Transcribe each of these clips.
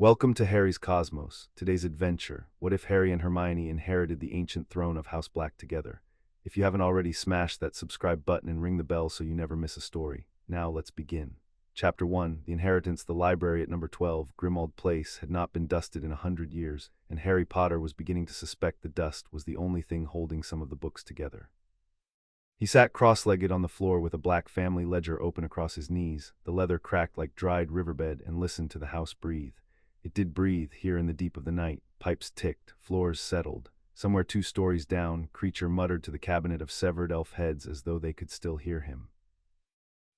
Welcome to Harry's Cosmos. Today's adventure. What if Harry and Hermione inherited the ancient throne of House Black together? If you haven't already, smash that subscribe button and ring the bell so you never miss a story. Now let's begin. Chapter 1. The Inheritance. The library at number 12, Grimmauld Place, had not been dusted in 100 years, and Harry Potter was beginning to suspect the dust was the only thing holding some of the books together. He sat cross-legged on the floor with a black family ledger open across his knees, the leather cracked like dried riverbed, and listened to the house breathe. It did breathe, here in the deep of the night. Pipes ticked, floors settled. Somewhere 2 stories down, Creature muttered to the cabinet of severed elf heads as though they could still hear him.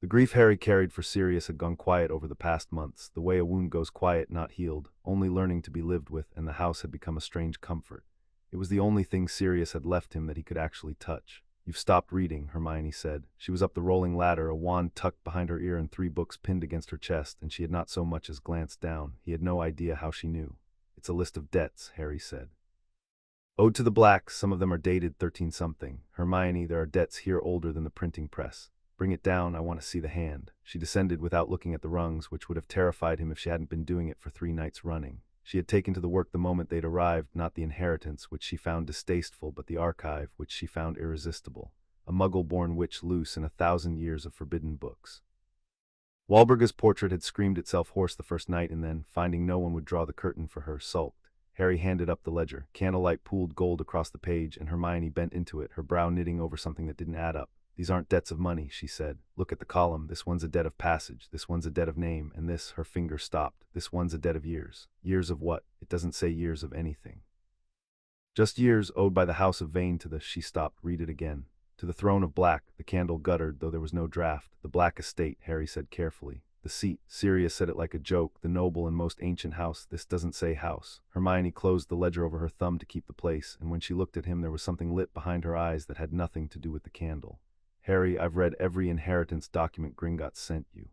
The grief Harry carried for Sirius had gone quiet over the past months, the way a wound goes quiet, not healed, only learning to be lived with, and the house had become a strange comfort. It was the only thing Sirius had left him that he could actually touch. "You've stopped reading," Hermione said. She was up the rolling ladder, a wand tucked behind her ear and 3 books pinned against her chest, and she had not so much as glanced down. He had no idea how she knew. "It's a list of debts," Harry said. "Ode to the Blacks, some of them are dated 13-something. Hermione, there are debts here older than the printing press. Bring it down, I want to see the hand." She descended without looking at the rungs, which would have terrified him if she hadn't been doing it for 3 nights running. She had taken to the work the moment they'd arrived, not the inheritance, which she found distasteful, but the archive, which she found irresistible. A muggle-born witch loose in 1,000 years of forbidden books. Walburga's portrait had screamed itself hoarse the first night and then, finding no one would draw the curtain for her, sulked. Harry handed up the ledger. Candlelight pooled gold across the page, and Hermione bent into it, her brow knitting over something that didn't add up. "These aren't debts of money," she said. "Look at the column. This one's a debt of passage, this one's a debt of name, and this," her finger stopped, "this one's a debt of years." "Years of what?" "It doesn't say years of anything. Just years owed by the House of Vane to the—" She stopped. "Read it again." "To the throne of Black." The candle guttered, though there was no draft. "The Black estate," Harry said carefully. "The seat." Sirius said it like a joke. "The noble and most ancient house." "This doesn't say house." Hermione closed the ledger over her thumb to keep the place, and when she looked at him there was something lit behind her eyes that had nothing to do with the candle. "Harry, I've read every inheritance document Gringotts sent you.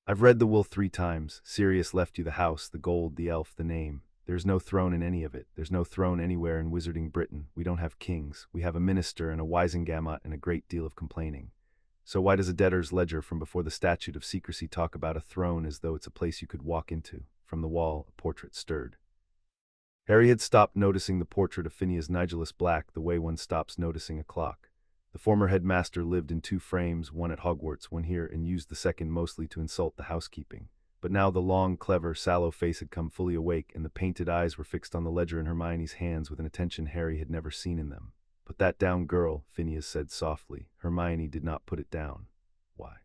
I've read the will 3 times. Sirius left you the house, the gold, the elf, the name. There's no throne in any of it. There's no throne anywhere in Wizarding Britain. We don't have kings. We have a minister and a Wisengamot and a great deal of complaining. So why does a debtor's ledger from before the statute of secrecy talk about a throne as though it's a place you could walk into?" From the wall, a portrait stirred. Harry had stopped noticing the portrait of Phineas Nigellus Black the way one stops noticing a clock. The former headmaster lived in 2 frames, one at Hogwarts, one here, and used the second mostly to insult the housekeeping. But now the long, clever, sallow face had come fully awake, and the painted eyes were fixed on the ledger in Hermione's hands with an attention Harry had never seen in them. "Put that down, girl," Phineas said softly. Hermione did not put it down. "Why?"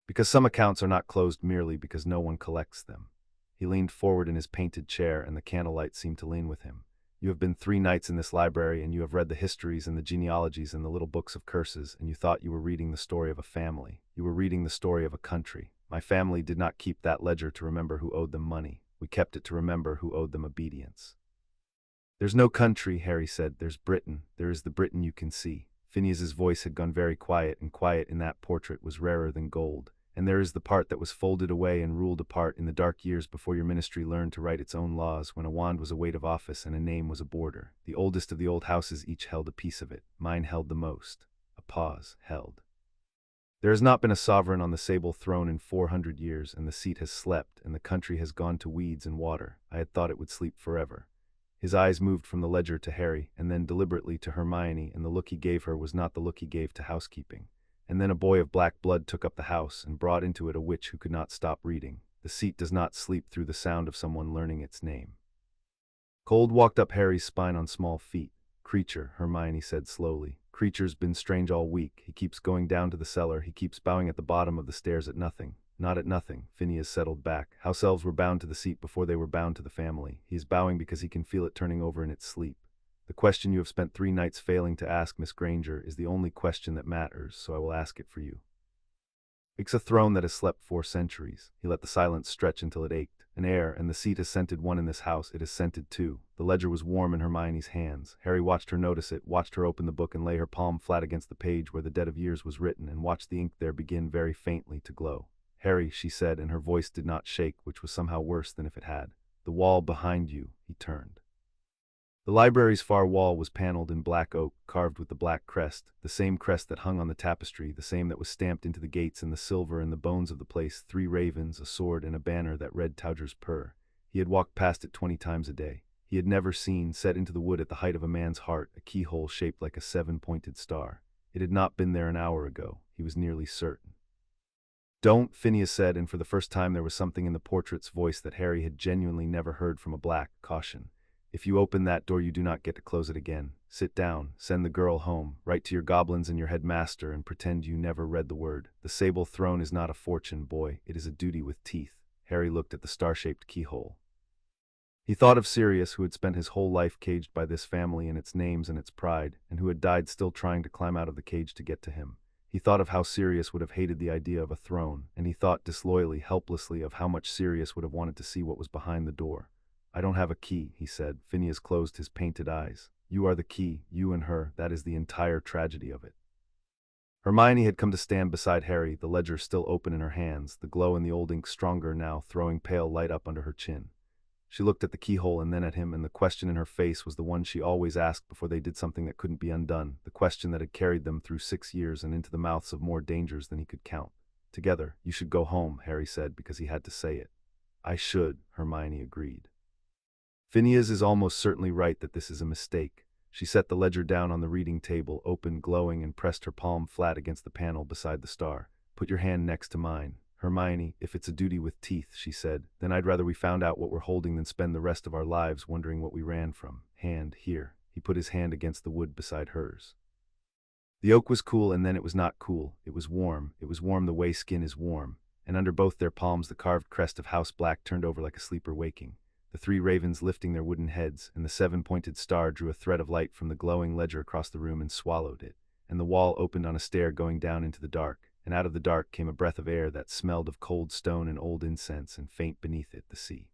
"Because some accounts are not closed merely because no one collects them." He leaned forward in his painted chair, and the candlelight seemed to lean with him. "You have been 3 nights in this library, and you have read the histories and the genealogies and the little books of curses, and you thought you were reading the story of a family. You were reading the story of a country. My family did not keep that ledger to remember who owed them money. We kept it to remember who owed them obedience." "There's no country," Harry said. "There's Britain. There is the Britain you can see." Phineas's voice had gone very quiet, and quiet in that portrait was rarer than gold. "And there is the part that was folded away and ruled apart in the dark years before your ministry learned to write its own laws, when a wand was a weight of office and a name was a border. The oldest of the old houses each held a piece of it. Mine held the most." A pause. "Held. There has not been a sovereign on the sable throne in 400 years, and the seat has slept, and the country has gone to weeds and water. I had thought it would sleep forever." His eyes moved from the ledger to Harry, and then deliberately to Hermione, and the look he gave her was not the look he gave to housekeeping. "And then a boy of black blood took up the house, and brought into it a witch who could not stop reading. The seat does not sleep through the sound of someone learning its name." Cold walked up Harry's spine on small feet. "Creature," Hermione said slowly. "Creature's been strange all week. He keeps going down to the cellar. He keeps bowing at the bottom of the stairs at nothing." "Not at nothing." Phineas settled back. "House elves were bound to the seat before they were bound to the family. He is bowing because he can feel it turning over in its sleep. The question you have spent 3 nights failing to ask, Miss Granger, is the only question that matters, so I will ask it for you. It's a throne that has slept 4 centuries. He let the silence stretch until it ached. An air, and the seat has scented one in this house. It has scented 2. The ledger was warm in Hermione's hands. Harry watched her notice it, watched her open the book and lay her palm flat against the page where the debt of years was written, and watched the ink there begin very faintly to glow. "Harry," she said, and her voice did not shake, which was somehow worse than if it had. "The wall behind you." He turned. The library's far wall was paneled in black oak, carved with the black crest, the same crest that hung on the tapestry, the same that was stamped into the gates and the silver and the bones of the place, 3 ravens, a sword, and a banner that read Tauger's Purr. He had walked past it 20 times a day. He had never seen, set into the wood at the height of a man's heart, a keyhole shaped like a seven-pointed star. It had not been there an hour ago, he was nearly certain. Don't, Phineas said, and for the first time there was something in the portrait's voice that Harry had genuinely never heard from a black. Caution. If you open that door you do not get to close it again. Sit down, send the girl home, write to your goblins and your headmaster and pretend you never read the word. The sable throne is not a fortune, boy, it is a duty with teeth. Harry looked at the star-shaped keyhole. He thought of Sirius, who had spent his whole life caged by this family and its names and its pride, and who had died still trying to climb out of the cage to get to him. He thought of how Sirius would have hated the idea of a throne, and he thought disloyally, helplessly, of how much Sirius would have wanted to see what was behind the door. I don't have a key, he said. Phineas closed his painted eyes. You are the key, you and her, that is the entire tragedy of it. Hermione had come to stand beside Harry, the ledger still open in her hands, the glow in the old ink stronger now, throwing pale light up under her chin. She looked at the keyhole and then at him, and the question in her face was the one she always asked before they did something that couldn't be undone, the question that had carried them through 6 years and into the mouths of more dangers than he could count. Together, you should go home, Harry said, because he had to say it. I should, Hermione agreed. Phineas is almost certainly right that this is a mistake. She set the ledger down on the reading table, open, glowing, and pressed her palm flat against the panel beside the star. Put your hand next to mine. Hermione, if it's a duty with teeth, she said, then I'd rather we found out what we're holding than spend the rest of our lives wondering what we ran from. Hand, here. He put his hand against the wood beside hers. The oak was cool, and then it was not cool. It was warm. It was warm the way skin is warm. And under both their palms the carved crest of House Black turned over like a sleeper waking. The 3 ravens lifting their wooden heads, and the 7-pointed star drew a thread of light from the glowing ledger across the room and swallowed it. And the wall opened on a stair going down into the dark. And out of the dark came a breath of air that smelled of cold stone and old incense, and faint beneath it, the sea.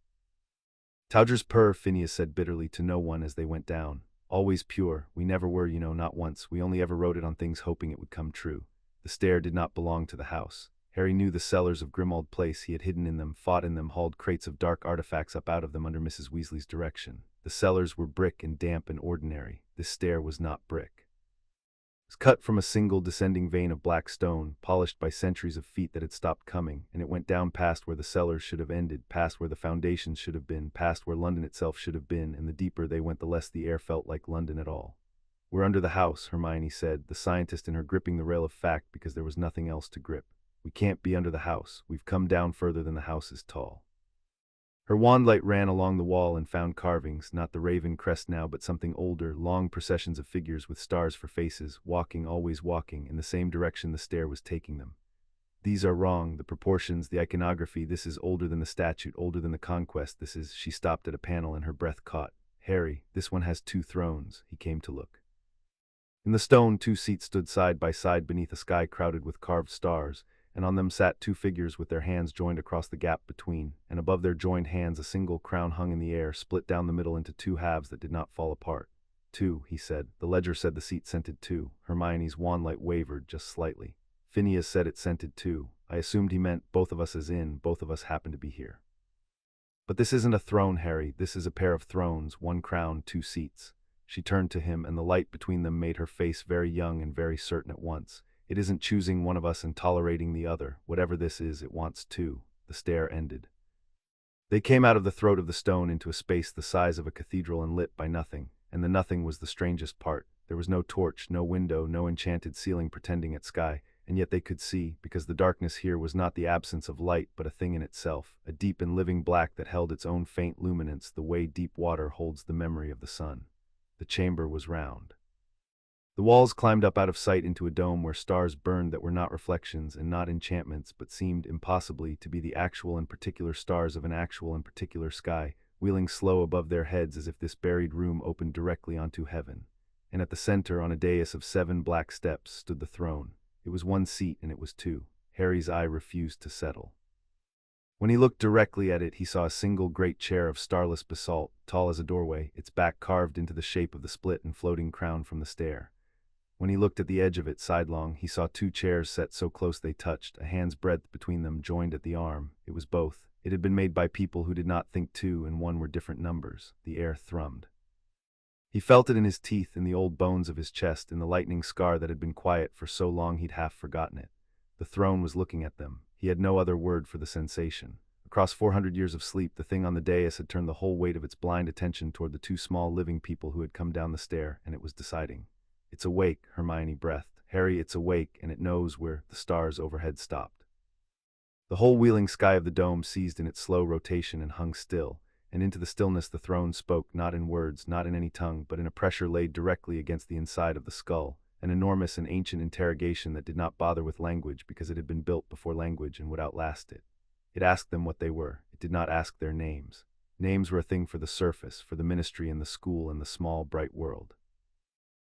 Towdr's purr, Phineas said bitterly to no one as they went down. Always pure, we never were, not once, we only ever wrote it on things hoping it would come true. The stair did not belong to the house. Harry knew the cellars of Grimmauld Place. He had hidden in them, fought in them, hauled crates of dark artifacts up out of them under Mrs. Weasley's direction. The cellars were brick and damp and ordinary. This stair was not brick. It was cut from a single descending vein of black stone, polished by centuries of feet that had stopped coming, and it went down past where the cellars should have ended, past where the foundations should have been, past where London itself should have been, and the deeper they went the less the air felt like London at all. We're under the house, Hermione said, the scientist in her gripping the rail of fact because there was nothing else to grip. We can't be under the house. We've come down further than the house is tall. Her wand light ran along the wall and found carvings, not the raven crest now, but something older, long processions of figures with stars for faces, walking, always walking, in the same direction the stair was taking them. These are wrong, the proportions, the iconography, this is older than the statute, older than the conquest, this is— She stopped at a panel and her breath caught. Harry, this one has 2 thrones. He came to look. In the stone 2 seats stood side by side beneath a sky crowded with carved stars, and on them sat 2 figures with their hands joined across the gap between, and above their joined hands a single crown hung in the air, split down the middle into 2 halves that did not fall apart. 2, he said. The ledger said the seat scented 2. Hermione's wand light wavered just slightly. Phineas said it scented 2. I assumed he meant both of us as in, both of us happen to be here. But this isn't a throne, Harry. This is a pair of thrones, 1 crown, 2 seats. She turned to him, and the light between them made her face very young and very certain at once. It isn't choosing one of us and tolerating the other. Whatever this is, it wants 2. The stair ended. They came out of the throat of the stone into a space the size of a cathedral and lit by nothing, and the nothing was the strangest part. There was no torch, no window, no enchanted ceiling pretending at sky, and yet they could see, because the darkness here was not the absence of light but a thing in itself, a deep and living black that held its own faint luminance the way deep water holds the memory of the sun. The chamber was round. The walls climbed up out of sight into a dome where stars burned that were not reflections and not enchantments but seemed impossibly to be the actual and particular stars of an actual and particular sky, wheeling slow above their heads as if this buried room opened directly onto heaven. And at the center, on a dais of 7 black steps, stood the throne. It was 1 seat and it was 2. Harry's eye refused to settle. When he looked directly at it, he saw a single great chair of starless basalt, tall as a doorway, its back carved into the shape of the split and floating crown from the stair. When he looked at the edge of it sidelong, he saw 2 chairs set so close they touched, a hand's breadth between them, joined at the arm. It was both. It had been made by people who did not think 2 and 1 were different numbers. The air thrummed. He felt it in his teeth, in the old bones of his chest, in the lightning scar that had been quiet for so long he'd half forgotten it. The throne was looking at them. He had no other word for the sensation. A Across 400 years of sleep, the thing on the dais had turned the whole weight of its blind attention toward the two small living people who had come down the stair, and it was deciding. "It's awake," Hermione breathed. "Harry, it's awake, and it knows where the stars overhead stopped." The whole wheeling sky of the dome ceased in its slow rotation and hung still, and into the stillness the throne spoke, not in words, not in any tongue, but in a pressure laid directly against the inside of the skull, an enormous and ancient interrogation that did not bother with language because it had been built before language and would outlast it. It asked them what they were. It did not ask their names. Names were a thing for the surface, for the ministry and the school and the small, bright world.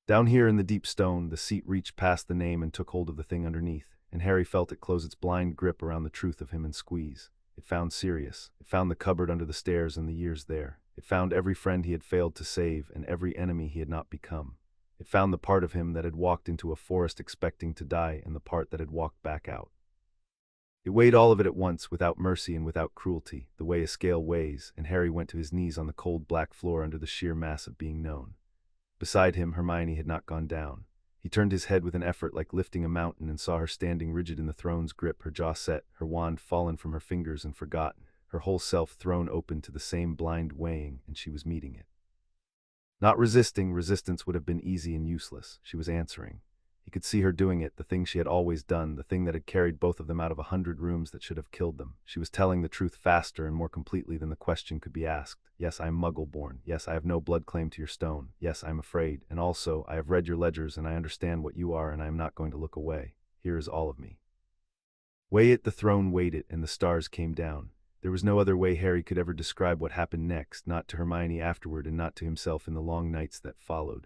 Down here in the deep stone, the seat reached past the name and took hold of the thing underneath, and Harry felt it close its blind grip around the truth of him and squeeze. It found Sirius. It found the cupboard under the stairs and the years there. It found every friend he had failed to save and every enemy he had not become. It found the part of him that had walked into a forest expecting to die and the part that had walked back out. It weighed all of it at once, without mercy and without cruelty, the way a scale weighs, and Harry went to his knees on the cold black floor under the sheer mass of being known. Beside him, Hermione had not gone down. He turned his head with an effort like lifting a mountain and saw her standing rigid in the throne's grip, her jaw set, her wand fallen from her fingers and forgotten, her whole self thrown open to the same blind weighing, and she was meeting it. Not resisting, resistance would have been easy and useless. She was answering. He could see her doing it, the thing she had always done, the thing that had carried both of them out of 100 rooms that should have killed them. She was telling the truth faster and more completely than the question could be asked. "Yes, I am Muggle-born. Yes, I have no blood claim to your stone. Yes, I am afraid. And also, I have read your ledgers and I understand what you are and I am not going to look away. Here is all of me." Weigh it, the throne weighed it, and the stars came down. There was no other way Harry could ever describe what happened next, not to Hermione afterward and not to himself in the long nights that followed.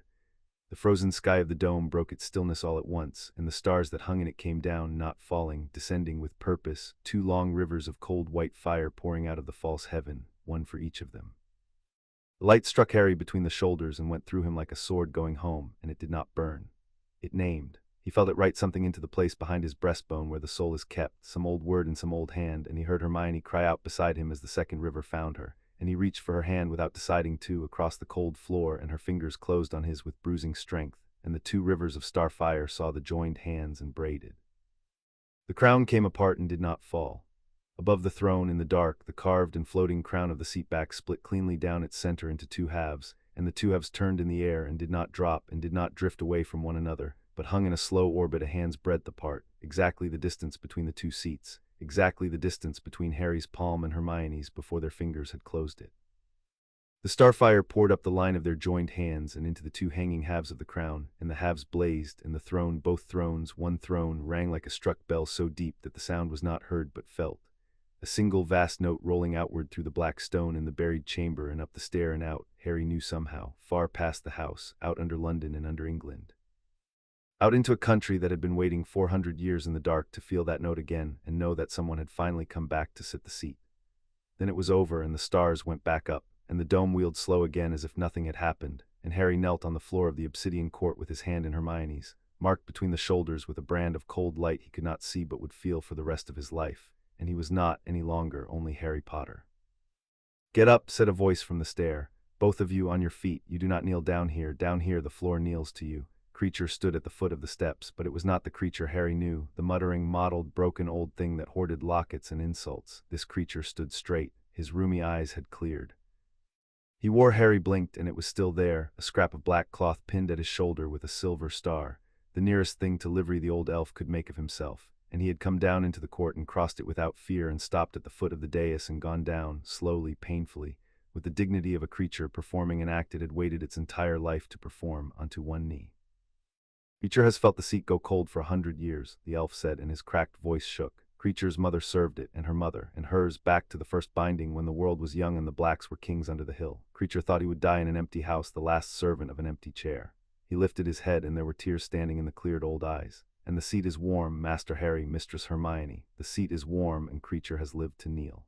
The frozen sky of the dome broke its stillness all at once, and the stars that hung in it came down, not falling, descending with purpose, two long rivers of cold white fire pouring out of the false heaven, one for each of them. The light struck Harry between the shoulders and went through him like a sword going home, and it did not burn. It named. He felt it write something into the place behind his breastbone where the soul is kept, some old word in some old hand, and he heard Hermione cry out beside him as the second river found her. And he reached for her hand without deciding to, across the cold floor, and her fingers closed on his with bruising strength, and the two rivers of starfire saw the joined hands and braided. The crown came apart and did not fall. Above the throne, in the dark, the carved and floating crown of the seatback split cleanly down its center into two halves, and the two halves turned in the air and did not drop and did not drift away from one another, but hung in a slow orbit a hand's breadth apart, exactly the distance between the two seats, exactly the distance between Harry's palm and Hermione's before their fingers had closed it. The starfire poured up the line of their joined hands and into the two hanging halves of the crown, and the halves blazed, and the throne, both thrones, one throne, rang like a struck bell so deep that the sound was not heard but felt. A single vast note rolling outward through the black stone in the buried chamber and up the stair and out, Harry knew somehow, far past the house, out under London and under England. Out into a country that had been waiting 400 years in the dark to feel that note again and know that someone had finally come back to sit the seat. Then it was over and the stars went back up, and the dome wheeled slow again as if nothing had happened, and Harry knelt on the floor of the obsidian court with his hand in Hermione's, marked between the shoulders with a brand of cold light he could not see but would feel for the rest of his life, and he was not, any longer, only Harry Potter. "Get up," said a voice from the stair. "Both of you on your feet. You do not kneel down here the floor kneels to you." Creature stood at the foot of the steps, but it was not the creature Harry knew, the muttering, mottled, broken old thing that hoarded lockets and insults. This creature stood straight. His rheumy eyes had cleared. He wore Harry blinked, and it was still there, a scrap of black cloth pinned at his shoulder with a silver star, the nearest thing to livery the old elf could make of himself, and he had come down into the court and crossed it without fear and stopped at the foot of the dais and gone down, slowly, painfully, with the dignity of a creature performing an act it had waited its entire life to perform, onto one knee. "Creature has felt the seat go cold for 100 years, the elf said, and his cracked voice shook. Creature's mother served it, and her mother, and hers, back to the first binding when the world was young and the blacks were kings under the hill. Creature thought he would die in an empty house, the last servant of an empty chair." He lifted his head, and there were tears standing in the cleared old eyes. "And the seat is warm, Master Harry, Mistress Hermione. The seat is warm, and Creature has lived to kneel."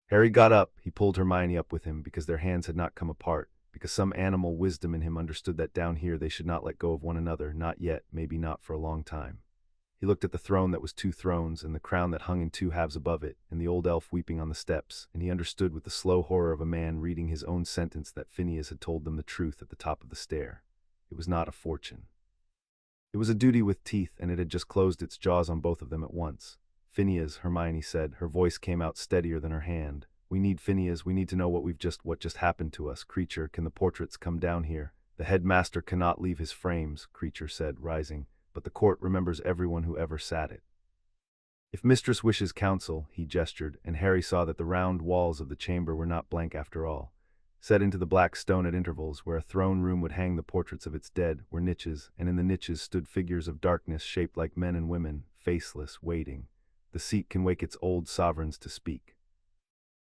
Harry got up. He pulled Hermione up with him, because their hands had not come apart, because some animal wisdom in him understood that down here they should not let go of one another, not yet, maybe not for a long time. He looked at the throne that was two thrones, and the crown that hung in two halves above it, and the old elf weeping on the steps, and he understood with the slow horror of a man reading his own sentence that Phineas had told them the truth at the top of the stair. It was not a fortune. It was a duty with teeth, and it had just closed its jaws on both of them at once. Phineas, Hermione said. Her voice came out steadier than her hand. We need Phineas. We need to know what just happened to us. Creature, can the portraits come down here? The headmaster cannot leave his frames, Creature said, rising, but the court remembers everyone who ever sat it. If Mistress wishes counsel, he gestured, and Harry saw that the round walls of the chamber were not blank after all. Set into the black stone at intervals, where a throne room would hang the portraits of its dead, were niches, and in the niches stood figures of darkness shaped like men and women, faceless, waiting. The seat can wake its old sovereigns to speak.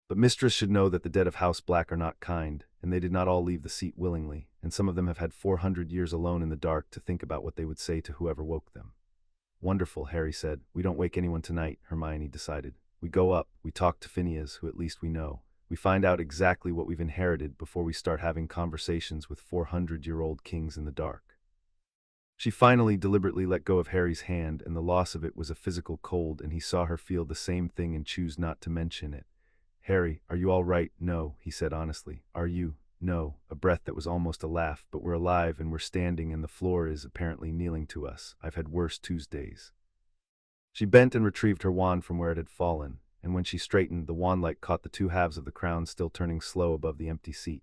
But Mistress should know that the dead of House Black are not kind, and they did not all leave the seat willingly, and some of them have had 400 years alone in the dark to think about what they would say to whoever woke them. Wonderful, Harry said. We don't wake anyone tonight, Hermione decided. We go up, we talk to Phineas, who at least we know. We find out exactly what we've inherited before we start having conversations with 400-year-old kings in the dark. She finally deliberately let go of Harry's hand, and the loss of it was a physical cold, and he saw her feel the same thing and choose not to mention it. Harry, are you all right? No, he said honestly. Are you? No, a breath that was almost a laugh, but we're alive and we're standing and the floor is apparently kneeling to us. I've had worse Tuesdays. She bent and retrieved her wand from where it had fallen, and when she straightened, the wand-light caught the two halves of the crown still turning slow above the empty seat.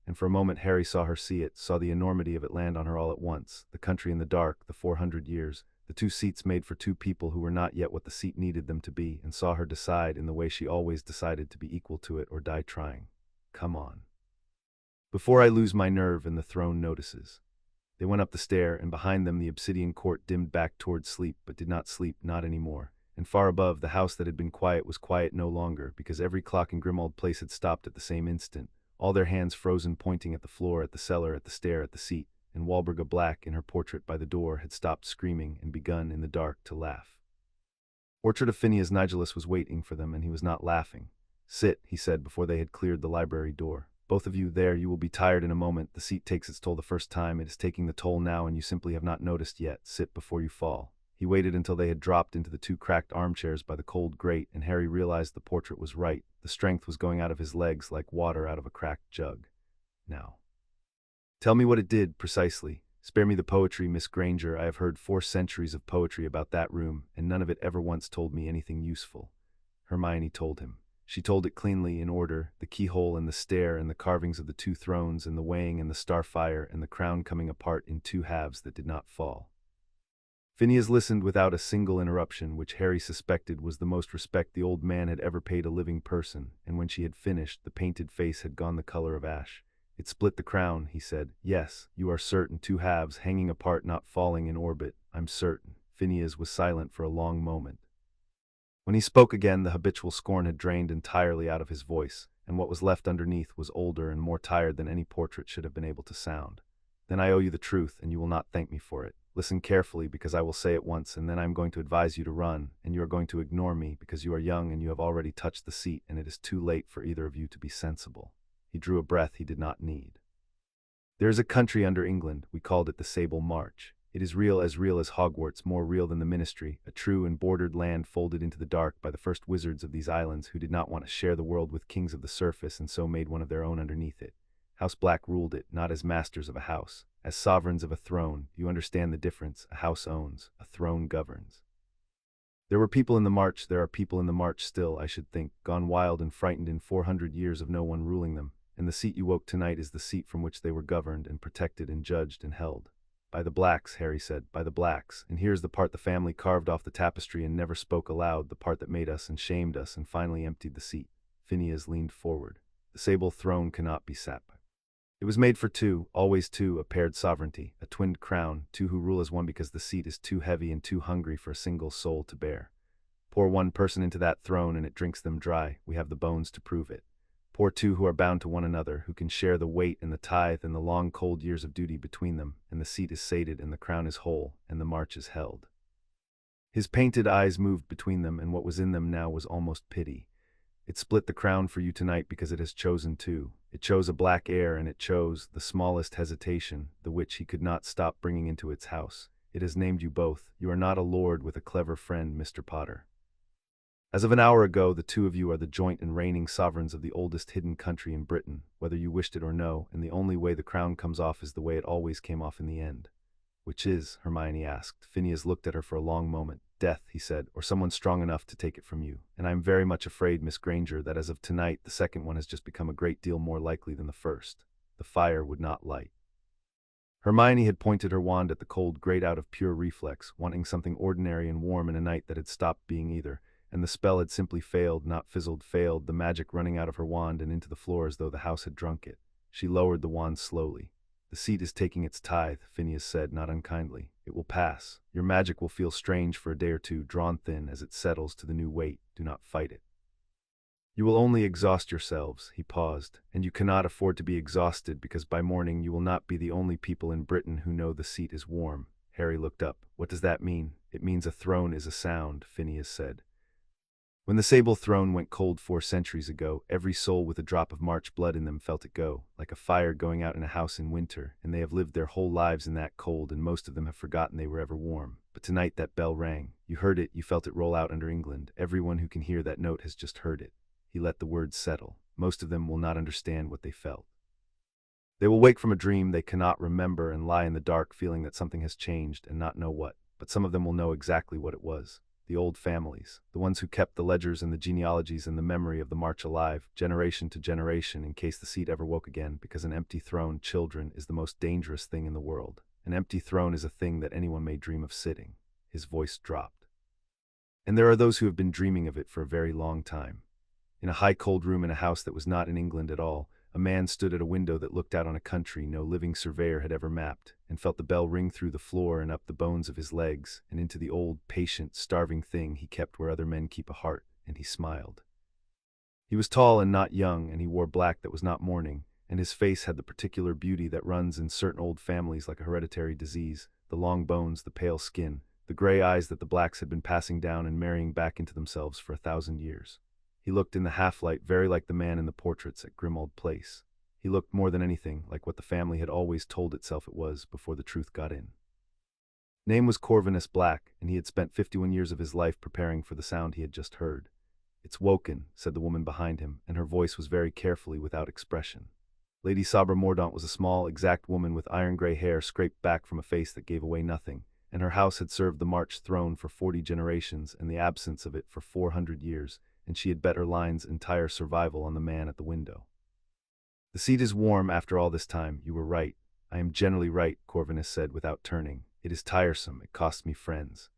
And for a moment Harry saw her see it, saw the enormity of it land on her all at once, the country in the dark, the 400 years, the two seats made for two people who were not yet what the seat needed them to be, and saw her decide in the way she always decided to be equal to it or die trying. Come on. Before I lose my nerve and the throne notices. They went up the stair, and behind them the obsidian court dimmed back toward sleep, but did not sleep, not anymore. And far above, the house that had been quiet was quiet no longer, because every clock in Grimmauld Place had stopped at the same instant, all their hands frozen, pointing at the floor, at the cellar, at the stair, at the seat, and Walburga Black, in her portrait by the door, had stopped screaming and begun, in the dark, to laugh. Portrait of Phineas Nigellus was waiting for them, and he was not laughing. Sit, he said before they had cleared the library door. Both of you there, you will be tired in a moment. The seat takes its toll the first time. It is taking the toll now, and you simply have not noticed yet. Sit before you fall. He waited until they had dropped into the two cracked armchairs by the cold grate, and Harry realized the portrait was right. The strength was going out of his legs like water out of a cracked jug. Now, tell me what it did, precisely. Spare me the poetry, Miss Granger. I have heard 4 centuries of poetry about that room, and none of it ever once told me anything useful. Hermione told him. She told it cleanly, in order, the keyhole and the stair and the carvings of the 2 thrones and the weighing and the starfire and the crown coming apart in 2 halves that did not fall. Phineas listened without a single interruption, which Harry suspected was the most respect the old man had ever paid a living person, and when she had finished, the painted face had gone the color of ash. It split the crown, he said. Yes, you are certain, 2 halves, hanging apart, not falling in orbit. I'm certain. Phineas was silent for a long moment. When he spoke again, the habitual scorn had drained entirely out of his voice, and what was left underneath was older and more tired than any portrait should have been able to sound. Then I owe you the truth, and you will not thank me for it. Listen carefully, because I will say it once, and then I am going to advise you to run, and you are going to ignore me, because you are young and you have already touched the seat, and it is too late for either of you to be sensible. He drew a breath he did not need. There is a country under England. We called it the Sable March. It is real as Hogwarts, more real than the Ministry, a true and bordered land folded into the dark by the first wizards of these islands who did not want to share the world with kings of the surface and so made one of their own underneath it. House Black ruled it, not as masters of a house, as sovereigns of a throne. You understand the difference. A house owns, a throne governs. There were people in the March, there are people in the March still, I should think, gone wild and frightened in 400 years of no one ruling them, and the seat you woke tonight is the seat from which they were governed and protected and judged and held. By the Blacks, Harry said, by the Blacks, and here's the part the family carved off the tapestry and never spoke aloud, the part that made us and shamed us and finally emptied the seat. Phineas leaned forward. The sable throne cannot be sat by. It was made for 2, always 2, a paired sovereignty, a twinned crown, 2 who rule as one because the seat is too heavy and too hungry for a single soul to bear. Pour 1 person into that throne and it drinks them dry. We have the bones to prove it. Pour 2 who are bound to one another, who can share the weight and the tithe and the long cold years of duty between them, and the seat is sated and the crown is whole, and the march is held. His painted eyes moved between them, and what was in them now was almost pity. It split the crown for you tonight because it has chosen 2. It chose a black heir, and it chose, the smallest hesitation, the which he could not stop bringing into its house. It has named you both. You are not a lord with a clever friend, Mr. Potter. As of an hour ago, the 2 of you are the joint and reigning sovereigns of the oldest hidden country in Britain, whether you wished it or no, and the only way the crown comes off is the way it always came off in the end. Which is? Hermione asked. Phineas looked at her for a long moment. death," he said, "or someone strong enough to take it from you. And I'm very much afraid, Miss Granger, that as of tonight, the second one has just become a great deal more likely than the first. The fire would not light." Hermione had pointed her wand at the cold grate out of pure reflex, wanting something ordinary and warm in a night that had stopped being either, and the spell had simply failed, not fizzled, failed, the magic running out of her wand and into the floor as though the house had drunk it. She lowered the wand slowly. "The seat is taking its tithe," Phineas said, not unkindly. "It will pass. Your magic will feel strange for a day or two, drawn thin as it settles to the new weight. Do not fight it. You will only exhaust yourselves." He paused. "And you cannot afford to be exhausted, because by morning you will not be the only people in Britain who know the seat is warm." Harry looked up. "What does that mean?" "It means a throne is a sound," Phineas said. "When the sable throne went cold 4 centuries ago, every soul with a drop of March blood in them felt it go, like a fire going out in a house in winter, and they have lived their whole lives in that cold, and most of them have forgotten they were ever warm. But tonight that bell rang. You heard it, you felt it roll out under England. Everyone who can hear that note has just heard it." He let the words settle. "Most of them will not understand what they felt. They will wake from a dream they cannot remember and lie in the dark feeling that something has changed and not know what. But some of them will know exactly what it was. The old families, the ones who kept the ledgers and the genealogies and the memory of the march alive, generation to generation, in case the seat ever woke again, because an empty throne, children, is the most dangerous thing in the world. An empty throne is a thing that anyone may dream of sitting." His voice dropped. "And there are those who have been dreaming of it for a very long time." In a high cold room in a house that was not in England at all, a man stood at a window that looked out on a country no living surveyor had ever mapped, and felt the bell ring through the floor and up the bones of his legs, and into the old, patient, starving thing he kept where other men keep a heart, and he smiled. He was tall and not young, and he wore black that was not mourning, and his face had the particular beauty that runs in certain old families like a hereditary disease, the long bones, the pale skin, the gray eyes that the blacks had been passing down and marrying back into themselves for 1,000 years. He looked in the half-light very like the man in the portraits at Grimmauld Place. He looked more than anything like what the family had always told itself it was before the truth got in. Name was Corvinus Black, and he had spent 51 years of his life preparing for the sound he had just heard. "It's woken," said the woman behind him, and her voice was very carefully without expression. Lady Sabra Mordaunt was a small, exact woman with iron-gray hair scraped back from a face that gave away nothing, and her house had served the March throne for 40 generations and the absence of it for 400 years, and she had bet her line's entire survival on the man at the window. "The seat is warm after all this time. You were right. I am generally right," Corvinus said without turning. "It is tiresome. It costs me friends."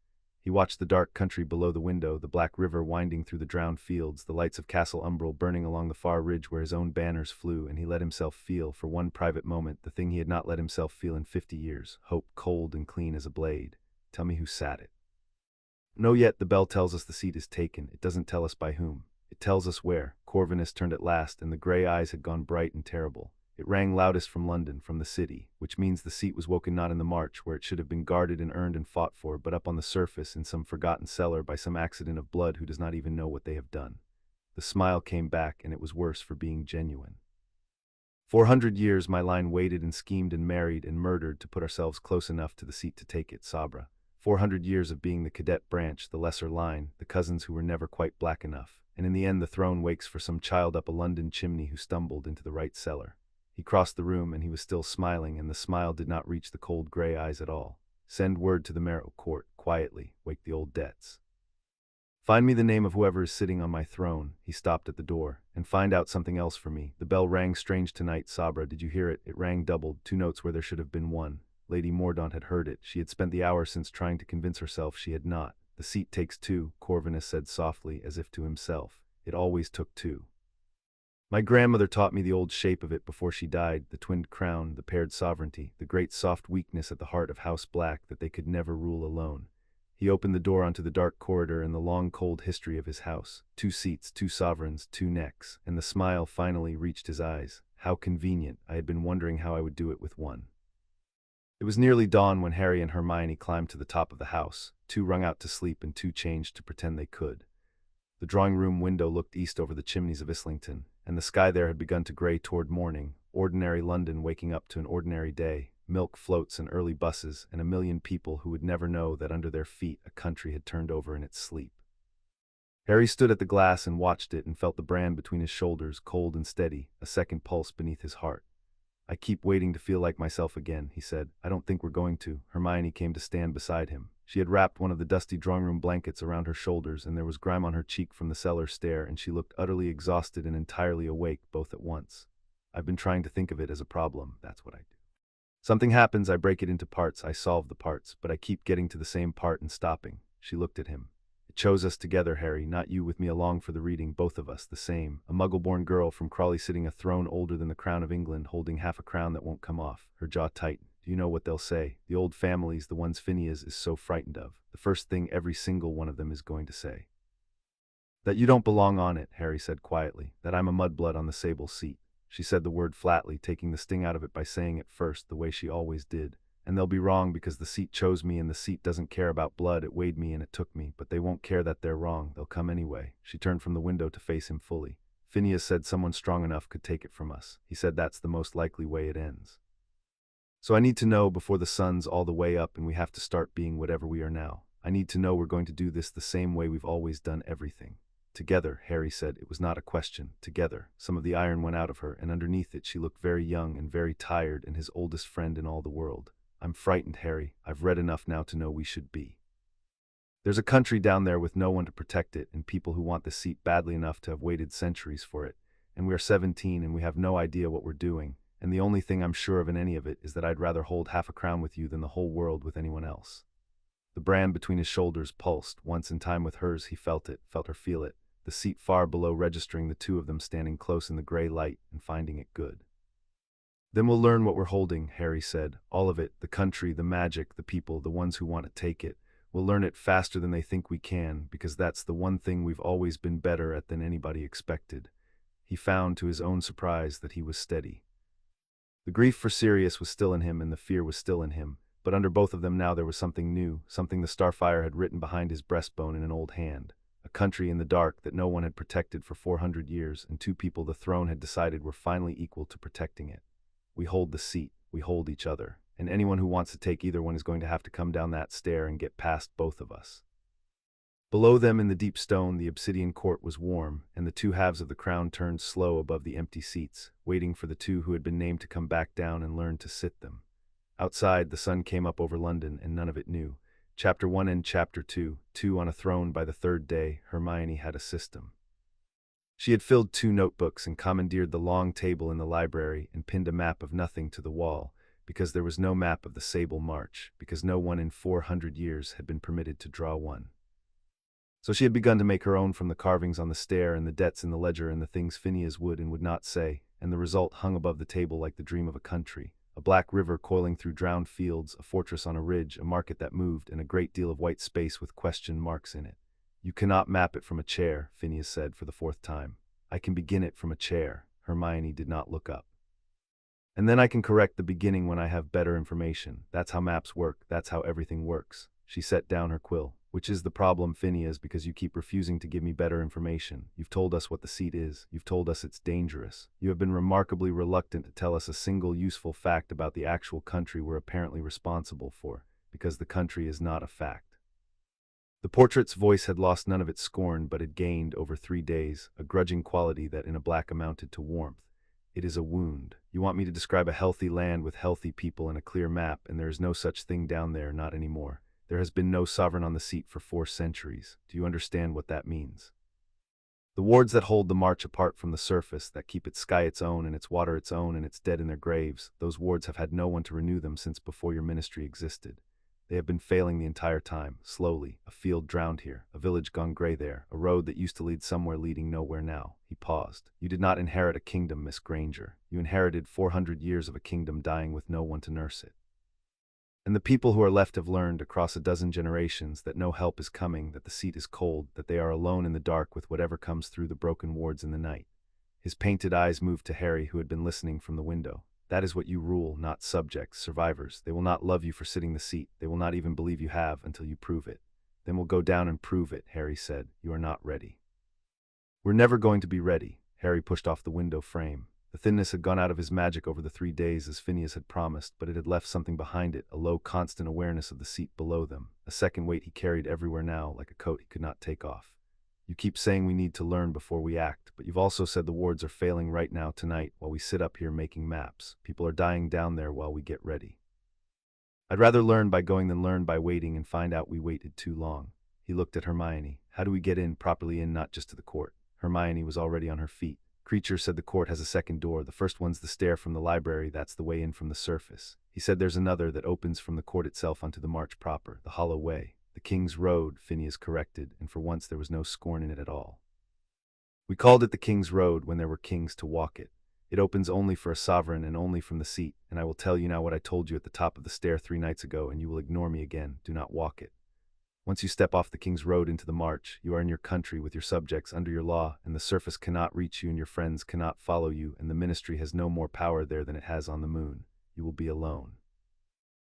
He watched the dark country below the window, the black river winding through the drowned fields, the lights of Castle Umbral burning along the far ridge where his own banners flew, and he let himself feel, for one private moment, the thing he had not let himself feel in 50 years, hope cold and clean as a blade. "Tell me who sat it." "No, yet the bell tells us the seat is taken. It doesn't tell us by whom. It tells us where." Corvinus turned at last, and the gray eyes had gone bright and terrible. "It rang loudest from London, from the city, which means the seat was woken not in the march, where it should have been guarded and earned and fought for, but up on the surface in some forgotten cellar by some accident of blood who does not even know what they have done." The smile came back, and it was worse for being genuine. 400 years my line waited and schemed and married and murdered to put ourselves close enough to the seat to take it, Sabra. 400 years of being the cadet branch, the lesser line, the cousins who were never quite black enough, and in the end the throne wakes for some child up a London chimney who stumbled into the right cellar. He crossed the room, and he was still smiling, and the smile did not reach the cold gray eyes at all. "Send word to the Marrow Court, quietly, wake the old debts. Find me the name of whoever is sitting on my throne." He stopped at the door. "And find out something else for me. The bell rang strange tonight, Sabra. Did you hear it? It rang doubled, 2 notes where there should have been 1. Lady Mordaunt had heard it. She had spent the hour since trying to convince herself she had not. "The seat takes 2, Corvinus said softly, as if to himself. "It always took 2. My grandmother taught me the old shape of it before she died, the twinned crown, the paired sovereignty, the great soft weakness at the heart of House Black that they could never rule alone." He opened the door onto the dark corridor and the long cold history of his house. 2 seats, 2 sovereigns, 2 necks, and the smile finally reached his eyes. How convenient. I had been wondering how I would do it with 1. It was nearly dawn when Harry and Hermione climbed to the top of the house. 2 wrung out to sleep and 2 changed to pretend they could. The drawing-room window looked east over the chimneys of Islington, and the sky there had begun to gray toward morning, ordinary London waking up to an ordinary day, milk floats and early buses, and a million people who would never know that under their feet a country had turned over in its sleep. Harry stood at the glass and watched it and felt the brand between his shoulders, cold and steady, a second pulse beneath his heart. "I keep waiting to feel like myself again," he said. "I don't think we're going to." Hermione came to stand beside him. She had wrapped one of the dusty drawing-room blankets around her shoulders, and there was grime on her cheek from the cellar stair, and she looked utterly exhausted and entirely awake both at once. I've been trying to think of it as a problem, that's what I do. Something happens, I break it into parts, I solve the parts, but I keep getting to the same part and stopping. She looked at him. It chose us together, Harry, not you with me along for the reading, both of us, the same. A muggle-born girl from Crawley sitting a throne older than the crown of England, holding half a crown that won't come off. Her jaw tightened. Do you know what they'll say? The old families, the ones Phineas is so frightened of. The first thing every single one of them is going to say. That you don't belong on it, Harry said quietly. That I'm a mudblood on the sable seat. She said the word flatly, taking the sting out of it by saying it first, the way she always did. And they'll be wrong because the seat chose me and the seat doesn't care about blood. It weighed me and it took me, but they won't care that they're wrong. They'll come anyway. She turned from the window to face him fully. Phineas said someone strong enough could take it from us. He said that's the most likely way it ends. So I need to know before the sun's all the way up and we have to start being whatever we are now. I need to know we're going to do this the same way we've always done everything. Together, Harry said. It was not a question. Together. Some of the iron went out of her, and underneath it she looked very young and very tired, and his oldest friend in all the world. I'm frightened, Harry. I've read enough now to know we should be. There's a country down there with no one to protect it, and people who want the seat badly enough to have waited centuries for it. And we are 17, and we have no idea what we're doing, and the only thing I'm sure of in any of it is that I'd rather hold half a crown with you than the whole world with anyone else. The brand between his shoulders pulsed. Once in time with hers, he felt it, felt her feel it. The seat far below registering the two of them standing close in the gray light and finding it good. Then we'll learn what we're holding, Harry said. All of it, the country, the magic, the people, the ones who want to take it. We'll learn it faster than they think we can, because that's the one thing we've always been better at than anybody expected. He found, to his own surprise, that he was steady. The grief for Sirius was still in him and the fear was still in him, but under both of them now there was something new, something the Starfire had written behind his breastbone in an old hand. A country in the dark that no one had protected for 400 years, and two people the throne had decided were finally equal to protecting it. We hold the seat, we hold each other, and anyone who wants to take either one is going to have to come down that stair and get past both of us. Below them in the deep stone, the obsidian court was warm, and the two halves of the crown turned slow above the empty seats, waiting for the two who had been named to come back down and learn to sit them. Outside, the sun came up over London, and none of it knew. Chapter 1 and Chapter 2, Two on a Throne. By the third day, Hermione had a system. She had filled 2 notebooks and commandeered the long table in the library and pinned a map of nothing to the wall, because there was no map of the Sable March, because no one in 400 years had been permitted to draw one. So she had begun to make her own from the carvings on the stair and the debts in the ledger and the things Phineas would and would not say, and the result hung above the table like the dream of a country. A black river coiling through drowned fields, a fortress on a ridge, a market that moved, and a great deal of white space with question marks in it. You cannot map it from a chair, Phineas said for the 4th time. I can begin it from a chair. Hermione did not look up. And then I can correct the beginning when I have better information. That's how maps work. That's how everything works. She set down her quill. Which is the problem, Phineas, because you keep refusing to give me better information. You've told us what the seat is. You've told us it's dangerous. You have been remarkably reluctant to tell us a single useful fact about the actual country we're apparently responsible for, because the country is not a fact. The portrait's voice had lost none of its scorn, but had gained, over 3 days, a grudging quality that in a black amounted to warmth. It is a wound. You want me to describe a healthy land with healthy people and a clear map, and there is no such thing down there, not anymore. There has been no sovereign on the seat for 4 centuries. Do you understand what that means? The wards that hold the march apart from the surface, that keep its sky its own and its water its own and its dead in their graves, those wards have had no one to renew them since before your ministry existed. They have been failing the entire time, slowly, a field drowned here, a village gone gray there, a road that used to lead somewhere leading nowhere now. He paused. You did not inherit a kingdom, Miss Granger. You inherited 400 years of a kingdom dying with no one to nurse it. And the people who are left have learned, across a dozen generations, that no help is coming, that the seat is cold, that they are alone in the dark with whatever comes through the broken wards in the night. His painted eyes moved to Harry, who had been listening from the window. That is what you rule, not subjects, survivors. They will not love you for sitting the seat. They will not even believe you have until you prove it. Then we'll go down and prove it, Harry said. You are not ready. We're never going to be ready. Harry pushed off the window frame. The thinness had gone out of his magic over the 3 days as Phineas had promised, but it had left something behind it, a low, constant awareness of the seat below them, a second weight he carried everywhere now, like a coat he could not take off. You keep saying we need to learn before we act, but you've also said the wards are failing right now tonight while we sit up here making maps. People are dying down there while we get ready. I'd rather learn by going than learn by waiting and find out we waited too long. He looked at Hermione. How do we get in, properly in, not just to the court? Hermione was already on her feet. Creature said the court has a second door. The first one's the stair from the library. That's the way in from the surface. He said there's another that opens from the court itself onto the march proper, the hollow way. The King's Road, Phineas corrected, and for once there was no scorn in it at all. We called it the King's Road when there were kings to walk it. It opens only for a sovereign and only from the seat, and I will tell you now what I told you at the top of the stair 3 nights ago, and you will ignore me again. Do not walk it. Once you step off the King's Road into the march, you are in your country with your subjects under your law, and the surface cannot reach you and your friends cannot follow you, and the ministry has no more power there than it has on the moon. You will be alone.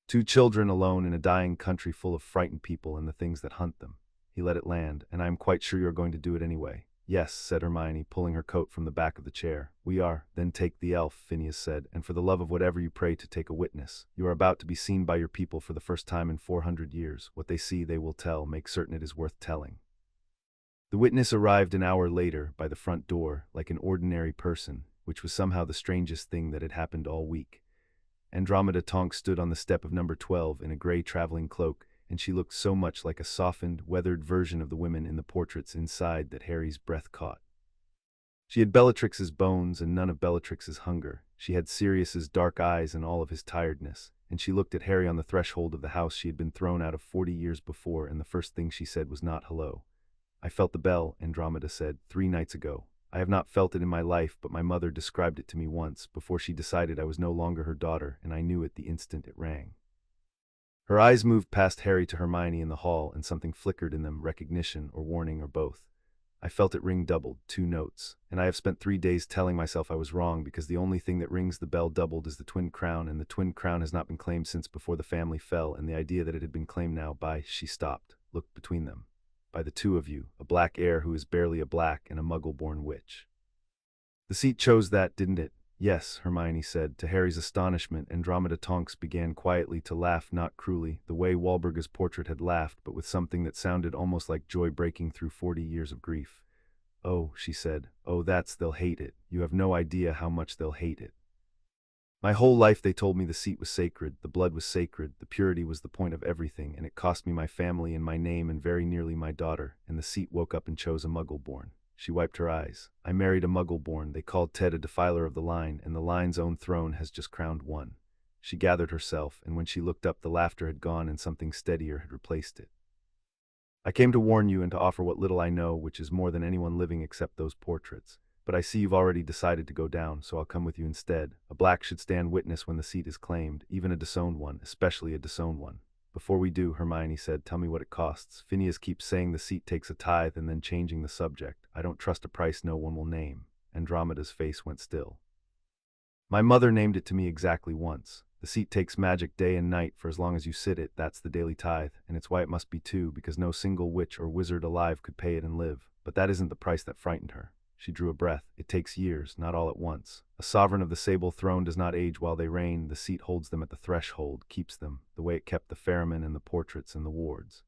2 children alone in a dying country full of frightened people and the things that hunt them. He let it land, and I am quite sure you are going to do it anyway. Yes, said Hermione, pulling her coat from the back of the chair. We are. Then take the elf, Phineas said, and for the love of whatever you pray to take a witness. You are about to be seen by your people for the first time in 400 years. What they see they will tell. Make certain it is worth telling. The witness arrived an hour later by the front door, like an ordinary person, which was somehow the strangest thing that had happened all week. Andromeda Tonks stood on the step of number 12 in a gray traveling cloak, and she looked so much like a softened, weathered version of the women in the portraits inside that Harry's breath caught. She had Bellatrix's bones and none of Bellatrix's hunger. She had Sirius's dark eyes and all of his tiredness, and she looked at Harry on the threshold of the house she had been thrown out of 40 years before, and the first thing she said was not hello. I felt the bell, Andromeda said, 3 nights ago. I have not felt it in my life, but my mother described it to me once, before she decided I was no longer her daughter, and I knew it the instant it rang. Her eyes moved past Harry to Hermione in the hall, and something flickered in them, recognition or warning or both. I felt it ring doubled, 2 notes, and I have spent 3 days telling myself I was wrong because the only thing that rings the bell doubled is the twin crown, and the twin crown has not been claimed since before the family fell, and the idea that it had been claimed now by, she stopped, looked between them, by the 2 of you, a black heir who is barely a black and a muggle-born witch. The seat chose that, didn't it? Yes, Hermione said. To Harry's astonishment, Andromeda Tonks began quietly to laugh, not cruelly, the way Walburga's portrait had laughed, but with something that sounded almost like joy breaking through 40 years of grief. Oh, she said, oh, they'll hate it. You have no idea how much they'll hate it. My whole life they told me the seat was sacred, the blood was sacred, the purity was the point of everything, and it cost me my family and my name and very nearly my daughter, and the seat woke up and chose a muggle-born. She wiped her eyes. I married a muggle-born. They called Ted a defiler of the line, and the line's own throne has just crowned one. She gathered herself, and when she looked up the laughter had gone and something steadier had replaced it. I came to warn you and to offer what little I know, which is more than anyone living except those portraits. But I see you've already decided to go down, so I'll come with you instead. A black should stand witness when the seat is claimed, even a disowned one, especially a disowned one. Before we do, Hermione said, tell me what it costs. Phineas keeps saying the seat takes a tithe and then changing the subject. I don't trust a price no one will name. Andromeda's face went still. My mother named it to me exactly once. The seat takes magic day and night for as long as you sit it, that's the daily tithe, and it's why it must be 2, because no single witch or wizard alive could pay it and live. But that isn't the price that frightened her. She drew a breath. It takes years, not all at once. A sovereign of the sable throne does not age while they reign. The seat holds them at the threshold, keeps them, the way it kept the Ferrymen and the portraits and the wards.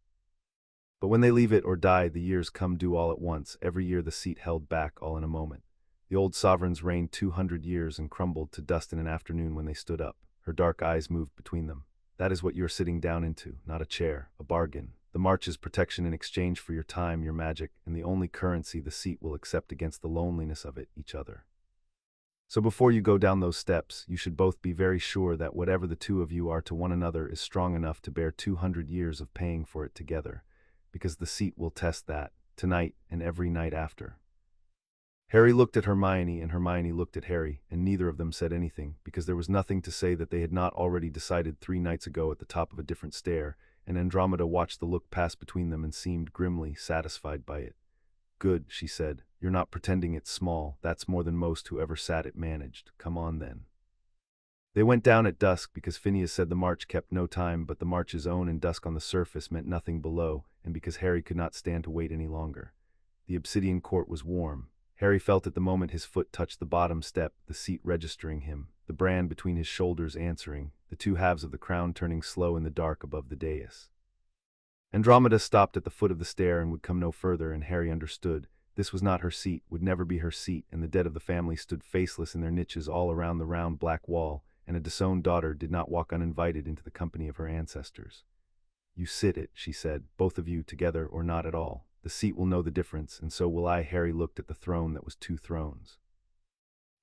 But when they leave it or die, the years come due all at once. Every year the seat held back all in a moment. The old sovereigns reigned 200 years and crumbled to dust in an afternoon when they stood up. Her dark eyes moved between them. That is what you're sitting down into, not a chair, a bargain. The march is protection in exchange for your time, your magic, and the only currency the seat will accept against the loneliness of it, each other. So before you go down those steps, you should both be very sure that whatever the 2 of you are to one another is strong enough to bear 200 years of paying for it together, because the seat will test that, tonight and every night after. Harry looked at Hermione and Hermione looked at Harry, and neither of them said anything, because there was nothing to say that they had not already decided 3 nights ago at the top of a different stair, and Andromeda watched the look pass between them and seemed grimly satisfied by it. Good, she said. You're not pretending it's small. That's more than most who ever sat it managed. Come on then. They went down at dusk because Phineas said the march kept no time, but the march's own and dusk on the surface meant nothing below, and because Harry could not stand to wait any longer. The obsidian court was warm. Harry felt at the moment his foot touched the bottom step, the seat registering him, the brand between his shoulders answering, the 2 halves of the crown turning slow in the dark above the dais. Andromeda stopped at the foot of the stair and would come no further, and Harry understood. This was not her seat, would never be her seat, and the dead of the family stood faceless in their niches all around the round black wall, and a disowned daughter did not walk uninvited into the company of her ancestors. "You sit it," she said, "both of you together or not at all. The seat will know the difference, and so will I." Harry looked at the throne that was two thrones.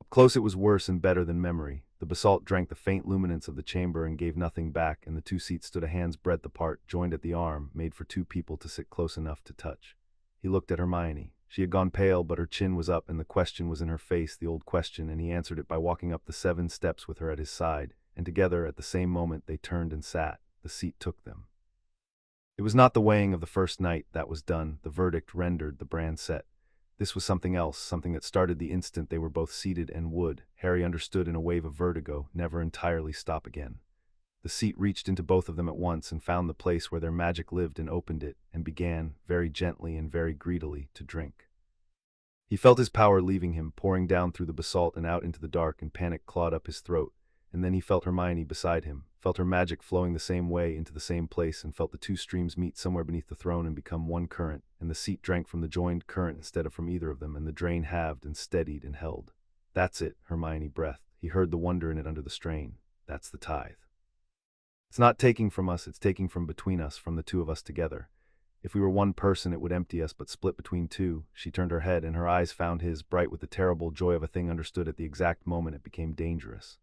Up close it was worse and better than memory. The basalt drank the faint luminance of the chamber and gave nothing back, and the two seats stood a hand's breadth apart, joined at the arm, made for two people to sit close enough to touch. He looked at Hermione. She had gone pale, but her chin was up and the question was in her face, the old question, and he answered it by walking up the 7 steps with her at his side, and together, at the same moment, they turned and sat. The seat took them. It was not the weighing of the first night that was done, the verdict rendered, the brand set. This was something else, something that started the instant they were both seated and would, Harry understood in a wave of vertigo, never entirely stop again. The seat reached into both of them at once and found the place where their magic lived and opened it, and began, very gently and very greedily, to drink. He felt his power leaving him, pouring down through the basalt and out into the dark, and panic clawed up his throat. And then he felt Hermione beside him, felt her magic flowing the same way into the same place, and felt the two streams meet somewhere beneath the throne and become one current, and the seat drank from the joined current instead of from either of them, and the drain halved and steadied and held. "That's it," Hermione breathed. He heard the wonder in it under the strain. "That's the tithe. It's not taking from us, it's taking from between us, from the two of us together. If we were one person, it would empty us, but split between two." She turned her head, and her eyes found his, bright with the terrible joy of a thing understood at the exact moment it became dangerous.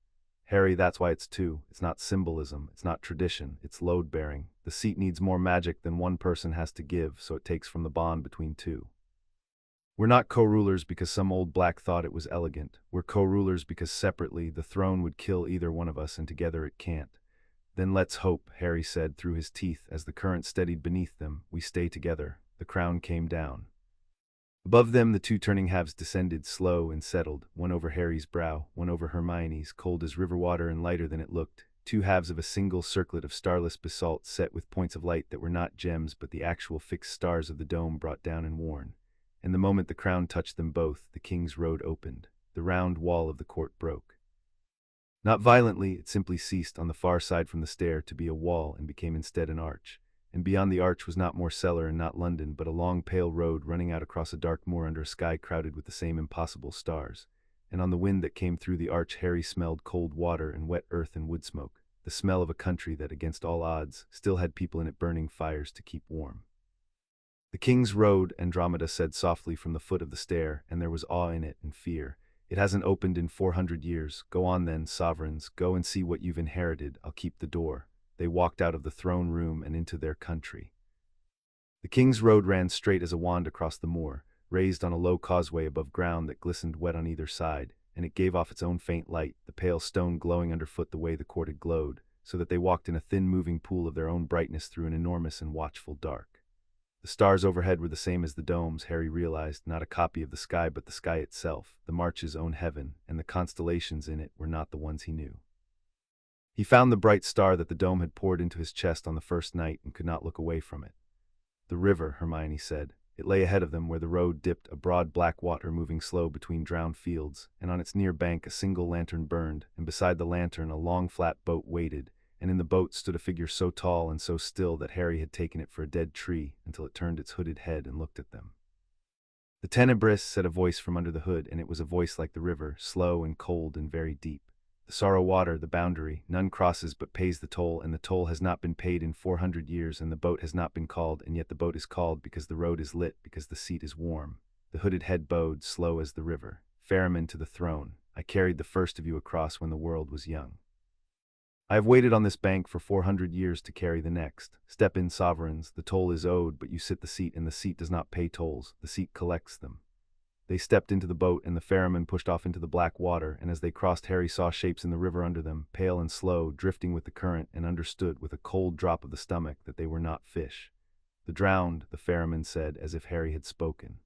"Harry, that's why it's two. It's not symbolism, it's not tradition, it's load-bearing. The seat needs more magic than one person has to give, so it takes from the bond between two. We're not co-rulers because some old black thought it was elegant. We're co-rulers because separately the throne would kill either one of us, and together it can't." "Then let's hope," Harry said through his teeth as the current steadied beneath them, "we stay together." The crown came down. Above them the two turning halves descended, slow and settled, one over Harry's brow, one over Hermione's, cold as river water and lighter than it looked, two halves of a single circlet of starless basalt set with points of light that were not gems but the actual fixed stars of the dome brought down and worn. And the moment the crown touched them both, the king's road opened. The round wall of the court broke. Not violently, it simply ceased on the far side from the stair to be a wall and became instead an arch. And beyond the arch was not more cellar and not London, but a long pale road running out across a dark moor under a sky crowded with the same impossible stars. And on the wind that came through the arch Harry smelled cold water and wet earth and wood smoke, the smell of a country that, against all odds, still had people in it burning fires to keep warm. "The King's Road," Andromeda said softly from the foot of the stair, and there was awe in it and fear. "It hasn't opened in 400 years. Go on then, sovereigns, go and see what you've inherited. I'll keep the door." They walked out of the throne room and into their country. The King's Road ran straight as a wand across the moor, raised on a low causeway above ground that glistened wet on either side, and it gave off its own faint light, the pale stone glowing underfoot the way the court had glowed, so that they walked in a thin moving pool of their own brightness through an enormous and watchful dark. The stars overhead were the same as the domes, Harry realized, not a copy of the sky but the sky itself, the March's own heaven, and the constellations in it were not the ones he knew. He found the bright star that the dome had poured into his chest on the first night and could not look away from it. "The river," Hermione said. It lay ahead of them where the road dipped, a broad black water moving slow between drowned fields, and on its near bank a single lantern burned, and beside the lantern a long flat boat waited, and in the boat stood a figure so tall and so still that Harry had taken it for a dead tree until it turned its hooded head and looked at them. "The Tenebris," said a voice from under the hood, and it was a voice like the river, slow and cold and very deep. "The Sorrow Water, the boundary, none crosses but pays the toll, and the toll has not been paid in 400 years, and the boat has not been called, and yet the boat is called because the road is lit, because the seat is warm." The hooded head bowed, slow as the river. "Ferryman to the throne. I carried the first of you across when the world was young. I have waited on this bank for 400 years to carry the next. Step in, sovereigns, the toll is owed, but you sit the seat, and the seat does not pay tolls, the seat collects them." They stepped into the boat, and the ferryman pushed off into the black water, and as they crossed Harry saw shapes in the river under them, pale and slow, drifting with the current, and understood with a cold drop of the stomach that they were not fish. "The drowned," the ferryman said, as if Harry had spoken.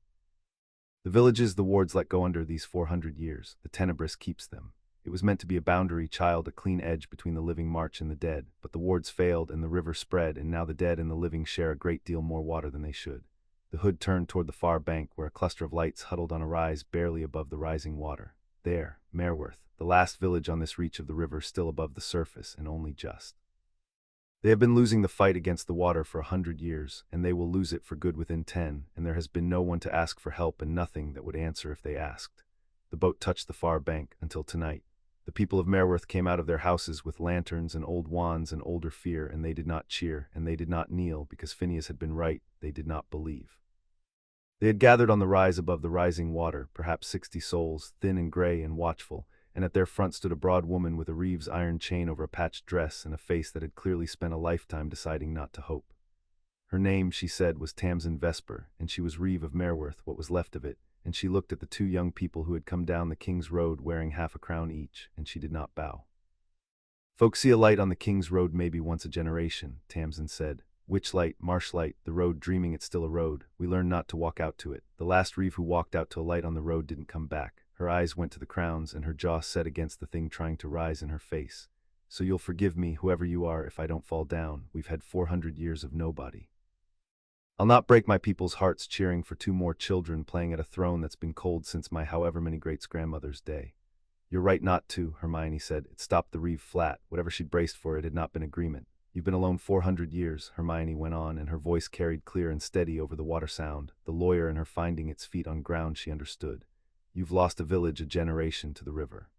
"The villages the wards let go under these 400 years, the Tenebris keeps them. It was meant to be a boundary, child, a clean edge between the living March and the dead, but the wards failed and the river spread, and now the dead and the living share a great deal more water than they should." The hood turned toward the far bank, where a cluster of lights huddled on a rise barely above the rising water. There, Merworth, the last village on this reach of the river, still above the surface, and only just. "They have been losing the fight against the water for 100 years, and they will lose it for good within 10, and there has been no one to ask for help and nothing that would answer if they asked. The boat touched the far bank until tonight. The people of Merworth came out of their houses with lanterns and old wands and older fear, and they did not cheer, and they did not kneel, because Phineas had been right, they did not believe. They had gathered on the rise above the rising water, perhaps 60 souls, thin and grey and watchful, and at their front stood a broad woman with a Reeves iron chain over a patched dress and a face that had clearly spent a lifetime deciding not to hope. Her name, she said, was Tamsin Vesper, and she was Reeve of Merworth, what was left of it, and she looked at the two young people who had come down the King's Road wearing half a crown each, and she did not bow. Folks see a light on the King's Road maybe once a generation, Tamsin said. Witch light, marsh light, the road dreaming it's still a road. We learn not to walk out to it. The last Reeve who walked out to a light on the road didn't come back. Her eyes went to the crowns, and her jaw set against the thing trying to rise in her face. So you'll forgive me, whoever you are, if I don't fall down. We've had 400 years of nobody. I'll not break my people's hearts cheering for 2 more children playing at a throne that's been cold since my however many great-grandmother's day. You're right not to, Hermione said. It stopped the Reeve flat. Whatever she'd braced for, it had not been agreement. You've been alone 400 years, Hermione went on, and her voice carried clear and steady over the water sound, the lawyer in her finding its feet on ground she understood. You've lost a village, a generation, to the river.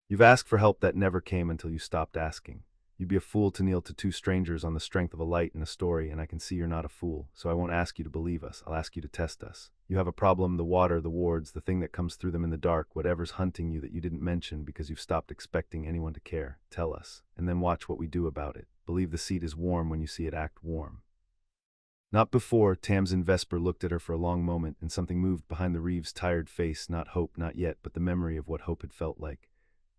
You've asked for help that never came until you stopped asking. You'd be a fool to kneel to 2 strangers on the strength of a light and a story, and I can see you're not a fool, so I won't ask you to believe us. I'll ask you to test us. You have a problem, the water, the wards, the thing that comes through them in the dark, whatever's hunting you that you didn't mention because you've stopped expecting anyone to care. Tell us, and then watch what we do about it. Believe the seat is warm when you see it act warm. Not before. Tamsin Vesper looked at her for a long moment, and something moved behind the Reeve's tired face, not hope, not yet, but the memory of what hope had felt like.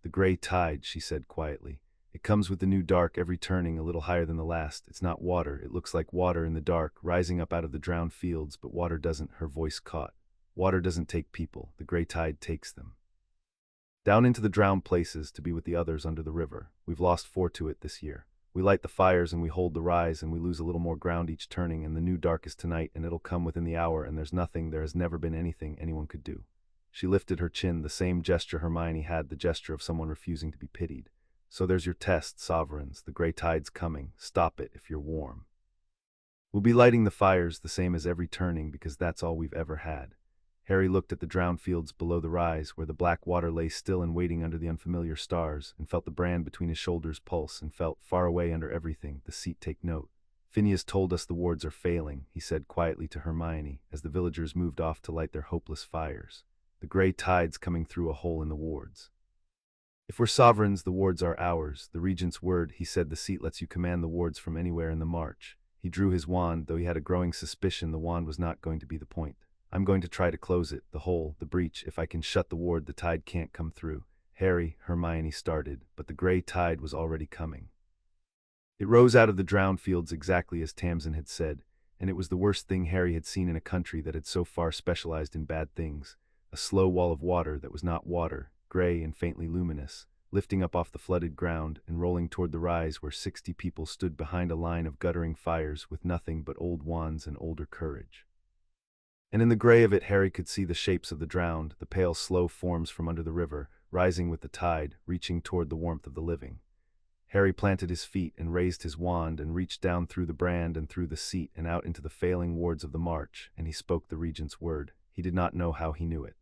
The gray tide, she said quietly. It comes with the new dark, every turning a little higher than the last. It's not water, it looks like water in the dark, rising up out of the drowned fields, but water doesn't, her voice caught. Water doesn't take people, the gray tide takes them. Down into the drowned places, to be with the others under the river. We've lost 4 to it this year. We light the fires and we hold the rise, and we lose a little more ground each turning, and the new dark is tonight, and it'll come within the hour, and there's nothing, there has never been anything anyone could do. She lifted her chin, the same gesture Hermione had, the gesture of someone refusing to be pitied. So there's your test, sovereigns. The gray tide's coming. Stop it if you're warm. We'll be lighting the fires the same as every turning, because that's all we've ever had. Harry looked at the drowned fields below the rise, where the black water lay still and waiting under the unfamiliar stars, and felt the brand between his shoulders pulse, and felt, far away under everything, the seat take note. Phineas told us the wards are failing, he said quietly to Hermione, as the villagers moved off to light their hopeless fires. The gray tide's coming through a hole in the wards. If we're sovereigns, the wards are ours. The regent's word, he said, the seat lets you command the wards from anywhere in the march. He drew his wand, though he had a growing suspicion the wand was not going to be the point. I'm going to try to close it, the hole, the breach. If I can shut the ward, the tide can't come through. Harry, Hermione started, but the gray tide was already coming. It rose out of the drowned fields exactly as Tamsin had said, and it was the worst thing Harry had seen in a country that had so far specialized in bad things. A slow wall of water that was not water, gray and faintly luminous, lifting up off the flooded ground and rolling toward the rise where 60 people stood behind a line of guttering fires with nothing but old wands and older courage. And in the gray of it Harry could see the shapes of the drowned, the pale slow forms from under the river, rising with the tide, reaching toward the warmth of the living. Harry planted his feet and raised his wand and reached down through the brand and through the seat and out into the failing wards of the march, and he spoke the regent's word. He did not know how he knew it.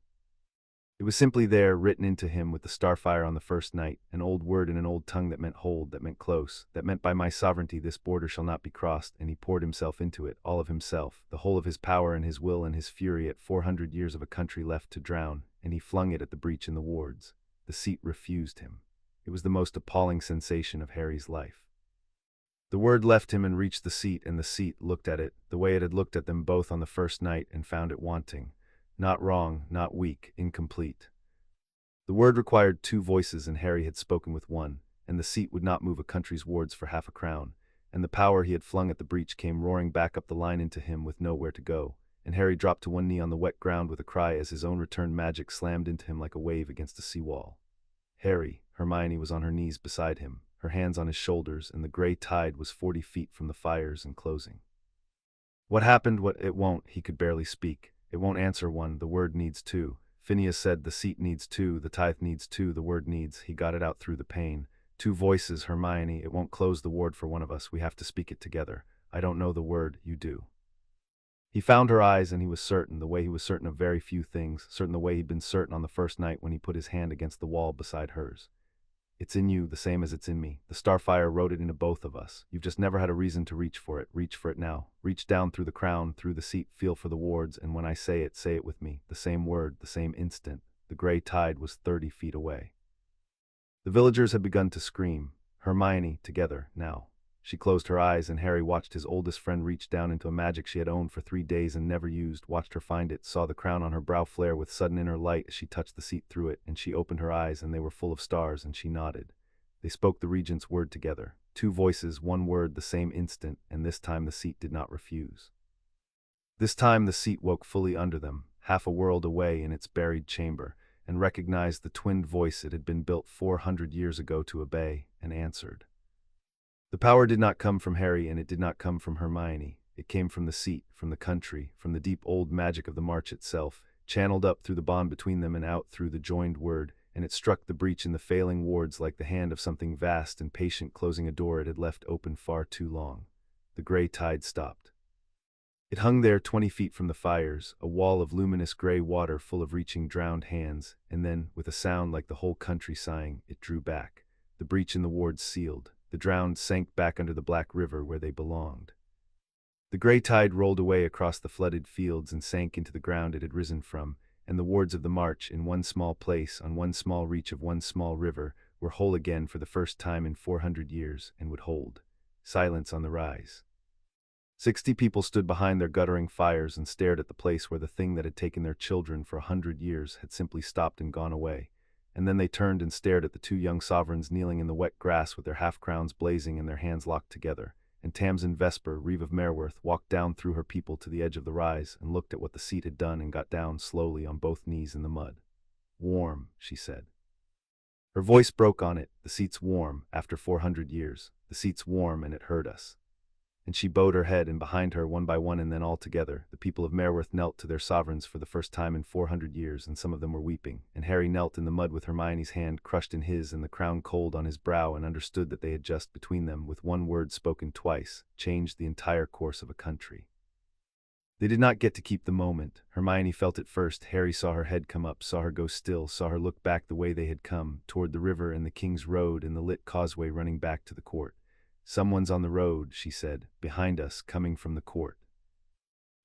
It was simply there, written into him with the starfire on the first night, an old word in an old tongue that meant hold, that meant close, that meant by my sovereignty this border shall not be crossed, and he poured himself into it, all of himself, the whole of his power and his will and his fury at 400 years of a country left to drown, and he flung it at the breach in the wards. The seat refused him. It was the most appalling sensation of Harry's life. The word left him and reached the seat, and the seat looked at it, the way it had looked at them both on the first night, and found it wanting. Not wrong, not weak, incomplete. The word required 2 voices, and Harry had spoken with one, and the seat would not move a country's wards for half a crown, and the power he had flung at the breach came roaring back up the line into him with nowhere to go, and Harry dropped to one knee on the wet ground with a cry as his own returned magic slammed into him like a wave against a seawall. Harry, Hermione was on her knees beside him, her hands on his shoulders, and the gray tide was 40 feet from the fires and closing. What happened? What? It won't. He could barely speak. It won't answer one. The word needs 2. Phineas said the seat needs 2, the tithe needs 2, the word needs, he got it out through the pain. 2 voices, Hermione, it won't close the ward for one of us, we have to speak it together. I don't know the word, you do. He found her eyes, and he was certain, the way he was certain of very few things, certain the way he'd been certain on the first night when he put his hand against the wall beside hers. It's in you, the same as it's in me. The starfire wrote it into both of us. You've just never had a reason to reach for it. Reach for it now. Reach down through the crown, through the seat, feel for the wards, and when I say it with me. The same word, the same instant. The gray tide was 30 feet away. The villagers had begun to scream. Hermione, together, now. She closed her eyes, and Harry watched his oldest friend reach down into a magic she had owned for 3 days and never used, watched her find it, saw the crown on her brow flare with sudden inner light as she touched the seat through it, and she opened her eyes, and they were full of stars, and she nodded. They spoke the regent's word together. 2 voices, 1 word, the same instant, and this time the seat did not refuse. This time the seat woke fully under them, half a world away in its buried chamber, and recognized the twinned voice it had been built 400 years ago to obey, and answered. The power did not come from Harry, and it did not come from Hermione. It came from the seat, from the country, from the deep old magic of the march itself, channeled up through the bond between them and out through the joined word, and it struck the breach in the failing wards like the hand of something vast and patient closing a door it had left open far too long. The gray tide stopped. It hung there 20 feet from the fires, a wall of luminous gray water full of reaching drowned hands, and then, with a sound like the whole country sighing, it drew back. The breach in the wards sealed. The drowned sank back under the black river where they belonged. The gray tide rolled away across the flooded fields and sank into the ground it had risen from, and the wards of the march, in one small place, on one small reach of one small river, were whole again for the first time in 400 years, and would hold. Silence on the rise. 60 people stood behind their guttering fires and stared at the place where the thing that had taken their children for 100 years had simply stopped and gone away. And then they turned and stared at the 2 young sovereigns kneeling in the wet grass with their half-crowns blazing and their hands locked together. And Tamsin Vesper, Reeve of Merworth, walked down through her people to the edge of the rise and looked at what the seat had done and got down slowly on both knees in the mud. "Warm," she said. Her voice broke on it. "The seat's warm, after 400 years. The seat's warm, and it hurt us." And she bowed her head, and behind her, one by one and then all together, the people of Merworth knelt to their sovereigns for the first time in 400 years, and some of them were weeping. And Harry knelt in the mud with Hermione's hand crushed in his and the crown cold on his brow, and understood that they had just, between them, with one word spoken twice, changed the entire course of a country. They did not get to keep the moment. Hermione felt it first. Harry saw her head come up, saw her go still, saw her look back the way they had come, toward the river and the King's Road and the lit causeway running back to the court. "Someone's on the road," she said, "behind us, coming from the court."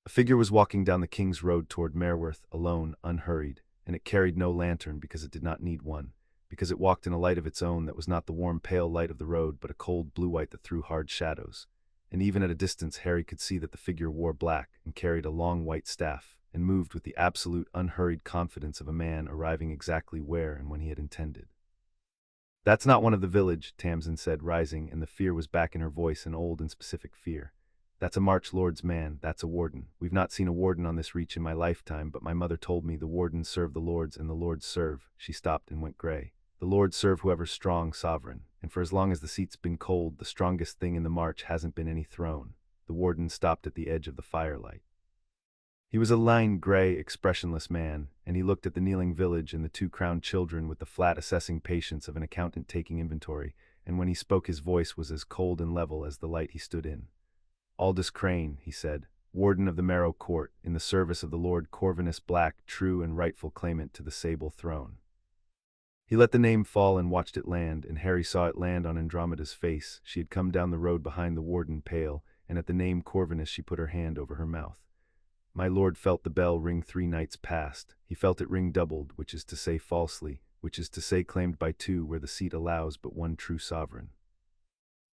A figure was walking down the King's Road toward Merworth, alone, unhurried, and it carried no lantern because it did not need one, because it walked in a light of its own that was not the warm pale light of the road but a cold blue-white that threw hard shadows. And even at a distance Harry could see that the figure wore black and carried a long white staff, and moved with the absolute unhurried confidence of a man arriving exactly where and when he had intended. "That's not one of the village," Tamsin said, rising, and the fear was back in her voice, an old and specific fear. "That's a March Lord's man, that's a warden. We've not seen a warden on this reach in my lifetime, but my mother told me the wardens serve the lords and the lords serve—" She stopped and went gray. "The lords serve whoever's strong, sovereign, and for as long as the seat's been cold, the strongest thing in the march hasn't been any throne." The warden stopped at the edge of the firelight. He was a lined, gray, expressionless man, and he looked at the kneeling village and the 2 crowned children with the flat, assessing patience of an accountant taking inventory, and when he spoke his voice was as cold and level as the light he stood in. "Aldous Crane," he said, "warden of the Marrow Court, in the service of the Lord Corvinus Black, true and rightful claimant to the sable throne." He let the name fall and watched it land, and Harry saw it land on Andromeda's face. She had come down the road behind the warden, pale, and at the name Corvinus she put her hand over her mouth. My lord felt the bell ring 3 nights past. He felt it ring doubled, which is to say falsely, which is to say claimed by 2 where the seat allows but one true sovereign.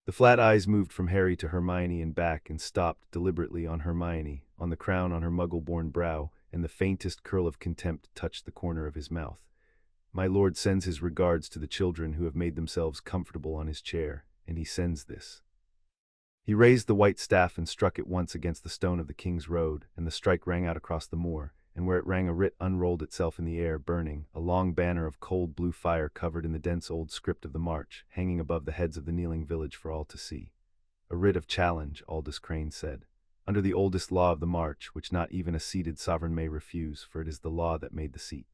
The flat eyes moved from Harry to Hermione and back and stopped deliberately on Hermione, on the crown on her muggle-born brow, and the faintest curl of contempt touched the corner of his mouth. "My lord sends his regards to the children who have made themselves comfortable on his chair, and he sends this." He raised the white staff and struck it once against the stone of the King's Road, and the strike rang out across the moor, and where it rang a writ unrolled itself in the air, burning, a long banner of cold blue fire covered in the dense old script of the march, hanging above the heads of the kneeling village for all to see. "A writ of challenge," Aldous Crane said, "under the oldest law of the march, which not even a seated sovereign may refuse, for it is the law that made the seat."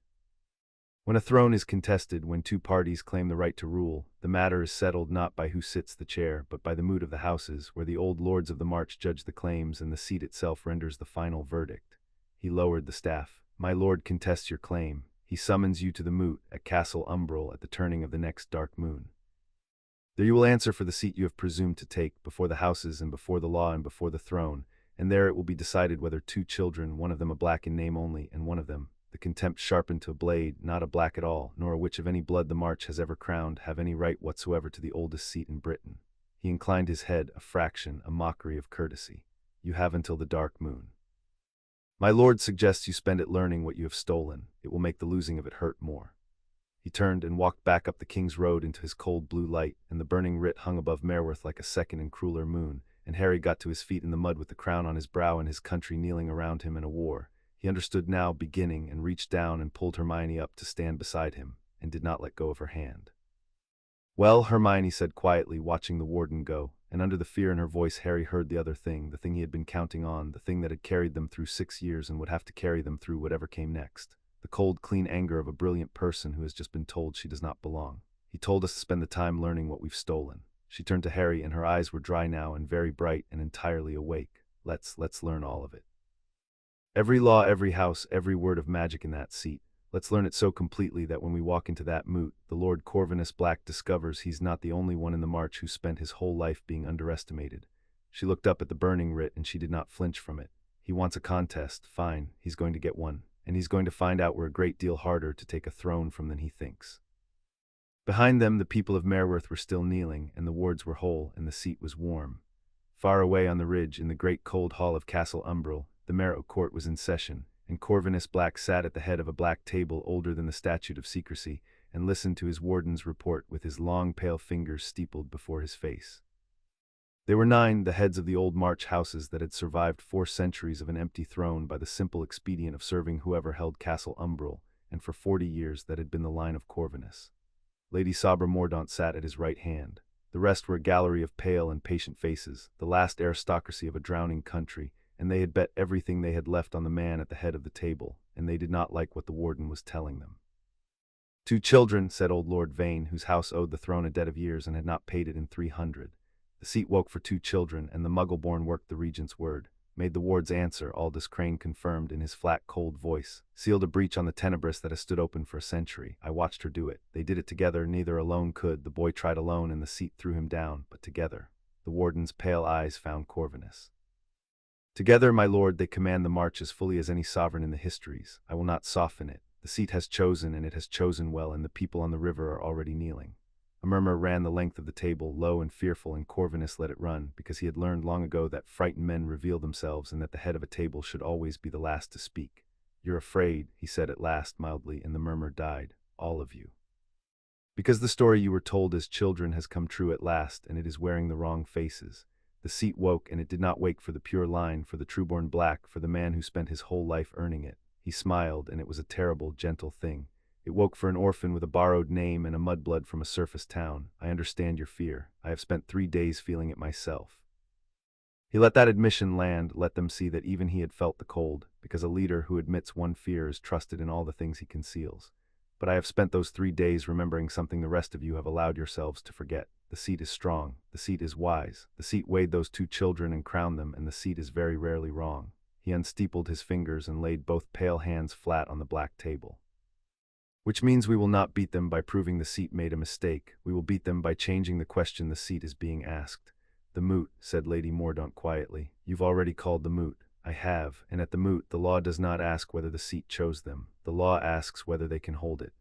When a throne is contested, when two parties claim the right to rule, the matter is settled not by who sits the chair, but by the moot of the houses, where the old lords of the march judge the claims and the seat itself renders the final verdict. He lowered the staff. My lord contests your claim. He summons you to the moot at Castle Umbral at the turning of the next dark moon. There you will answer for the seat you have presumed to take, before the houses and before the law and before the throne, and there it will be decided whether two children, one of them a black in name only, and one of them, the contempt sharpened to a blade, not a black at all, nor a witch of any blood the march has ever crowned, have any right whatsoever to the oldest seat in Britain. He inclined his head, a fraction, a mockery of courtesy. You have until the dark moon. My lord suggests you spend it learning what you have stolen. It will make the losing of it hurt more. He turned and walked back up the King's Road into his cold blue light, and the burning writ hung above Merworth like a second and crueler moon, and Harry got to his feet in the mud with the crown on his brow and his country kneeling around him in a war. He understood now, beginning, and reached down and pulled Hermione up to stand beside him, and did not let go of her hand. Well, Hermione said quietly, watching the warden go, and under the fear in her voice Harry heard the other thing, the thing he had been counting on, the thing that had carried them through 6 years and would have to carry them through whatever came next. The cold, clean anger of a brilliant person who has just been told she does not belong. He told us to spend the time learning what we've stolen. She turned to Harry, and her eyes were dry now and very bright and entirely awake. Let's learn all of it. Every law, every house, every word of magic in that seat. Let's learn it so completely that when we walk into that moot, the Lord Corvinus Black discovers he's not the only one in the march who spent his whole life being underestimated. She looked up at the burning writ, and she did not flinch from it. He wants a contest. Fine, he's going to get one. And he's going to find out we're a great deal harder to take a throne from than he thinks. Behind them, the people of Merworth were still kneeling, and the wards were whole, and the seat was warm. Far away on the ridge, in the great cold hall of Castle Umbral, the Marrow Court was in session, and Corvinus Black sat at the head of a black table older than the statute of secrecy, and listened to his warden's report with his long pale fingers steepled before his face. They were 9, the heads of the old March houses that had survived 4 centuries of an empty throne by the simple expedient of serving whoever held Castle Umbral, and for 40 years that had been the line of Corvinus. Lady Sabra Mordaunt sat at his right hand. The rest were a gallery of pale and patient faces, the last aristocracy of a drowning country, and they had bet everything they had left on the man at the head of the table, and they did not like what the warden was telling them. 2 children, said old Lord Vane, whose house owed the throne a debt of years and had not paid it in 300. The seat woke for 2 children, and the Muggle-born worked the regent's word, made the wards answer. Aldous Crane confirmed in his flat, cold voice, sealed a breach on the Tenebris that has stood open for a century. I watched her do it. They did it together, neither alone could. The boy tried alone, and the seat threw him down, but together. The warden's pale eyes found Corvinus. Together, my lord, they command the march as fully as any sovereign in the histories. I will not soften it. The seat has chosen, and it has chosen well, and the people on the river are already kneeling. A murmur ran the length of the table, low and fearful, and Corvinus let it run, because he had learned long ago that frightened men reveal themselves, and that the head of a table should always be the last to speak. You're afraid, he said at last mildly, and the murmur died. All of you. Because the story you were told as children has come true at last, and it is wearing the wrong faces. The seat woke, and it did not wake for the pure line, for the true-born Black, for the man who spent his whole life earning it. He smiled, and it was a terrible, gentle thing. It woke for an orphan with a borrowed name and a mudblood from a surface town. I understand your fear. I have spent 3 days feeling it myself. He let that admission land, let them see that even he had felt the cold, because a leader who admits one fear is trusted in all the things he conceals. But I have spent those 3 days remembering something the rest of you have allowed yourselves to forget. The seat is strong. The seat is wise. The seat weighed those 2 children and crowned them, and the seat is very rarely wrong. He unsteepled his fingers and laid both pale hands flat on the black table. Which means we will not beat them by proving the seat made a mistake. We will beat them by changing the question the seat is being asked. The moot, said Lady Mordaunt quietly. You've already called the moot. I have, and at the moot the law does not ask whether the seat chose them. The law asks whether they can hold it.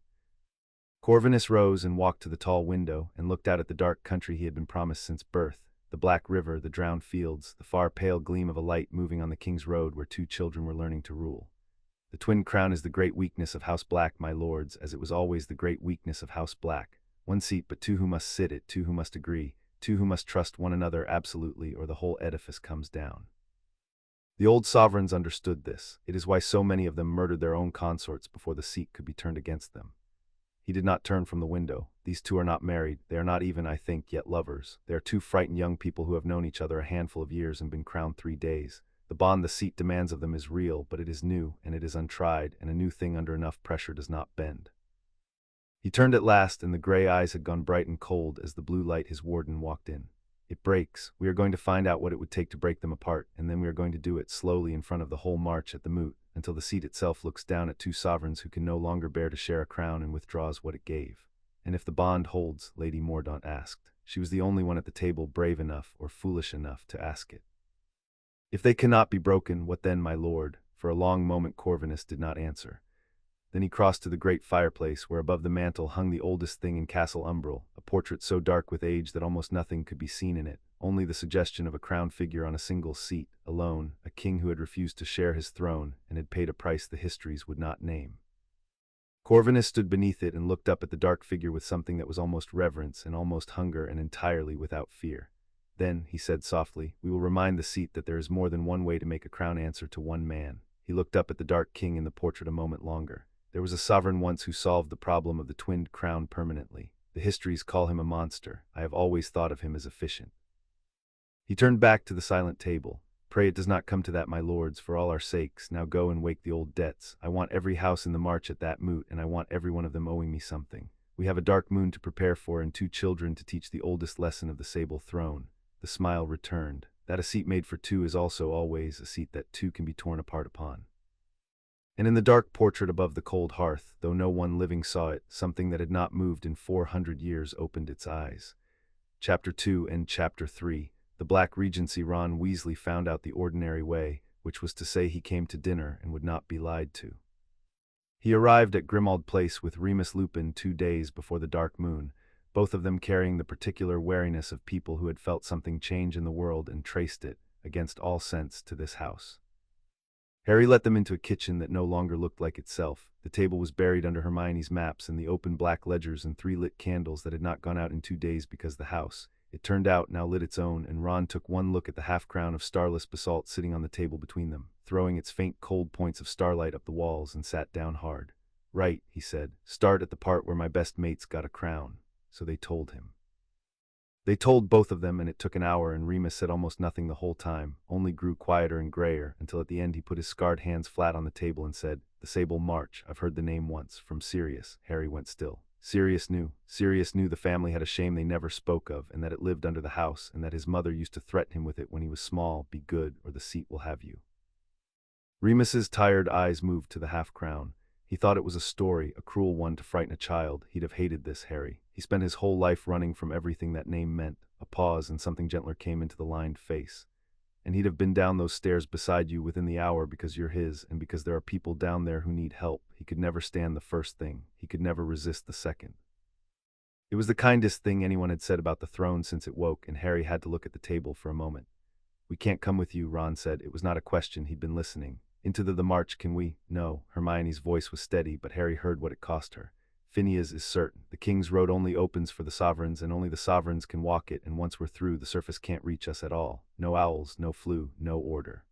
Corvinus rose and walked to the tall window, and looked out at the dark country he had been promised since birth, the black river, the drowned fields, the far pale gleam of a light moving on the King's Road where 2 children were learning to rule. The twin crown is the great weakness of House Black, my lords, as it was always the great weakness of House Black. 1 seat, but 2 who must sit it, 2 who must agree, 2 who must trust one another absolutely, or the whole edifice comes down. The old sovereigns understood this. It is why so many of them murdered their own consorts before the seat could be turned against them. He did not turn from the window. These 2 are not married. They are not even, I think, yet lovers. They are 2 frightened young people who have known each other a handful of years and been crowned 3 days. The bond the seat demands of them is real, but it is new, and it is untried, and a new thing under enough pressure does not bend. He turned at last, and the gray eyes had gone bright and cold as the blue light his warden walked in. It breaks. We are going to find out what it would take to break them apart, and then we are going to do it slowly in front of the whole march at the moot, until the seat itself looks down at two sovereigns who can no longer bear to share a crown and withdraws what it gave. And if the bond holds, Lady Mordaunt asked. She was the only one at the table brave enough or foolish enough to ask it. If they cannot be broken, what then, my lord? For a long moment Corvinus did not answer. Then he crossed to the great fireplace, where above the mantel hung the oldest thing in Castle Umbral, a portrait so dark with age that almost nothing could be seen in it, only the suggestion of a crowned figure on a single seat, alone, a king who had refused to share his throne and had paid a price the histories would not name. Corvinus stood beneath it and looked up at the dark figure with something that was almost reverence and almost hunger and entirely without fear. Then, he said softly, we will remind the seat that there is more than one way to make a crown answer to one man. He looked up at the dark king in the portrait a moment longer. There was a sovereign once who solved the problem of the twinned crown permanently. The histories call him a monster. I have always thought of him as efficient. He turned back to the silent table. Pray it does not come to that, my lords, for all our sakes. Now go and wake the old debts. I want every house in the march at that moot, and I want every one of them owing me something. We have a dark moon to prepare for and 2 children to teach the oldest lesson of the sable throne. The smile returned. That a seat made for 2 is also always a seat that 2 can be torn apart upon. And in the dark portrait above the cold hearth, though no one living saw it, something that had not moved in 400 years opened its eyes. Chapter 2 and Chapter 3. The Black Regency. Ron Weasley found out the ordinary way, which was to say he came to dinner and would not be lied to. He arrived at Grimmauld Place with Remus Lupin 2 days before the dark moon, both of them carrying the particular wariness of people who had felt something change in the world and traced it, against all sense, to this house. Harry let them into a kitchen that no longer looked like itself. The table was buried under Hermione's maps and the open black ledgers and 3 lit candles that had not gone out in 2 days because the house, it turned out, now lit its own, and Ron took one look at the half-crown of starless basalt sitting on the table between them, throwing its faint cold points of starlight up the walls, and sat down hard. Right, he said, start at the part where my best mates got a crown. So they told him. They told both of them, and it took an hour, and Remus said almost nothing the whole time, only grew quieter and grayer, until at the end he put his scarred hands flat on the table and said, the Sable March, I've heard the name once, from Sirius. Harry went still. Sirius knew the family had a shame they never spoke of, and that it lived under the house, and that his mother used to threaten him with it when he was small, be good, or the seat will have you. Remus's tired eyes moved to the half-crown. He thought it was a story, a cruel one to frighten a child. He'd have hated this, Harry. He spent his whole life running from everything that name meant. A pause, and something gentler came into the lined face. And he'd have been down those stairs beside you within the hour because you're his, and because there are people down there who need help. He could never stand the first thing. He could never resist the second. It was the kindest thing anyone had said about the throne since it woke, and Harry had to look at the table for a moment. We can't come with you, Ron said. It was not a question. He'd been listening. Into the march, can we? No. Hermione's voice was steady, but Harry heard what it cost her. Phineas is certain. The King's Road only opens for the sovereigns, and only the sovereigns can walk it, and once we're through, the surface can't reach us at all. No owls, no flu, no order.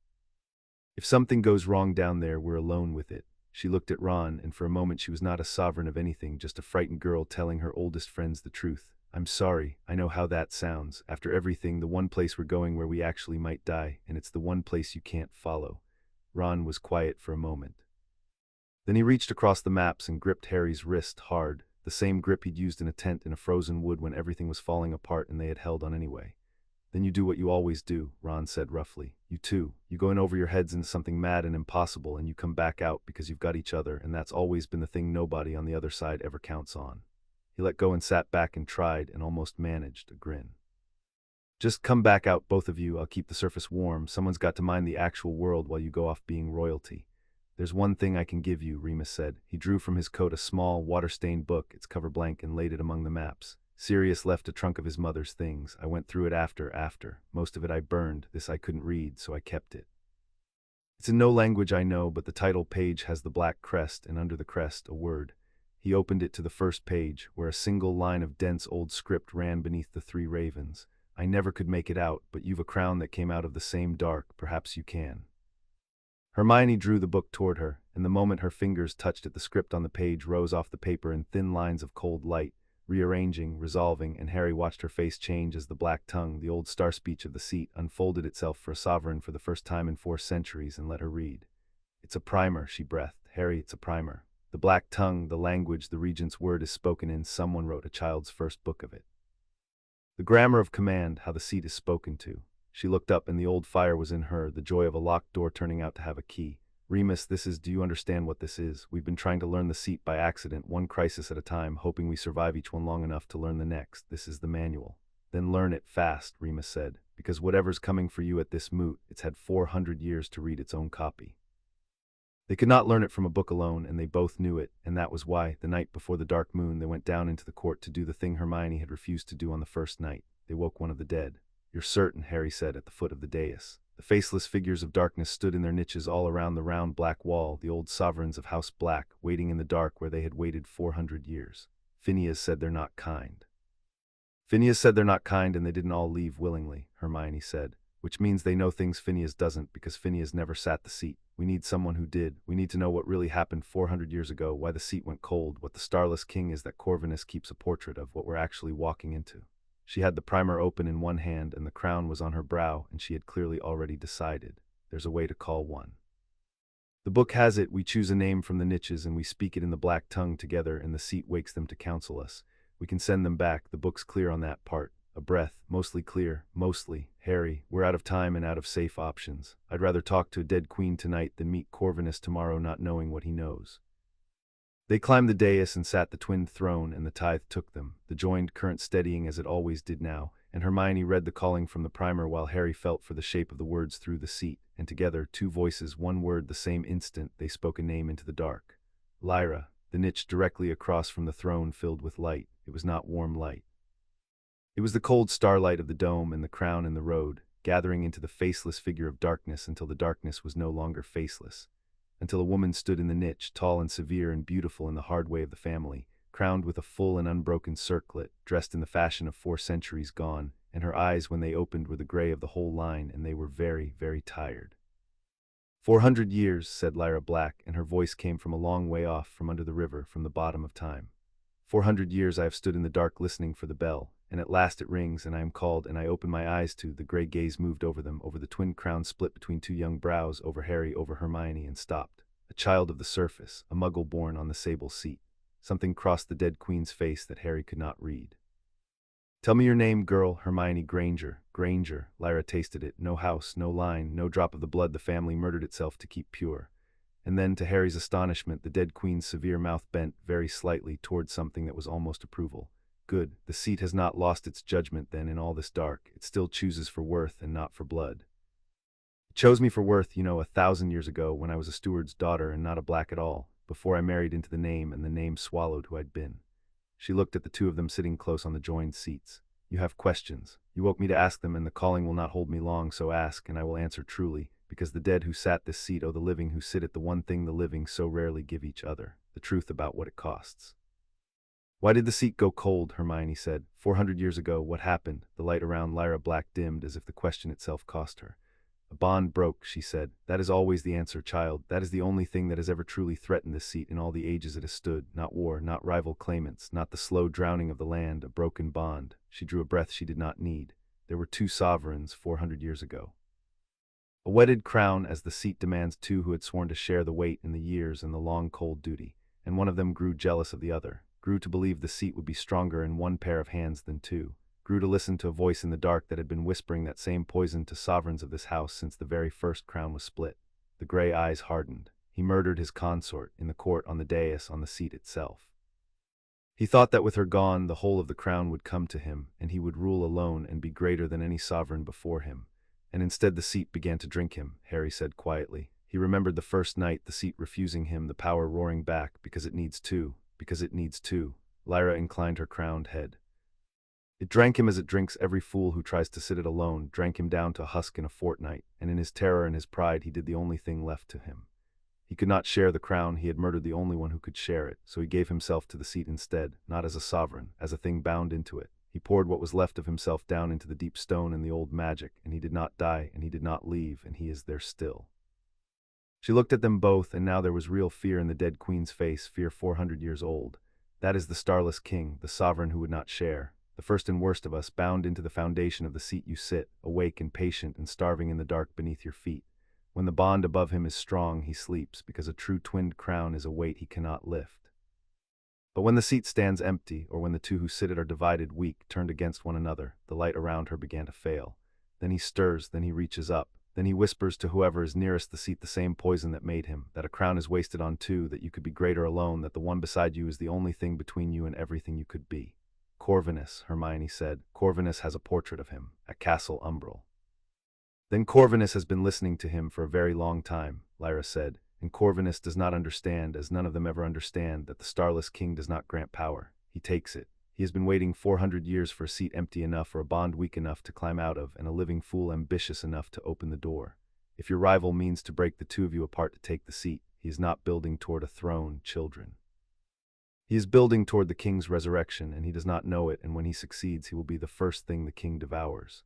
If something goes wrong down there, we're alone with it. She looked at Ron, and for a moment she was not a sovereign of anything, just a frightened girl telling her oldest friends the truth. I'm sorry, I know how that sounds. After everything, the one place we're going where we actually might die, and it's the one place you can't follow. Ron was quiet for a moment. Then he reached across the maps and gripped Harry's wrist hard, the same grip he'd used in a tent in a frozen wood when everything was falling apart and they had held on anyway. Then you do what you always do, Ron said roughly. You two. You go in over your heads into something mad and impossible, and you come back out because you've got each other, and that's always been the thing nobody on the other side ever counts on. He let go and sat back and tried, and almost managed, a grin. Just come back out, both of you. I'll keep the surface warm. Someone's got to mind the actual world while you go off being royalty. There's one thing I can give you, Remus said. He drew from his coat a small, water-stained book, its cover blank, and laid it among the maps. Sirius left a trunk of his mother's things. I went through it after. Most of it I burned. This I couldn't read, so I kept it. It's in no language I know, but the title page has the black crest, and under the crest a word. He opened it to the first page, where a single line of dense old script ran beneath the 3 ravens. I never could make it out, but you've a crown that came out of the same dark. Perhaps you can. Hermione drew the book toward her, and the moment her fingers touched it, the script on the page rose off the paper in thin lines of cold light, rearranging, resolving, and Harry watched her face change as the black tongue, the old star speech of the seat, unfolded itself for a sovereign for the first time in 4 centuries and let her read. It's a primer, she breathed. Harry, it's a primer. The black tongue, the language the regent's word is spoken in, someone wrote a child's first book of it. The grammar of command, how the seat is spoken to. She looked up and the old fire was in her, the joy of a locked door turning out to have a key. Remus, do you understand what this is? We've been trying to learn the seat by accident, one crisis at a time, hoping we survive each one long enough to learn the next. This is the manual. Then learn it fast, Remus said, because whatever's coming for you at this moot, it's had 400 years to read its own copy. They could not learn it from a book alone, and they both knew it, and that was why, the night before the dark moon, they went down into the court to do the thing Hermione had refused to do on the first night. They woke one of the dead. You're certain, Harry said at the foot of the dais. The faceless figures of darkness stood in their niches all around the round black wall, the old sovereigns of House Black, waiting in the dark where they had waited 400 years. Phineas said they're not kind. Phineas said they're not kind and they didn't all leave willingly, Hermione said. Which means they know things Phineas doesn't because Phineas never sat the seat. We need someone who did. We need to know what really happened 400 years ago, why the seat went cold, what the Starless King is that Corvinus keeps a portrait of, what we're actually walking into. She had the primer open in one hand and the crown was on her brow, and she had clearly already decided. There's a way to call one. The book has it. We choose a name from the niches and we speak it in the black tongue together, and the seat wakes them to counsel us. We can send them back. The book's clear on that part. A breath, mostly clear, mostly. Harry, we're out of time and out of safe options. I'd rather talk to a dead queen tonight than meet Corvinus tomorrow not knowing what he knows. They climbed the dais and sat the twin throne, and the tithe took them, the joined current steadying as it always did now, and Hermione read the calling from the primer while Harry felt for the shape of the words through the seat, and together, two voices, one word the same instant, they spoke a name into the dark. Lyra. The niche directly across from the throne filled with light. It was not warm light. It was the cold starlight of the dome and the crown in the road, gathering into the faceless figure of darkness until the darkness was no longer faceless. Until a woman stood in the niche, tall and severe and beautiful in the hard way of the family, crowned with a full and unbroken circlet, dressed in the fashion of 4 centuries gone, and her eyes when they opened were the gray of the whole line, and they were very, very tired. 400 years, said Lyra Black, and her voice came from a long way off, from under the river, from the bottom of time. 400 years I have stood in the dark listening for the bell, and at last it rings, and I am called, and I open my eyes to, the gray gaze moved over them, over the twin crown split between 2 young brows, over Harry, over Hermione, and stopped. A child of the surface, a muggle born on the sable seat. Something crossed the dead queen's face that Harry could not read. Tell me your name, girl. Hermione. Granger. Granger. Lyra tasted it. No house, no line, no drop of the blood the family murdered itself to keep pure. And then, to Harry's astonishment, the dead queen's severe mouth bent, very slightly, towards something that was almost approval. Good. The seat has not lost its judgment, then, in all this dark. It still chooses for worth and not for blood. It chose me for worth, 1,000 years ago, when I was a steward's daughter and not a black at all, before I married into the name, and the name swallowed who I'd been. She looked at the two of them sitting close on the joined seats. You have questions. You woke me to ask them, and the calling will not hold me long, so ask, and I will answer truly, because the dead who sat this seat owe the living who sit it the one thing the living so rarely give each other, the truth about what it costs. Why did the seat go cold? Hermione said. 400 years ago, what happened? The light around Lyra Black dimmed as if the question itself cost her. A bond broke, she said. That is always the answer, child. That is the only thing that has ever truly threatened this seat in all the ages it has stood. Not war, not rival claimants, not the slow drowning of the land, a broken bond. She drew a breath she did not need. There were 2 sovereigns 400 years ago. A wedded crown, as the seat demands 2 who had sworn to share the weight in the years and the long cold duty, and one of them grew jealous of the other, grew to believe the seat would be stronger in 1 pair of hands than 2. Grew to listen to a voice in the dark that had been whispering that same poison to sovereigns of this house since the very first crown was split. The gray eyes hardened. He murdered his consort, in the court, on the dais, on the seat itself. He thought that with her gone, the whole of the crown would come to him, and he would rule alone and be greater than any sovereign before him. And instead the seat began to drink him, Harry said quietly. He remembered the first night, the seat refusing him, the power roaring back, because it needs 2, because it needs 2. Lyra inclined her crowned head. It drank him as it drinks every fool who tries to sit it alone, drank him down to a husk in a fortnight, and in his terror and his pride he did the only thing left to him. He could not share the crown, he had murdered the only one who could share it, so he gave himself to the seat instead, not as a sovereign, as a thing bound into it. He poured what was left of himself down into the deep stone and the old magic, and he did not die, and he did not leave, and he is there still. She looked at them both, and now there was real fear in the dead queen's face, fear 400 years old. That is the Starless King, the sovereign who would not share. The first and worst of us, bound into the foundation of the seat you sit, awake and patient and starving in the dark beneath your feet. When the bond above him is strong, he sleeps, because a true twinned crown is a weight he cannot lift. But when the seat stands empty, or when the two who sit it are divided, weak, turned against one another, the light around her began to fail. Then he stirs, then he reaches up. Then he whispers to whoever is nearest the seat the same poison that made him, that a crown is wasted on two, that you could be greater alone, that the one beside you is the only thing between you and everything you could be. Corvinus, Hermione said. Corvinus has a portrait of him, at Castle Umbral. Then Corvinus has been listening to him for a very long time, Lyra said, and Corvinus does not understand, as none of them ever understand, that the Starless King does not grant power. He takes it. He has been waiting 400 years for a seat empty enough or a bond weak enough to climb out of, and a living fool ambitious enough to open the door. If your rival means to break the two of you apart to take the seat, he is not building toward a throne, children. He is building toward the king's resurrection, and he does not know it, and when he succeeds, he will be the first thing the king devours.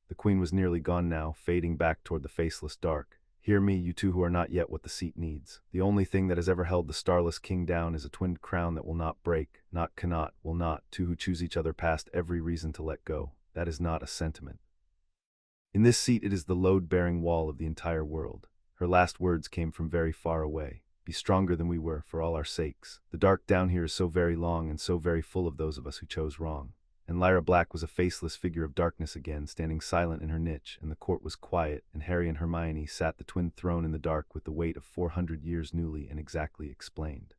The queen was nearly gone now, fading back toward the faceless dark. Hear me, you two who are not yet what the seat needs. The only thing that has ever held the Starless King down is a twinned crown that will not break, not cannot, will not, two who choose each other past every reason to let go. That is not a sentiment. In this seat it is the load-bearing wall of the entire world. Her last words came from very far away. Be stronger than we were, for all our sakes. The dark down here is so very long and so very full of those of us who chose wrong. And Lyra Black was a faceless figure of darkness again, standing silent in her niche, and the court was quiet, and Harry and Hermione sat the twin throne in the dark with the weight of 400 years newly and exactly explained.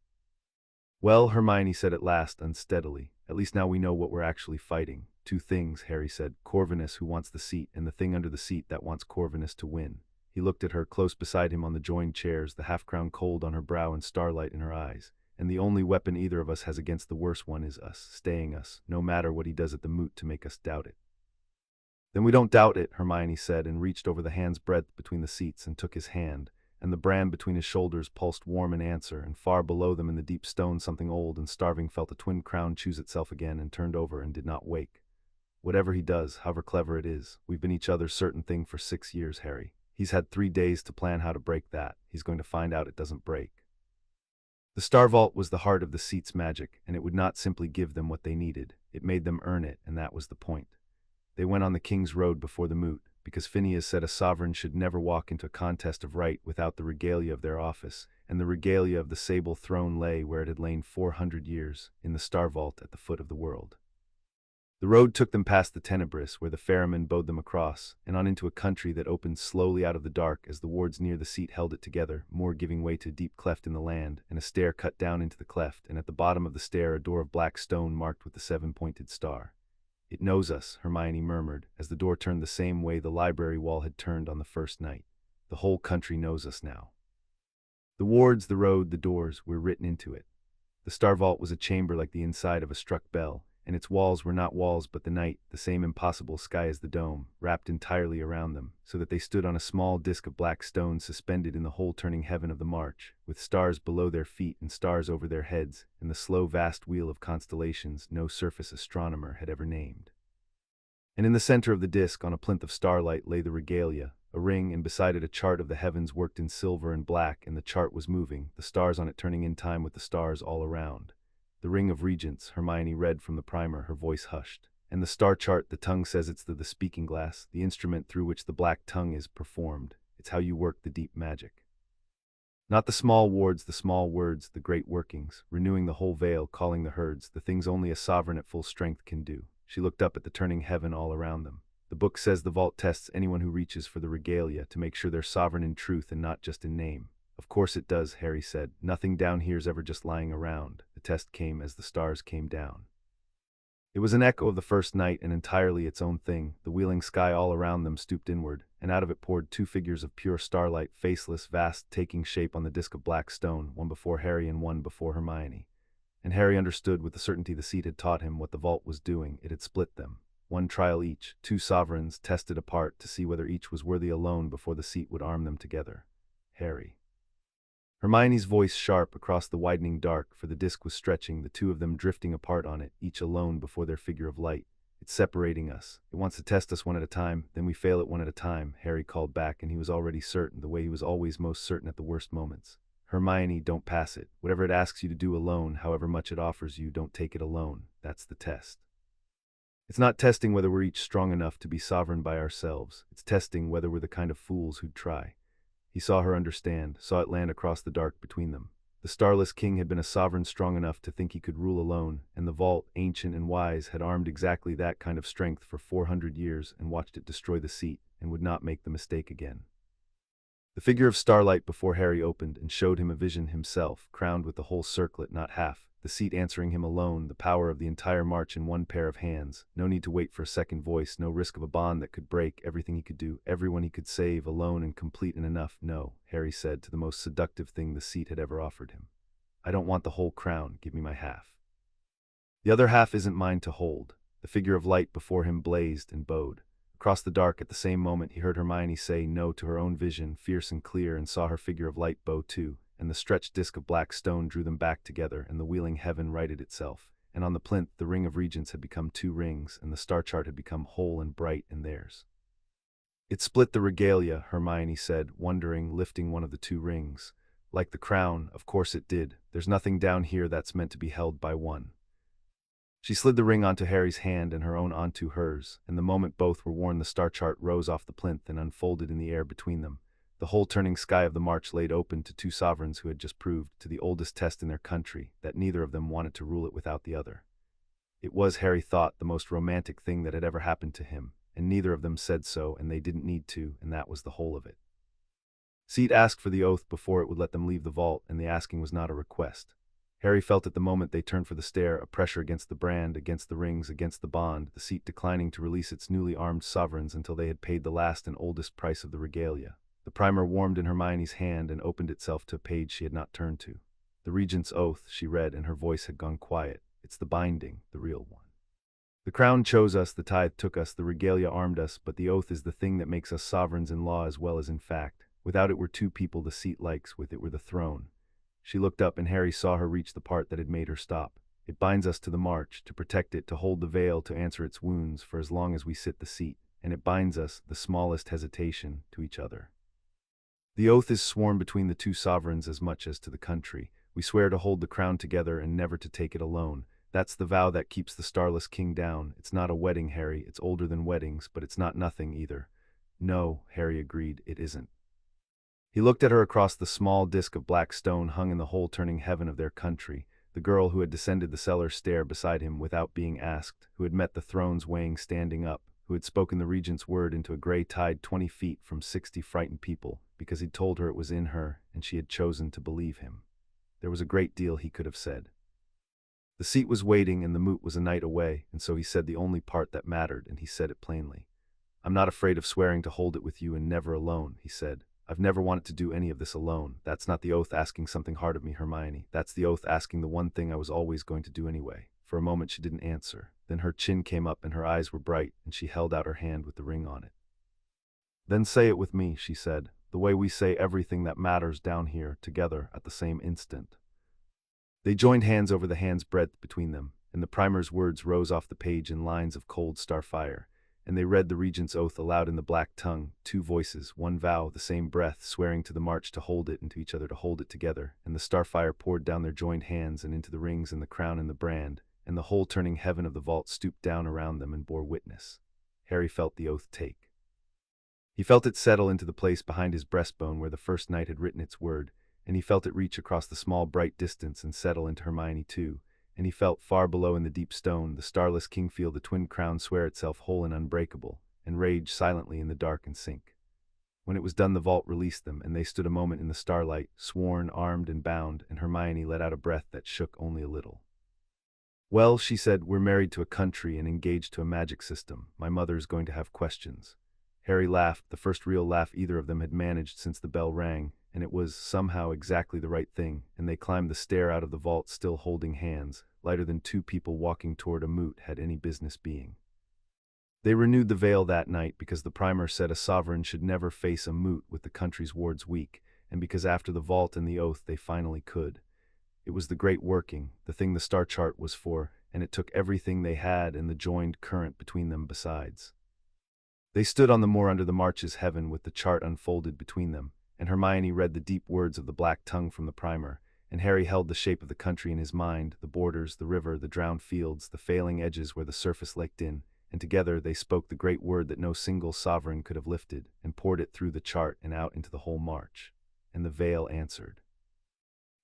Well, Hermione said at last, unsteadily, at least now we know what we're actually fighting. Two things, Harry said, Corvinus who wants the seat, and the thing under the seat that wants Corvinus to win. He looked at her, close beside him on the joined chairs, the half-crown cold on her brow and starlight in her eyes. And the only weapon either of us has against the worst one is us, staying us, no matter what he does at the moot to make us doubt it. Then we don't doubt it, Hermione said, and reached over the hand's breadth between the seats and took his hand, and the brand between his shoulders pulsed warm in answer, and far below them in the deep stone something old and starving felt a twin crown choose itself again and turned over and did not wake. Whatever he does, however clever it is, we've been each other's certain thing for 6 years, Harry. He's had 3 days to plan how to break that. He's going to find out it doesn't break. The Star Vault was the heart of the seat's magic, and it would not simply give them what they needed. It made them earn it, and that was the point. They went on the king's road before the moot, because Phineas said a sovereign should never walk into a contest of right without the regalia of their office, and the regalia of the sable throne lay where it had lain 400 years, in the Star Vault at the foot of the world. The road took them past the Tenebris, where the ferryman bowed them across, and on into a country that opened slowly out of the dark as the wards near the seat held it together, more giving way to a deep cleft in the land, and a stair cut down into the cleft, and at the bottom of the stair a door of black stone marked with the 7-pointed star. It knows us, Hermione murmured, as the door turned the same way the library wall had turned on the first night. The whole country knows us now. The wards, the road, the doors, were written into it. The Star Vault was a chamber like the inside of a struck bell, and its walls were not walls but the night, the same impossible sky as the dome, wrapped entirely around them, so that they stood on a small disk of black stone suspended in the whole-turning heaven of the march, with stars below their feet and stars over their heads, and the slow vast wheel of constellations no surface astronomer had ever named. And in the center of the disk, on a plinth of starlight, lay the regalia, a ring, and beside it a chart of the heavens worked in silver and black, and the chart was moving, the stars on it turning in time with the stars all around. The Ring of Regents, Hermione read from the primer, her voice hushed. And the star chart, the tongue says it's the speaking glass, the instrument through which the black tongue is performed. It's how you work the deep magic. Not the small wards, the small words, the great workings, renewing the whole veil, calling the herds, the things only a sovereign at full strength can do. She looked up at the turning heaven all around them. The book says the vault tests anyone who reaches for the regalia to make sure they're sovereign in truth and not just in name. Of course it does, Harry said. Nothing down here's ever just lying around. The test came as the stars came down. It was an echo of the first night and entirely its own thing. The wheeling sky all around them stooped inward, and out of it poured 2 figures of pure starlight, faceless, vast, taking shape on the disk of black stone, one before Harry and one before Hermione. And Harry understood with the certainty the seat had taught him what the vault was doing. It had split them. 1 trial each, 2 sovereigns tested apart to see whether each was worthy alone before the seat would arm them together. Harry. Hermione's voice sharp across the widening dark, for the disk was stretching, the two of them drifting apart on it, each alone before their figure of light. It's separating us. It wants to test us one at a time, then we fail it one at a time, Harry called back, and he was already certain, the way he was always most certain at the worst moments. Hermione, don't pass it. Whatever it asks you to do alone, however much it offers you, don't take it alone. That's the test. It's not testing whether we're each strong enough to be sovereign by ourselves. It's testing whether we're the kind of fools who'd try. He saw her understand, saw it land across the dark between them. The starless king had been a sovereign strong enough to think he could rule alone, and the vault, ancient and wise, had armed exactly that kind of strength for 400 years and watched it destroy the seat, and would not make the mistake again. The figure of starlight before Harry opened and showed him a vision himself, crowned with the whole circlet, not half, the seat answering him alone, the power of the entire march in one pair of hands, no need to wait for a second voice, no risk of a bond that could break, everything he could do, everyone he could save, alone and complete and enough. No, Harry said, to the most seductive thing the seat had ever offered him. I don't want the whole crown, give me my half. The other half isn't mine to hold. The figure of light before him blazed and bowed. Across the dark at the same moment he heard Hermione say no to her own vision, fierce and clear, and saw her figure of light bow too, and the stretched disk of black stone drew them back together, and the wheeling heaven righted itself, and on the plinth the ring of regents had become 2 rings, and the star chart had become whole and bright in theirs. It split the regalia, Hermione said, wondering, lifting one of the 2 rings. Like the crown, of course it did. There's nothing down here that's meant to be held by one. She slid the ring onto Harry's hand and her own onto hers, and the moment both were worn the star chart rose off the plinth and unfolded in the air between them. The whole turning sky of the march laid open to 2 sovereigns who had just proved, to the oldest test in their country, that neither of them wanted to rule it without the other. It was, Harry thought, the most romantic thing that had ever happened to him, and neither of them said so, and they didn't need to, and that was the whole of it. Seat asked for the oath before it would let them leave the vault, and the asking was not a request. Harry felt at the moment they turned for the stair a pressure against the brand, against the rings, against the bond, the seat declining to release its newly armed sovereigns until they had paid the last and oldest price of the regalia. The primer warmed in Hermione's hand and opened itself to a page she had not turned to. The Regent's Oath, she read, and her voice had gone quiet. It's the binding, the real one. The crown chose us, the tithe took us, the regalia armed us, but the oath is the thing that makes us sovereigns in law as well as in fact. Without it we're 2 people the seat likes, with it we're the throne. She looked up and Harry saw her reach the part that had made her stop. It binds us to the march, to protect it, to hold the veil, to answer its wounds, for as long as we sit the seat, and it binds us, the smallest hesitation, to each other. The oath is sworn between the 2 sovereigns as much as to the country. We swear to hold the crown together and never to take it alone. That's the vow that keeps the starless king down. It's not a wedding, Harry, it's older than weddings, but it's not nothing either. No, Harry agreed, it isn't. He looked at her across the small disk of black stone hung in the whole turning heaven of their country, the girl who had descended the cellar stair beside him without being asked, who had met the throne's weighing standing up, who had spoken the regent's word into a gray tide 20 feet from 60 frightened people, because he'd told her it was in her, and she had chosen to believe him. There was a great deal he could have said. The seat was waiting and the moot was a night away, and so he said the only part that mattered, and he said it plainly. I'm not afraid of swearing to hold it with you and never alone, he said. I've never wanted to do any of this alone. That's not the oath asking something hard of me, Hermione. That's the oath asking the one thing I was always going to do anyway. For a moment she didn't answer. Then her chin came up and her eyes were bright, and she held out her hand with the ring on it. Then say it with me, she said, the way we say everything that matters down here, together, at the same instant. They joined hands over the hand's breadth between them, and the primer's words rose off the page in lines of cold starfire, and they read the regent's oath aloud in the black tongue, 2 voices, 1 vow, the same breath, swearing to the march to hold it and to each other to hold it together, and the starfire poured down their joined hands and into the rings and the crown and the brand, and the whole turning heaven of the vault stooped down around them and bore witness. Harry felt the oath take. He felt it settle into the place behind his breastbone where the first night had written its word, and he felt it reach across the small bright distance and settle into Hermione too, and he felt far below in the deep stone the starless king feel the twin crown swear itself whole and unbreakable, and rage silently in the dark and sink. When it was done the vault released them, and they stood a moment in the starlight, sworn, armed, and bound, and Hermione let out a breath that shook only a little. Well, she said, we're married to a country and engaged to a magic system. My mother's going to have questions. Harry laughed, the first real laugh either of them had managed since the bell rang, and it was, somehow, exactly the right thing, and they climbed the stair out of the vault still holding hands, lighter than 2 people walking toward a moot had any business being. They renewed the veil that night because the primer said a sovereign should never face a moot with the country's wards weak, and because after the vault and the oath they finally could. It was the great working, the thing the star chart was for, and it took everything they had and the joined current between them besides. They stood on the moor under the march's heaven with the chart unfolded between them, and Hermione read the deep words of the black tongue from the primer, and Harry held the shape of the country in his mind, the borders, the river, the drowned fields, the failing edges where the surface laked in, and together they spoke the great word that no single sovereign could have lifted, and poured it through the chart and out into the whole march. And the veil answered.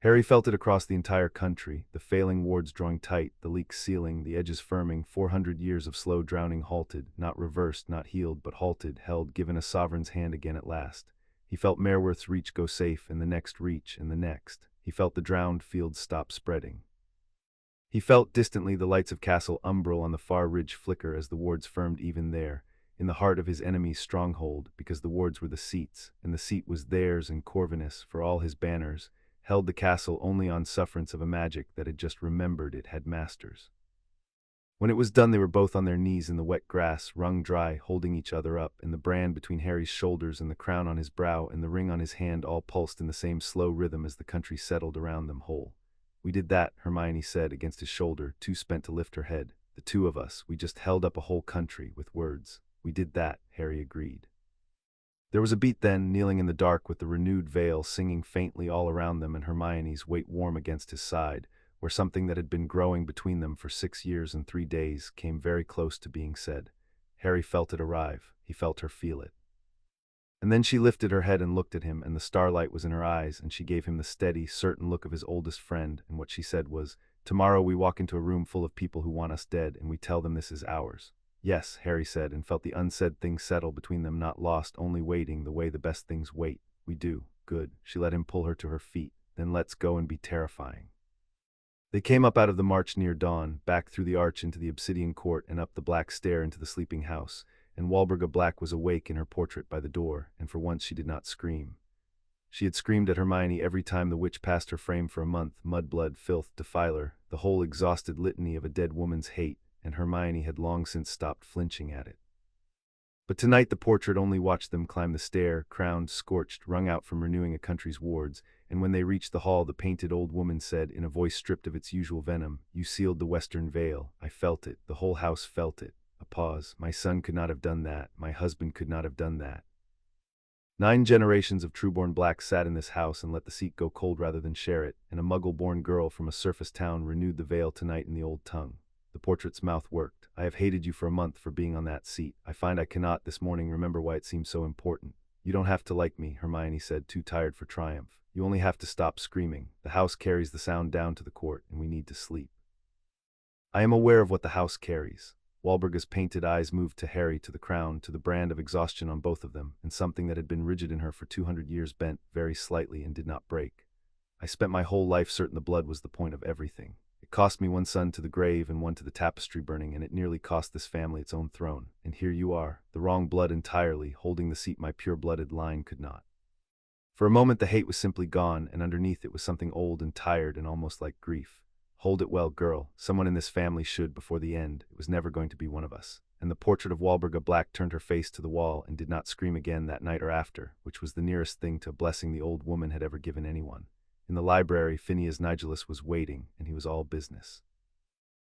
Harry felt it across the entire country, the failing wards drawing tight, the leaked ceiling, the edges firming. 400 years of slow drowning halted, not reversed, not healed, but halted, held, given a sovereign's hand again at last. He felt Merworth's reach go safe, and the next reach, and the next. He felt the drowned fields stop spreading. He felt distantly the lights of Castle Umbral on the far ridge flicker as the wards firmed even there, in the heart of his enemy's stronghold, because the wards were the seats, and the seat was theirs, and Corvinus, for all his banners, held the castle only on sufferance of a magic that had just remembered it had masters. When it was done, they were both on their knees in the wet grass, wrung dry, holding each other up, and the brand between Harry's shoulders and the crown on his brow and the ring on his hand all pulsed in the same slow rhythm as the country settled around them whole. "We did that," Hermione said against his shoulder, too spent to lift her head. "The two of us, we just held up a whole country with words." "We did that," Harry agreed. There was a beat then, kneeling in the dark with the renewed veil singing faintly all around them and Hermione's weight warm against his side, where something that had been growing between them for 6 years and 3 days came very close to being said. Harry felt it arrive. He felt her feel it. And then she lifted her head and looked at him, and the starlight was in her eyes, and she gave him the steady, certain look of his oldest friend, and what she said was, "Tomorrow we walk into a room full of people who want us dead, and we tell them this is ours." "Yes," Harry said, and felt the unsaid thing settle between them, not lost, only waiting, the way the best things wait. "We do. Good." She let him pull her to her feet. "Then let's go and be terrifying." They came up out of the march near dawn, back through the arch into the obsidian court and up the black stair into the sleeping house, and Walburga Black was awake in her portrait by the door, and for once she did not scream. She had screamed at Hermione every time the witch passed her frame for a month, mudblood, filth, defiler, the whole exhausted litany of a dead woman's hate, and Hermione had long since stopped flinching at it. But tonight the portrait only watched them climb the stair, crowned, scorched, wrung out from renewing a country's wards, and when they reached the hall the painted old woman said, in a voice stripped of its usual venom, "You sealed the western veil. I felt it. The whole house felt it." A pause. "My son could not have done that. My husband could not have done that. 9 generations of true-born blacks sat in this house and let the seat go cold rather than share it, and a muggle-born girl from a surface town renewed the veil tonight in the old tongue." The portrait's mouth worked. "I have hated you for a month for being on that seat. I find I cannot, this morning, remember why it seems so important." "You don't have to like me," Hermione said, too tired for triumph. "You only have to stop screaming. The house carries the sound down to the court, and we need to sleep." "I am aware of what the house carries." Walburga's painted eyes moved to Harry, to the crown, to the brand of exhaustion on both of them, and something that had been rigid in her for 200 years bent, very slightly, and did not break. "I spent my whole life certain the blood was the point of everything. It cost me one son to the grave and one to the tapestry burning, and it nearly cost this family its own throne. And here you are, the wrong blood entirely, holding the seat my pure-blooded line could not." For a moment the hate was simply gone, and underneath it was something old and tired and almost like grief. "Hold it well, girl. Someone in this family should, before the end. It was never going to be one of us." And the portrait of Walburga Black turned her face to the wall and did not scream again that night or after, which was the nearest thing to a blessing the old woman had ever given anyone. In the library, Phineas Nigellus was waiting, and he was all business.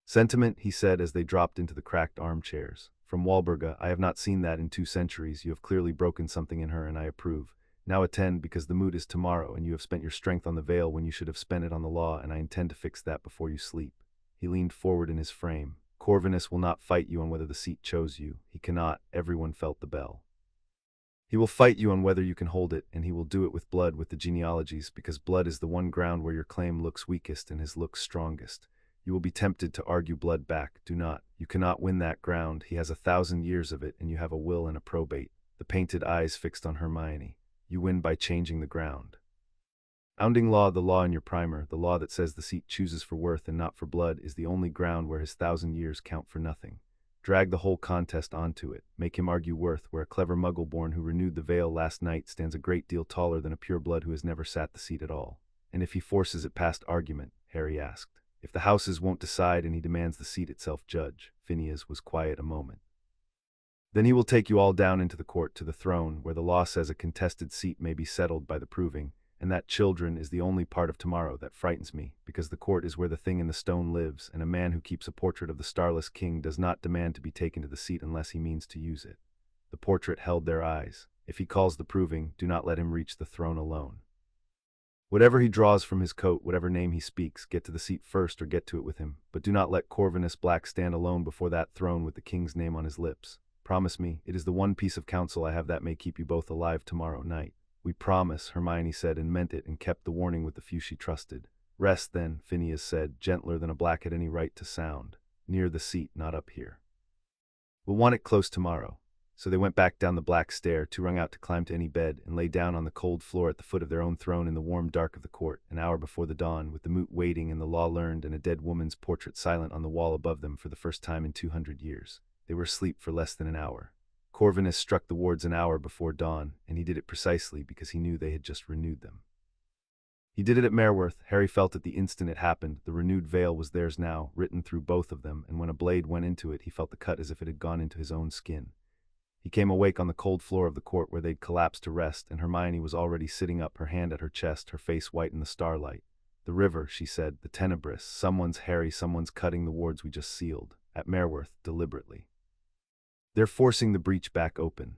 "Sentiment," he said as they dropped into the cracked armchairs. "From Walburga, I have not seen that in 2 centuries. You have clearly broken something in her, and I approve. Now attend, because the moot is tomorrow, and you have spent your strength on the veil when you should have spent it on the law, and I intend to fix that before you sleep." He leaned forward in his frame. "Corvinus will not fight you on whether the seat chose you. He cannot." Everyone felt the bell. "He will fight you on whether you can hold it, and he will do it with blood, with the genealogies, because blood is the one ground where your claim looks weakest and his looks strongest. You will be tempted to argue blood back. Do not. You cannot win that ground. He has 1,000 years of it, and you have a will and a probate." The painted eyes fixed on Hermione. "You win by changing the ground. Founding law, the law in your primer, the law that says the seat chooses for worth and not for blood, is the only ground where his 1,000 years count for nothing. Drag the whole contest onto it. Make him argue worth, where a clever muggle-born who renewed the veil last night stands a great deal taller than a pure-blood who has never sat the seat at all." "And if he forces it past argument?" Harry asked. "If the houses won't decide and he demands the seat itself judge." Phineas was quiet a moment. "Then he will take you all down into the court, to the throne, where the law says a contested seat may be settled by the proving, and that, children, is the only part of tomorrow that frightens me, because the court is where the thing in the stone lives, and a man who keeps a portrait of the starless king does not demand to be taken to the seat unless he means to use it." The portrait held their eyes. "If he calls the proving, do not let him reach the throne alone." Whatever he draws from his coat, whatever name he speaks, get to the seat first or get to it with him, but do not let Corvinus Black stand alone before that throne with the king's name on his lips. Promise me, it is the one piece of counsel I have that may keep you both alive tomorrow night." "We promise," Hermione said, and meant it, and kept the warning with the few she trusted. "Rest, then," Phineas said, gentler than a black had any right to sound. "Near the seat, not up here. We'll want it close tomorrow." So they went back down the black stair, too wrung out to climb to any bed, and lay down on the cold floor at the foot of their own throne in the warm dark of the court, an hour before the dawn, with the moot waiting and the law learned and a dead woman's portrait silent on the wall above them for the first time in 200 years. They were asleep for less than an hour. Corvinus struck the wards an hour before dawn, and he did it precisely because he knew they had just renewed them. He did it at Merworth. Harry felt at the instant it happened. The renewed veil was theirs now, written through both of them, and when a blade went into it, he felt the cut as if it had gone into his own skin. He came awake on the cold floor of the court where they'd collapsed to rest, and Hermione was already sitting up, her hand at her chest, her face white in the starlight. "The river," she said, "the Tenebris. Someone's Harry, someone's cutting the wards we just sealed. At Merworth, deliberately. They're forcing the breach back open."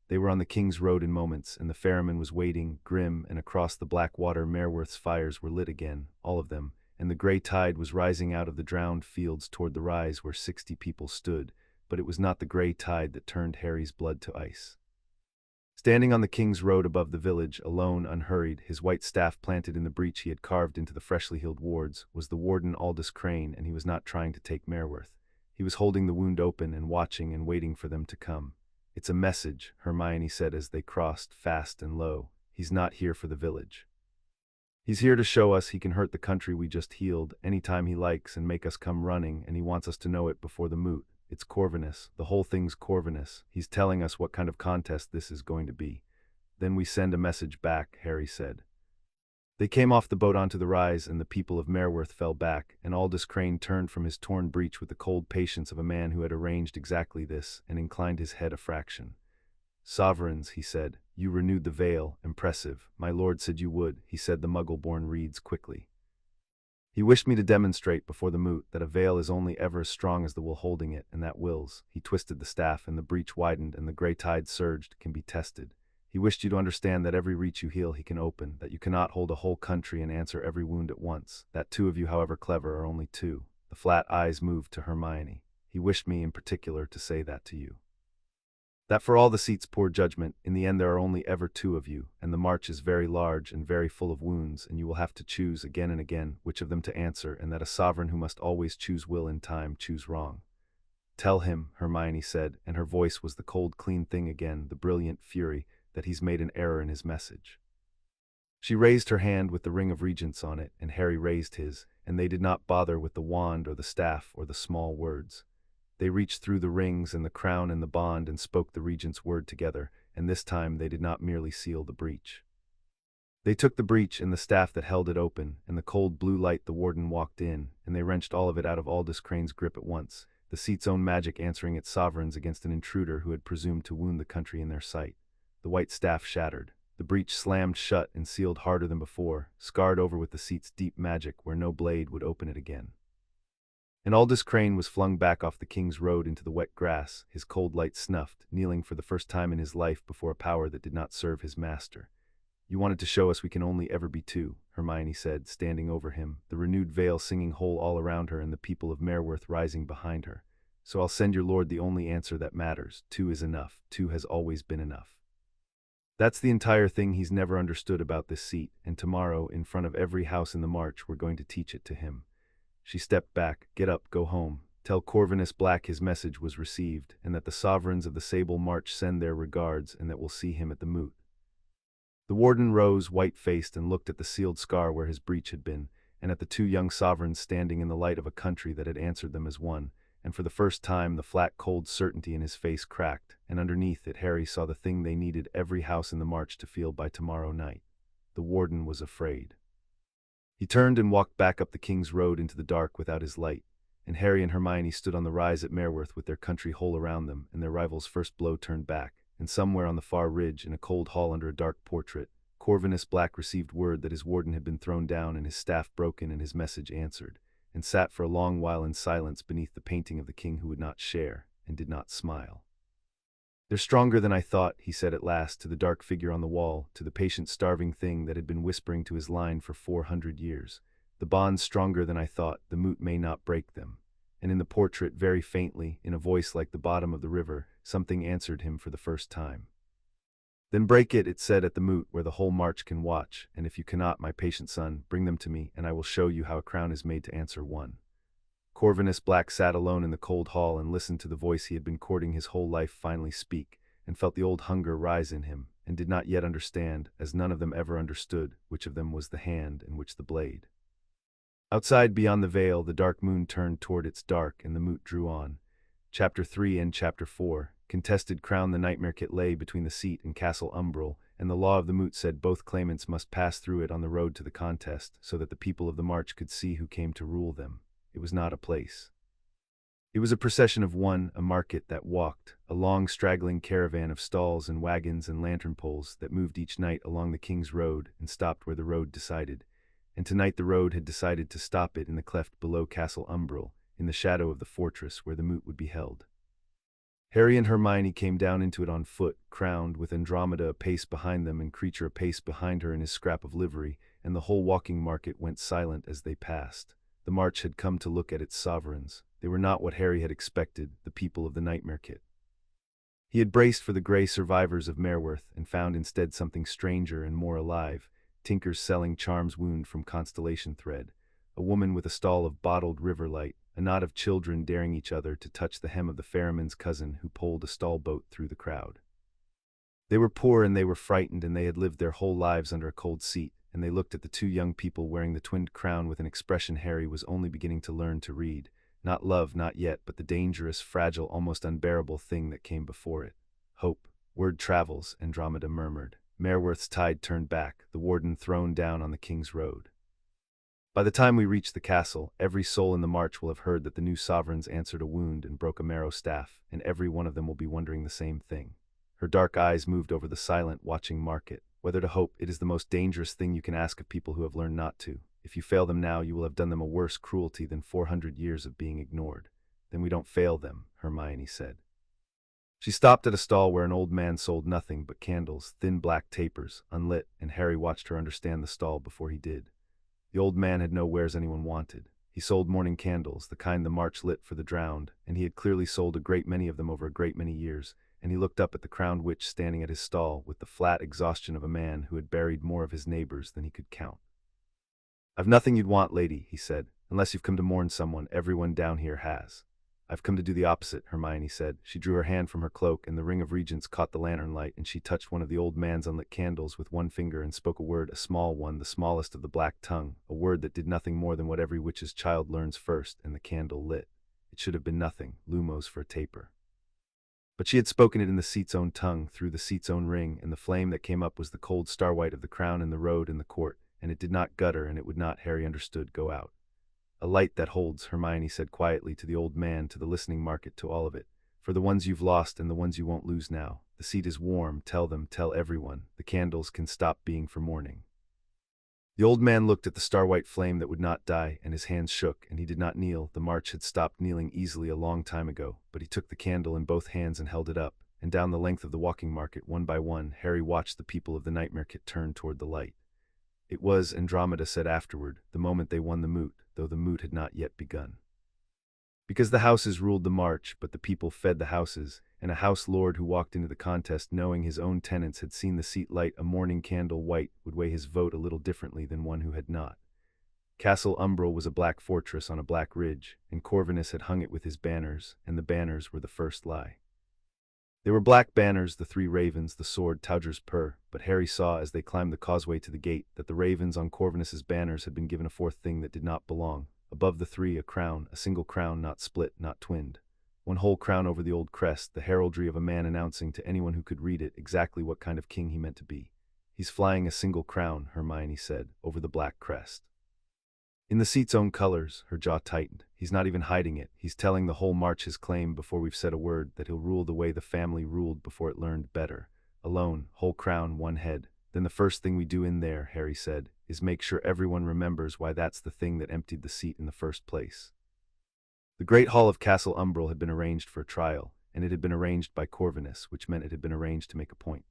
They were on the King's Road in moments, and the ferryman was waiting, grim, and across the black water Merworth's fires were lit again, all of them, and the grey tide was rising out of the drowned fields toward the rise where 60 people stood, but it was not the grey tide that turned Harry's blood to ice. Standing on the King's Road above the village, alone, unhurried, his white staff planted in the breach he had carved into the freshly healed wards, was the warden Aldous Crane, and he was not trying to take Merworth. He was holding the wound open and watching and waiting for them to come. "It's a message," Hermione said as they crossed, fast and low. "He's not here for the village. He's here to show us he can hurt the country we just healed any time he likes and make us come running, and he wants us to know it before the moot. It's Corvinus. The whole thing's Corvinus. He's telling us what kind of contest this is going to be. Then we send a message back," Harry said. They came off the boat onto the rise, and the people of Merworth fell back, and Aldous Crane turned from his torn breech with the cold patience of a man who had arranged exactly this, and inclined his head a fraction. "Sovereigns," he said, "you renewed the veil. Impressive. My lord said you would," he said the Muggle-born reeds quickly. "He wished me to demonstrate before the moot that a veil is only ever as strong as the will holding it, and that wills," he twisted the staff, and the breach widened, and the grey tide surged, "can be tested. He wished you to understand that every reach you heal he can open, that you cannot hold a whole country and answer every wound at once, that two of you, however clever, are only two." The flat eyes moved to Hermione. "He wished me, in particular, to say that to you. That for all the seat's poor judgment, in the end there are only ever two of you, and the march is very large and very full of wounds, and you will have to choose again and again which of them to answer, and that a sovereign who must always choose will in time choose wrong." "Tell him," Hermione said, and her voice was the cold, clean thing again, the brilliant fury, "that he's made an error in his message." She raised her hand with the ring of regents on it, and Harry raised his, and they did not bother with the wand or the staff or the small words. They reached through the rings and the crown and the bond and spoke the regent's word together, and this time they did not merely seal the breach. They took the breach and the staff that held it open, and the cold blue light the warden walked in, and they wrenched all of it out of Aldous Crane's grip at once, the seat's own magic answering its sovereigns against an intruder who had presumed to wound the country in their sight. The white staff shattered. The breach slammed shut and sealed harder than before, scarred over with the seat's deep magic where no blade would open it again. And Aldous Crane was flung back off the King's Road into the wet grass, his cold light snuffed, kneeling for the first time in his life before a power that did not serve his master. "You wanted to show us we can only ever be two," Hermione said, standing over him, the renewed veil singing whole all around her and the people of Merworth rising behind her. "So I'll send your lord the only answer that matters. Two is enough. Two has always been enough. That's the entire thing he's never understood about this seat, and tomorrow, in front of every house in the march, we're going to teach it to him." She stepped back. "Get up, go home. Tell Corvinus Black his message was received, and that the sovereigns of the Sable March send their regards, and that we'll see him at the moot." The warden rose, white-faced, and looked at the sealed scar where his breach had been, and at the two young sovereigns standing in the light of a country that had answered them as one, and for the first time the flat cold certainty in his face cracked, and underneath it Harry saw the thing they needed every house in the march to feel by tomorrow night. The warden was afraid. He turned and walked back up the King's Road into the dark without his light, and Harry and Hermione stood on the rise at Merworth with their country whole around them, and their rival's first blow turned back, and somewhere on the far ridge, in a cold hall under a dark portrait, Corvinus Black received word that his warden had been thrown down and his staff broken and his message answered, and sat for a long while in silence beneath the painting of the king who would not share, and did not smile. "They're stronger than I thought," he said at last to the dark figure on the wall, to the patient starving thing that had been whispering to his line for 400 years. "The bond's stronger than I thought, the moot may not break them." And in the portrait, very faintly, in a voice like the bottom of the river, something answered him for the first time. "Then break it," it said, "at the moot, where the whole march can watch, and if you cannot, my patient son, bring them to me, and I will show you how a crown is made to answer one." Corvinus Black sat alone in the cold hall and listened to the voice he had been courting his whole life finally speak, and felt the old hunger rise in him, and did not yet understand, as none of them ever understood, which of them was the hand and which the blade. Outside, beyond the veil, the dark moon turned toward its dark, and the moot drew on. Chapter 3 and Chapter 4, Contested Crown. The nightmare kit lay between the seat and Castle Umbral, and the law of the moot said both claimants must pass through it on the road to the contest, so that the people of the march could see who came to rule them. It was not a place. It was a procession of one, a market that walked, a long straggling caravan of stalls and wagons and lantern poles that moved each night along the King's Road and stopped where the road decided. And tonight the road had decided to stop it in the cleft below Castle Umbral, in the shadow of the fortress where the moot would be held. Harry and Hermione came down into it on foot, crowned, with Andromeda a pace behind them and Creature a pace behind her in his scrap of livery, and the whole walking market went silent as they passed. The march had come to look at its sovereigns. They were not what Harry had expected, the people of the Nightmare Kit. He had braced for the grey survivors of Merworth, and found instead something stranger and more alive, tinkers selling charms wound from constellation thread, a woman with a stall of bottled river light, a knot of children daring each other to touch the hem of the ferryman's cousin who poled a stall boat through the crowd. They were poor and they were frightened, and they had lived their whole lives under a cold seat, and they looked at the two young people wearing the twinned crown with an expression Harry was only beginning to learn to read. Not love, not yet, but the dangerous, fragile, almost unbearable thing that came before it. Hope. Word travels, Andromeda murmured. Merworth's tide turned back, the warden thrown down on the King's Road. By the time we reach the castle, every soul in the march will have heard that the new sovereigns answered a wound and broke a marrow staff, and every one of them will be wondering the same thing. Her dark eyes moved over the silent, watching market. Whether to hope, it is the most dangerous thing you can ask of people who have learned not to. If you fail them now, you will have done them a worse cruelty than 400 years of being ignored. Then we don't fail them, Hermione said. She stopped at a stall where an old man sold nothing but candles, thin black tapers, unlit, and Harry watched her understand the stall before he did. The old man had no wares anyone wanted. He sold morning candles, the kind the march lit for the drowned, and he had clearly sold a great many of them over a great many years, and he looked up at the crowned witch standing at his stall with the flat exhaustion of a man who had buried more of his neighbors than he could count. "I've nothing you'd want, lady," he said, "unless you've come to mourn someone. Everyone down here has." "I've come to do the opposite," Hermione said. She drew her hand from her cloak, and the ring of regents caught the lantern light, and she touched one of the old man's unlit candles with one finger and spoke a word, a small one, the smallest of the black tongue, a word that did nothing more than what every witch's child learns first, and the candle lit. It should have been nothing, lumos for a taper. But she had spoken it in the seat's own tongue, through the seat's own ring, and the flame that came up was the cold star-white of the crown in the road and the court, and it did not gutter, and it would not, Harry understood, go out. "A light that holds," Hermione said quietly to the old man, to the listening market, to all of it. "For the ones you've lost and the ones you won't lose now. The seat is warm, tell them, tell everyone. The candles can stop being for mourning." The old man looked at the star-white flame that would not die, and his hands shook, and he did not kneel. The march had stopped kneeling easily a long time ago, but he took the candle in both hands and held it up, and down the length of the walking market, one by one, Harry watched the people of the Nightmare Kit turn toward the light. It was, Andromeda said afterward, the moment they won the moot, though the moot had not yet begun. Because the houses ruled the march, but the people fed the houses, and a house lord who walked into the contest knowing his own tenants had seen the seat light a morning candle white would weigh his vote a little differently than one who had not. Castle Umbral was a black fortress on a black ridge, and Corvinus had hung it with his banners, and the banners were the first lie. They were black banners, the three ravens, the sword, Tauger's purr, but Harry saw as they climbed the causeway to the gate that the ravens on Corvinus's banners had been given a fourth thing that did not belong. Above the three, a crown, a single crown, not split, not twinned. One whole crown over the old crest, the heraldry of a man announcing to anyone who could read it exactly what kind of king he meant to be. "He's flying a single crown," Hermione said, "over the black crest. In the seat's own colors." Her jaw tightened. "He's not even hiding it. He's telling the whole march his claim before we've said a word, that he'll rule the way the family ruled before it learned better. Alone, whole crown, one head. Then the first thing we do in there," Harry said, "is make sure everyone remembers why that's the thing that emptied the seat in the first place." The great hall of Castle Umbral had been arranged for a trial, and it had been arranged by Corvinus, which meant it had been arranged to make a point.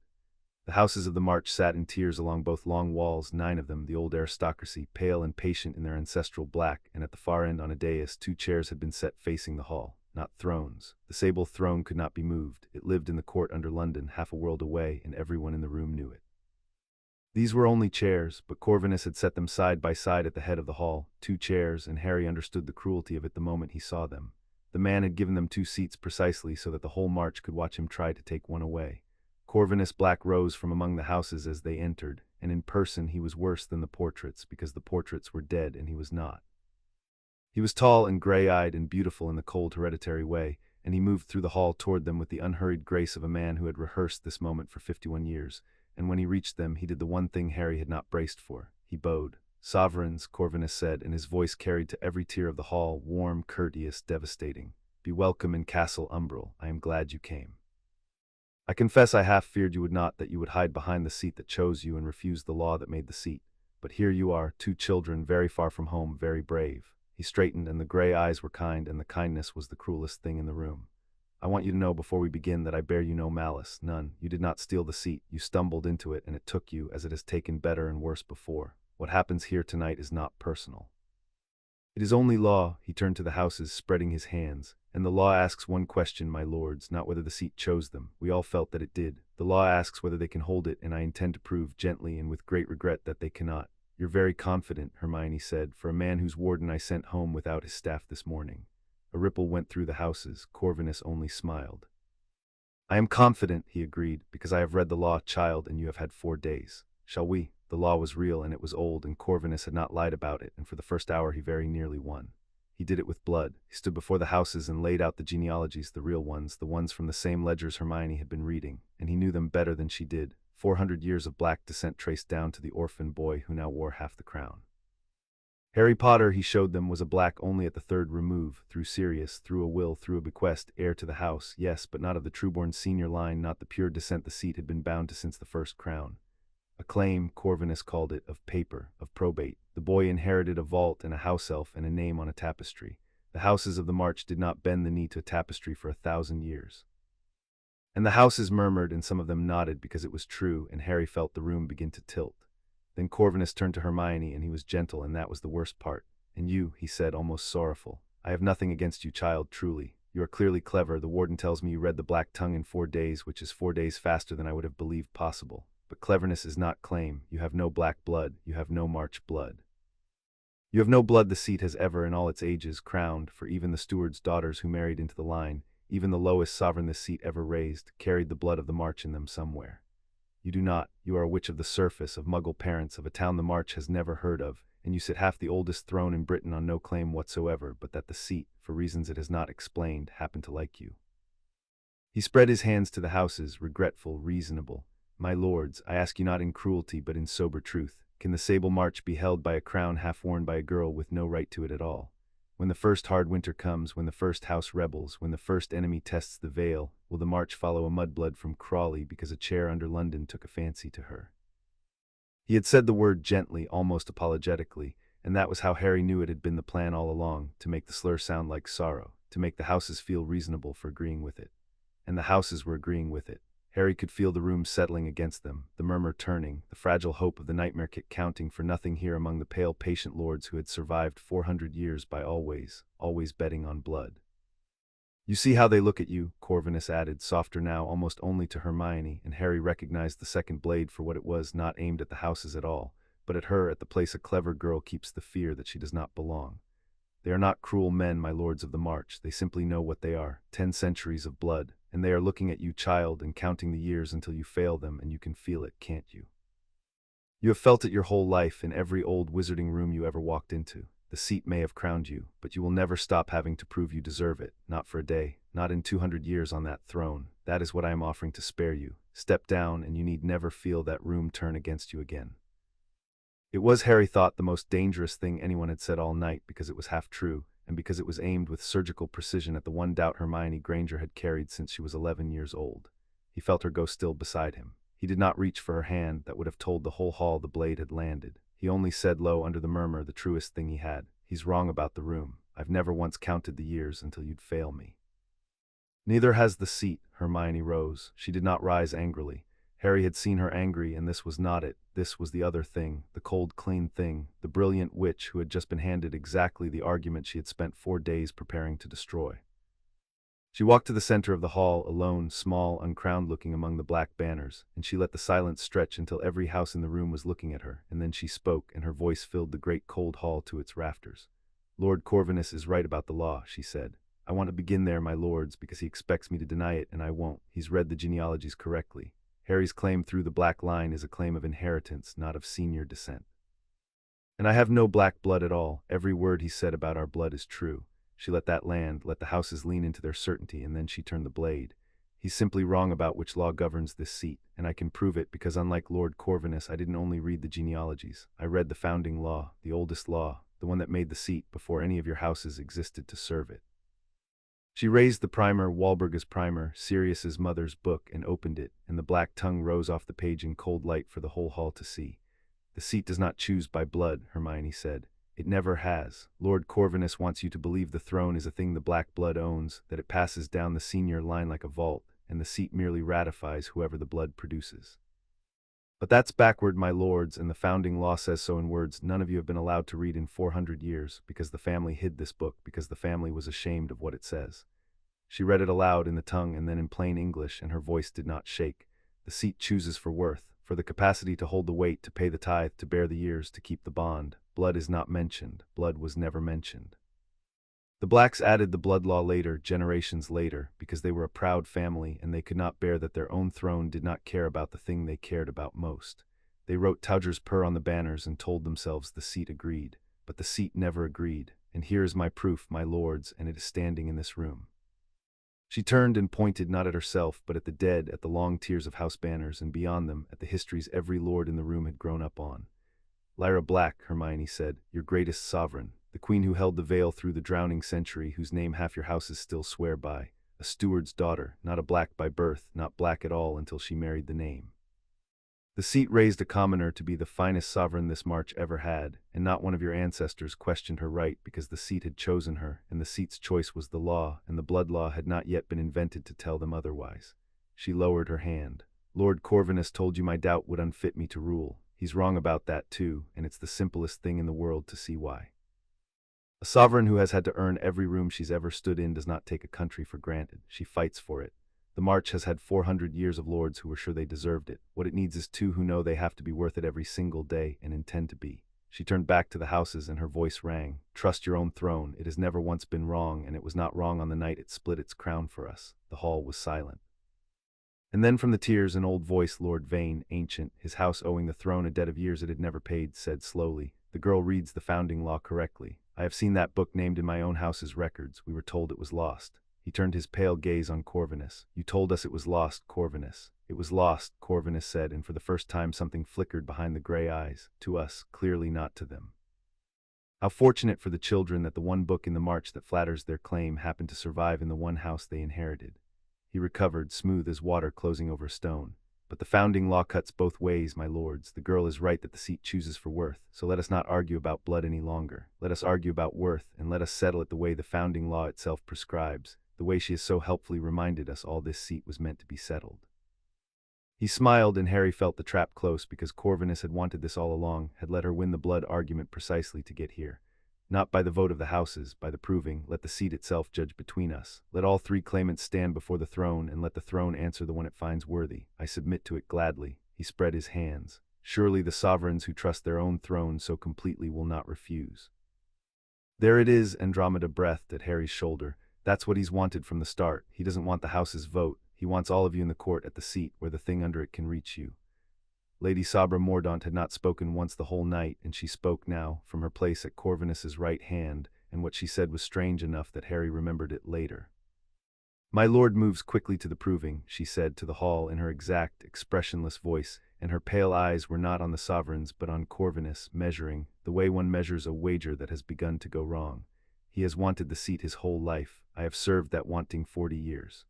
The houses of the March sat in tiers along both long walls, 9 of them, the old aristocracy, pale and patient in their ancestral black, and at the far end on a dais 2 chairs had been set facing the hall. Not thrones. The sable throne could not be moved. It lived in the court under London, half a world away, and everyone in the room knew it. These were only chairs, but Corvinus had set them side by side at the head of the hall, 2 chairs, and Harry understood the cruelty of it the moment he saw them. The man had given them 2 seats precisely so that the whole March could watch him try to take one away. Corvinus Black rose from among the houses as they entered, and in person he was worse than the portraits, because the portraits were dead and he was not. He was tall and gray-eyed and beautiful in the cold hereditary way, and he moved through the hall toward them with the unhurried grace of a man who had rehearsed this moment for 51 years, and when he reached them he did the one thing Harry had not braced for. He bowed. "Sovereigns," Corvinus said, and his voice carried to every tier of the hall, warm, courteous, devastating. "Be welcome in Castle Umbral. I am glad you came. I confess I half feared you would not, that you would hide behind the seat that chose you and refuse the law that made the seat. But here you are, 2 children, very far from home, very brave." He straightened, and the gray eyes were kind, and the kindness was the cruelest thing in the room. "I want you to know before we begin that I bear you no malice, none. You did not steal the seat. You stumbled into it, and it took you, as it has taken better and worse before. What happens here tonight is not personal. It is only law." He turned to the houses, spreading his hands. "And the law asks one question, my lords, not whether the seat chose them. We all felt that it did. The law asks whether they can hold it, and I intend to prove gently and with great regret that they cannot." "You're very confident," Hermione said, "for a man whose warden I sent home without his staff this morning." A ripple went through the houses. Corvinus only smiled. "I am confident," he agreed, "because I have read the law, child, and you have had 4 days. Shall we?" The law was real, and it was old, and Corvinus had not lied about it, and for the first hour he very nearly won. He did it with blood. He stood before the houses and laid out the genealogies, the real ones, the ones from the same ledgers Hermione had been reading, and he knew them better than she did. 400 years of black descent traced down to the orphan boy who now wore half the crown. Harry Potter, he showed them, was a black only at the 3rd remove, through Sirius, through a will, through a bequest, heir to the house, yes, but not of the trueborn senior line, not the pure descent the seat had been bound to since the first crown. A claim, Corvinus called it, of paper, of probate. The boy inherited a vault and a house elf and a name on a tapestry. The houses of the March did not bend the knee to a tapestry for 1,000 years. And the houses murmured, and some of them nodded because it was true, and Harry felt the room begin to tilt. Then Corvinus turned to Hermione, and he was gentle, and that was the worst part. "And you," he said, almost sorrowful. "I have nothing against you, child, truly. You are clearly clever. The warden tells me you read the Black Tongue in 4 days, which is 4 days faster than I would have believed possible. But cleverness is not claim. You have no black blood. You have no March blood. You have no blood the seat has ever, in all its ages, crowned, for even the steward's daughters who married into the line, even the lowest sovereign this seat ever raised, carried the blood of the March in them somewhere. You do not. You are a witch of the surface, of Muggle parents, of a town the March has never heard of, and you sit half the oldest throne in Britain on no claim whatsoever, but that the seat, for reasons it has not explained, happened to like you." He spread his hands to the houses, regretful, reasonable. "My lords, I ask you not in cruelty but in sober truth. Can the sable March be held by a crown half worn by a girl with no right to it at all? When the first hard winter comes, when the first house rebels, when the first enemy tests the veil, will the March follow a mudblood from Crawley because a chair under London took a fancy to her?" He had said the word gently, almost apologetically, and that was how Harry knew it had been the plan all along, to make the slur sound like sorrow, to make the houses feel reasonable for agreeing with it. And the houses were agreeing with it. Harry could feel the room settling against them, the murmur turning, the fragile hope of the nightmare kit counting for nothing here among the pale, patient lords who had survived 400 years by always betting on blood. "You see how they look at you," Corvinus added, softer now, almost only to Hermione, and Harry recognized the second blade for what it was, not aimed at the houses at all, but at her, at the place a clever girl keeps the fear that she does not belong. "They are not cruel men, my lords of the March. They simply know what they are, 10 centuries of blood, and they are looking at you, child, and counting the years until you fail them, and you can feel it, can't you? You have felt it your whole life, in every old wizarding room you ever walked into. The seat may have crowned you, but you will never stop having to prove you deserve it, not for a day, not in 200 years on that throne. That is what I am offering to spare you. Step down, and you need never feel that room turn against you again." It was, Harry thought, the most dangerous thing anyone had said all night, because it was half true, and because it was aimed with surgical precision at the one doubt Hermione Granger had carried since she was 11 years old. He felt her go still beside him. He did not reach for her hand that would have told the whole hall the blade had landed. He only said low under the murmur the truest thing he had. "He's wrong about the room. I've never once counted the years until you'd fail me." Neither has the seat. Hermione rose. She did not rise angrily. Harry had seen her angry, and this was not it. This was the other thing, the cold, clean thing, the brilliant witch who had just been handed exactly the argument she had spent 4 days preparing to destroy. She walked to the center of the hall, alone, small, uncrowned-looking among the black banners, and she let the silence stretch until every house in the room was looking at her, and then she spoke, and her voice filled the great cold hall to its rafters. "Lord Corvinus is right about the law," she said. "I want to begin there, my lords, because he expects me to deny it, and I won't. He's read the genealogies correctly. Harry's claim through the black line is a claim of inheritance, not of senior descent. And I have no black blood at all. Every word he said about our blood is true." She let that land, let the houses lean into their certainty, and then she turned the blade. "He's simply wrong about which law governs this seat, and I can prove it because unlike Lord Corvinus, I didn't only read the genealogies. I read the founding law, the oldest law, the one that made the seat before any of your houses existed to serve it." She raised the primer, Walburga's primer, Sirius's mother's book, and opened it, and the black tongue rose off the page in cold light for the whole hall to see. "The seat does not choose by blood," Hermione said. "It never has. Lord Corvinus wants you to believe the throne is a thing the black blood owns, that it passes down the senior line like a vault, and the seat merely ratifies whoever the blood produces. But that's backward, my lords, and the founding law says so in words none of you have been allowed to read in 400 years, because the family hid this book, because the family was ashamed of what it says." She read it aloud in the tongue and then in plain English, and her voice did not shake. "The seat chooses for worth, for the capacity to hold the weight, to pay the tithe, to bear the years, to keep the bond. Blood is not mentioned. Blood was never mentioned. The blacks added the blood law later, generations later, because they were a proud family and they could not bear that their own throne did not care about the thing they cared about most. They wrote Tauger's Purr on the banners and told themselves the seat agreed. But the seat never agreed, and here is my proof, my lords, and it is standing in this room." She turned and pointed not at herself, but at the dead, at the long tiers of house banners, and beyond them, at the histories every lord in the room had grown up on. "Lyra Black," Hermione said, "your greatest sovereign, the queen who held the veil through the drowning century, whose name half your houses still swear by, a steward's daughter, not a black by birth, not black at all until she married the name. The seat raised a commoner to be the finest sovereign this march ever had, and not one of your ancestors questioned her right because the seat had chosen her, and the seat's choice was the law, and the blood law had not yet been invented to tell them otherwise." She lowered her hand. "Lord Corvinus told you my doubt would unfit me to rule. He's wrong about that too, and it's the simplest thing in the world to see why. A sovereign who has had to earn every room she's ever stood in does not take a country for granted. She fights for it. The march has had 400 years of lords who were sure they deserved it. What it needs is two who know they have to be worth it every single day and intend to be." She turned back to the houses and her voice rang. "Trust your own throne. It has never once been wrong, and it was not wrong on the night it split its crown for us." The hall was silent. And then from the tiers an old voice, Lord Vane, ancient, his house owing the throne a debt of years it had never paid, said slowly, "The girl reads the founding law correctly. I have seen that book named in my own house's records. We were told it was lost." He turned his pale gaze on Corvinus. "You told us it was lost, Corvinus." "It was lost," Corvinus said, and for the first time something flickered behind the gray eyes. "To us, clearly not to them. How fortunate for the children that the one book in the march that flatters their claim happened to survive in the one house they inherited." He recovered, smooth as water closing over stone. "But the founding law cuts both ways, my lords. The girl is right that the seat chooses for worth, so let us not argue about blood any longer. Let us argue about worth, and let us settle it the way the founding law itself prescribes, the way she has so helpfully reminded us all this seat was meant to be settled." He smiled, and Harry felt the trap close because Corvinus had wanted this all along, had let her win the blood argument precisely to get here. Not by the vote of the houses, by the proving. Let the seat itself judge between us. Let all three claimants stand before the throne, and let the throne answer the one it finds worthy. I submit to it gladly." He spread his hands. "Surely the sovereigns who trust their own throne so completely will not refuse." "There it is," Andromeda breathed at Harry's shoulder. "That's what he's wanted from the start. He doesn't want the house's vote. He wants all of you in the court at the seat where the thing under it can reach you." Lady Sabra Mordaunt had not spoken once the whole night, and she spoke now, from her place at Corvinus's right hand, and what she said was strange enough that Harry remembered it later. "My lord moves quickly to the proving," she said to the hall in her exact, expressionless voice, and her pale eyes were not on the sovereigns but on Corvinus, measuring, the way one measures a wager that has begun to go wrong. "He has wanted the seat his whole life. I have served that wanting 40 years.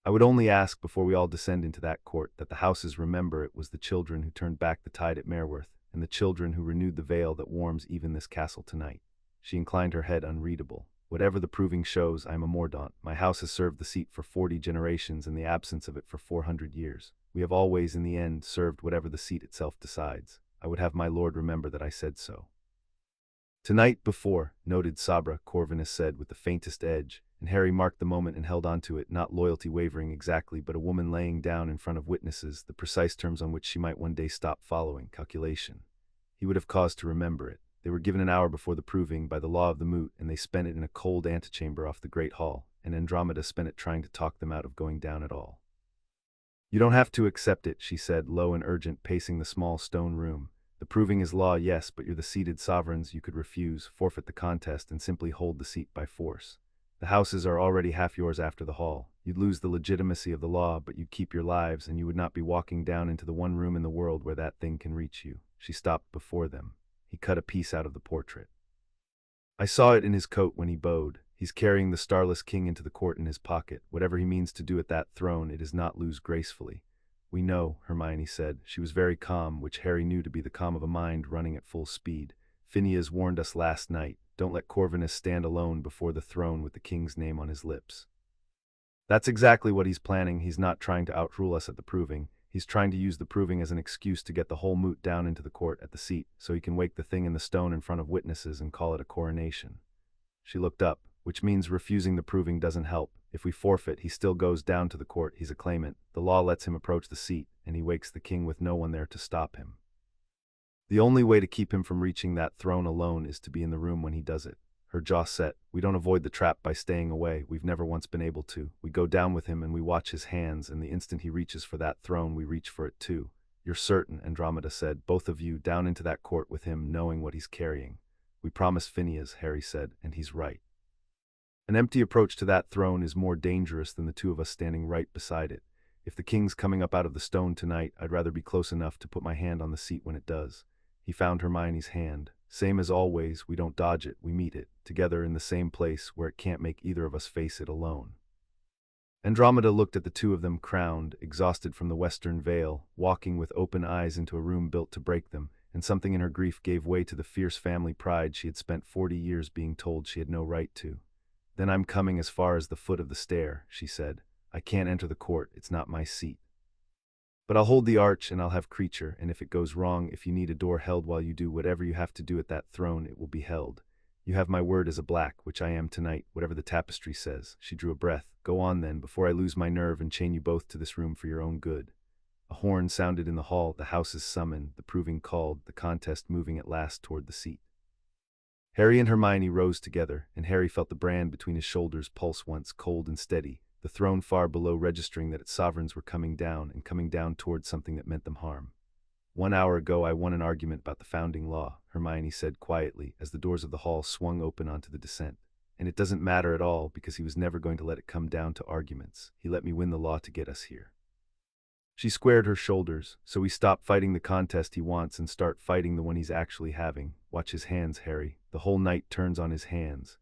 I would only ask, before we all descend into that court, that the houses remember it was the children who turned back the tide at Merworth, and the children who renewed the veil that warms even this castle tonight." She inclined her head unreadable. Whatever the proving shows, I am a Mordaunt. My house has served the seat for 40 generations and the absence of it for 400 years. We have always, in the end, served whatever the seat itself decides. I would have my lord remember that I said so. Tonight before, noted Sabra, Corvinus said with the faintest edge, and Harry marked the moment and held on to it, not loyalty wavering exactly, but a woman laying down in front of witnesses the precise terms on which she might one day stop following calculation. He would have cause to remember it. They were given an hour before the proving by the law of the moot, and they spent it in a cold antechamber off the great hall, and Andromeda spent it trying to talk them out of going down at all. You don't have to accept it, she said, low and urgent, pacing the small stone room. The proving is law, yes, but you're the seated sovereigns. You could refuse, forfeit the contest, and simply hold the seat by force. The houses are already half yours after the hall. You'd lose the legitimacy of the law, but you'd keep your lives, and you would not be walking down into the one room in the world where that thing can reach you. She stopped before them. He cut a piece out of the portrait. I saw it in his coat when he bowed. He's carrying the starless king into the court in his pocket. Whatever he means to do at that throne, it is not lose gracefully. We know, Hermione said. She was very calm, which Harry knew to be the calm of a mind running at full speed. Phineas warned us last night. Don't let Corvinus stand alone before the throne with the king's name on his lips. That's exactly what he's planning. He's not trying to outrule us at the proving. He's trying to use the proving as an excuse to get the whole moot down into the court at the seat, so he can wake the thing in the stone in front of witnesses and call it a coronation. She looked up, which means refusing the proving doesn't help. If we forfeit, he still goes down to the court. He's a claimant. The law lets him approach the seat, and he wakes the king with no one there to stop him. The only way to keep him from reaching that throne alone is to be in the room when he does it. Her jaw set. We don't avoid the trap by staying away. We've never once been able to. We go down with him and we watch his hands, and the instant he reaches for that throne, we reach for it too. You're certain, Andromeda said, both of you down into that court with him, knowing what he's carrying. We promised Phineas, Harry said, and he's right. An empty approach to that throne is more dangerous than the two of us standing right beside it. If the king's coming up out of the stone tonight, I'd rather be close enough to put my hand on the seat when it does. He found Hermione's hand. Same as always, we don't dodge it, we meet it, together in the same place where it can't make either of us face it alone. Andromeda looked at the two of them crowned, exhausted from the western veil, walking with open eyes into a room built to break them, and something in her grief gave way to the fierce family pride she had spent 40 years being told she had no right to. Then I'm coming as far as the foot of the stair, she said. I can't enter the court, it's not my seat. But I'll hold the arch and I'll have creature, and if it goes wrong, if you need a door held while you do whatever you have to do at that throne, it will be held. You have my word as a black, which I am tonight, whatever the tapestry says. She drew a breath. Go on then, before I lose my nerve and chain you both to this room for your own good. A horn sounded in the hall, the house is summoned, the proving called, the contest moving at last toward the seat. Harry and Hermione rose together, and Harry felt the brand between his shoulders pulse once, cold and steady, the throne far below registering that its sovereigns were coming down toward something that meant them harm. 1 hour ago I won an argument about the founding law, Hermione said quietly as the doors of the hall swung open onto the descent. And it doesn't matter at all because he was never going to let it come down to arguments. He let me win the law to get us here. She squared her shoulders. So we stop fighting the contest he wants and start fighting the one he's actually having. Watch his hands, Harry. The whole night turns on his hands.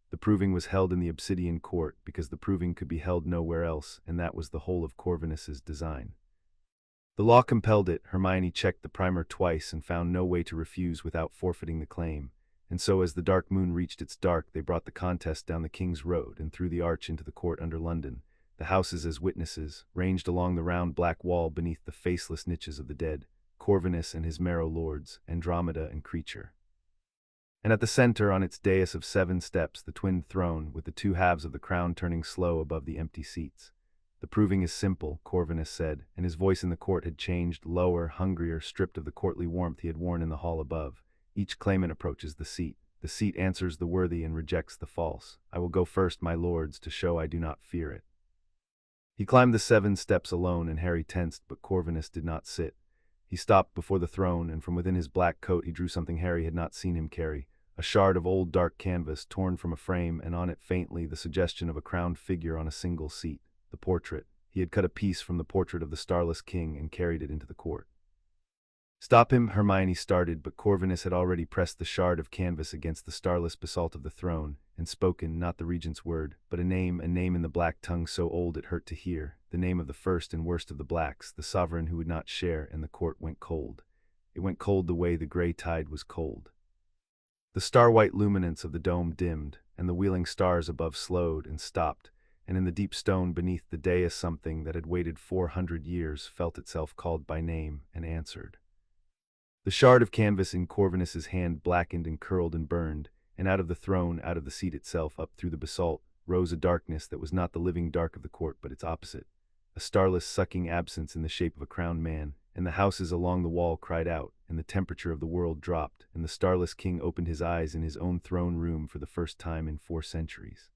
The proving was held in the obsidian court because the proving could be held nowhere else, and that was the whole of Corvinus's design. The law compelled it. Hermione checked the primer twice and found no way to refuse without forfeiting the claim. And so as the dark moon reached its dark, they brought the contest down the King's Road and through the arch into the court under London, the houses as witnesses, ranged along the round black wall beneath the faceless niches of the dead, Corvinus and his marrow lords, Andromeda and Creature. And at the center, on its dais of 7 steps, the twin throne, with the 2 halves of the crown turning slow above the empty seats. The proving is simple, Corvinus said, and his voice in the court had changed, lower, hungrier, stripped of the courtly warmth he had worn in the hall above. Each claimant approaches the seat. The seat answers the worthy and rejects the false. I will go first, my lords, to show I do not fear it. He climbed the 7 steps alone, and Harry tensed, but Corvinus did not sit. He stopped before the throne, and from within his black coat he drew something Harry had not seen him carry. A shard of old dark canvas torn from a frame, and on it faintly the suggestion of a crowned figure on a single seat. The portrait. He had cut a piece from the portrait of the starless king and carried it into the court. Stop him, Hermione started, but Corvinus had already pressed the shard of canvas against the starless basalt of the throne, and spoken, not the regent's word, but a name in the black tongue so old it hurt to hear, the name of the first and worst of the blacks, the sovereign who would not share, and the court went cold. It went cold the way the grey tide was cold. The star-white luminance of the dome dimmed. and the wheeling stars above slowed and stopped, and in the deep stone beneath the dais something that had waited 400 years felt itself called by name and answered. The shard of canvas in Corvinus's hand blackened and curled and burned, and out of the throne, out of the seat itself, up through the basalt, rose a darkness that was not the living dark of the court but its opposite, a starless sucking absence in the shape of a crowned man, and the houses along the wall cried out, and the temperature of the world dropped, and the starless king opened his eyes in his own throne room for the first time in 4 centuries.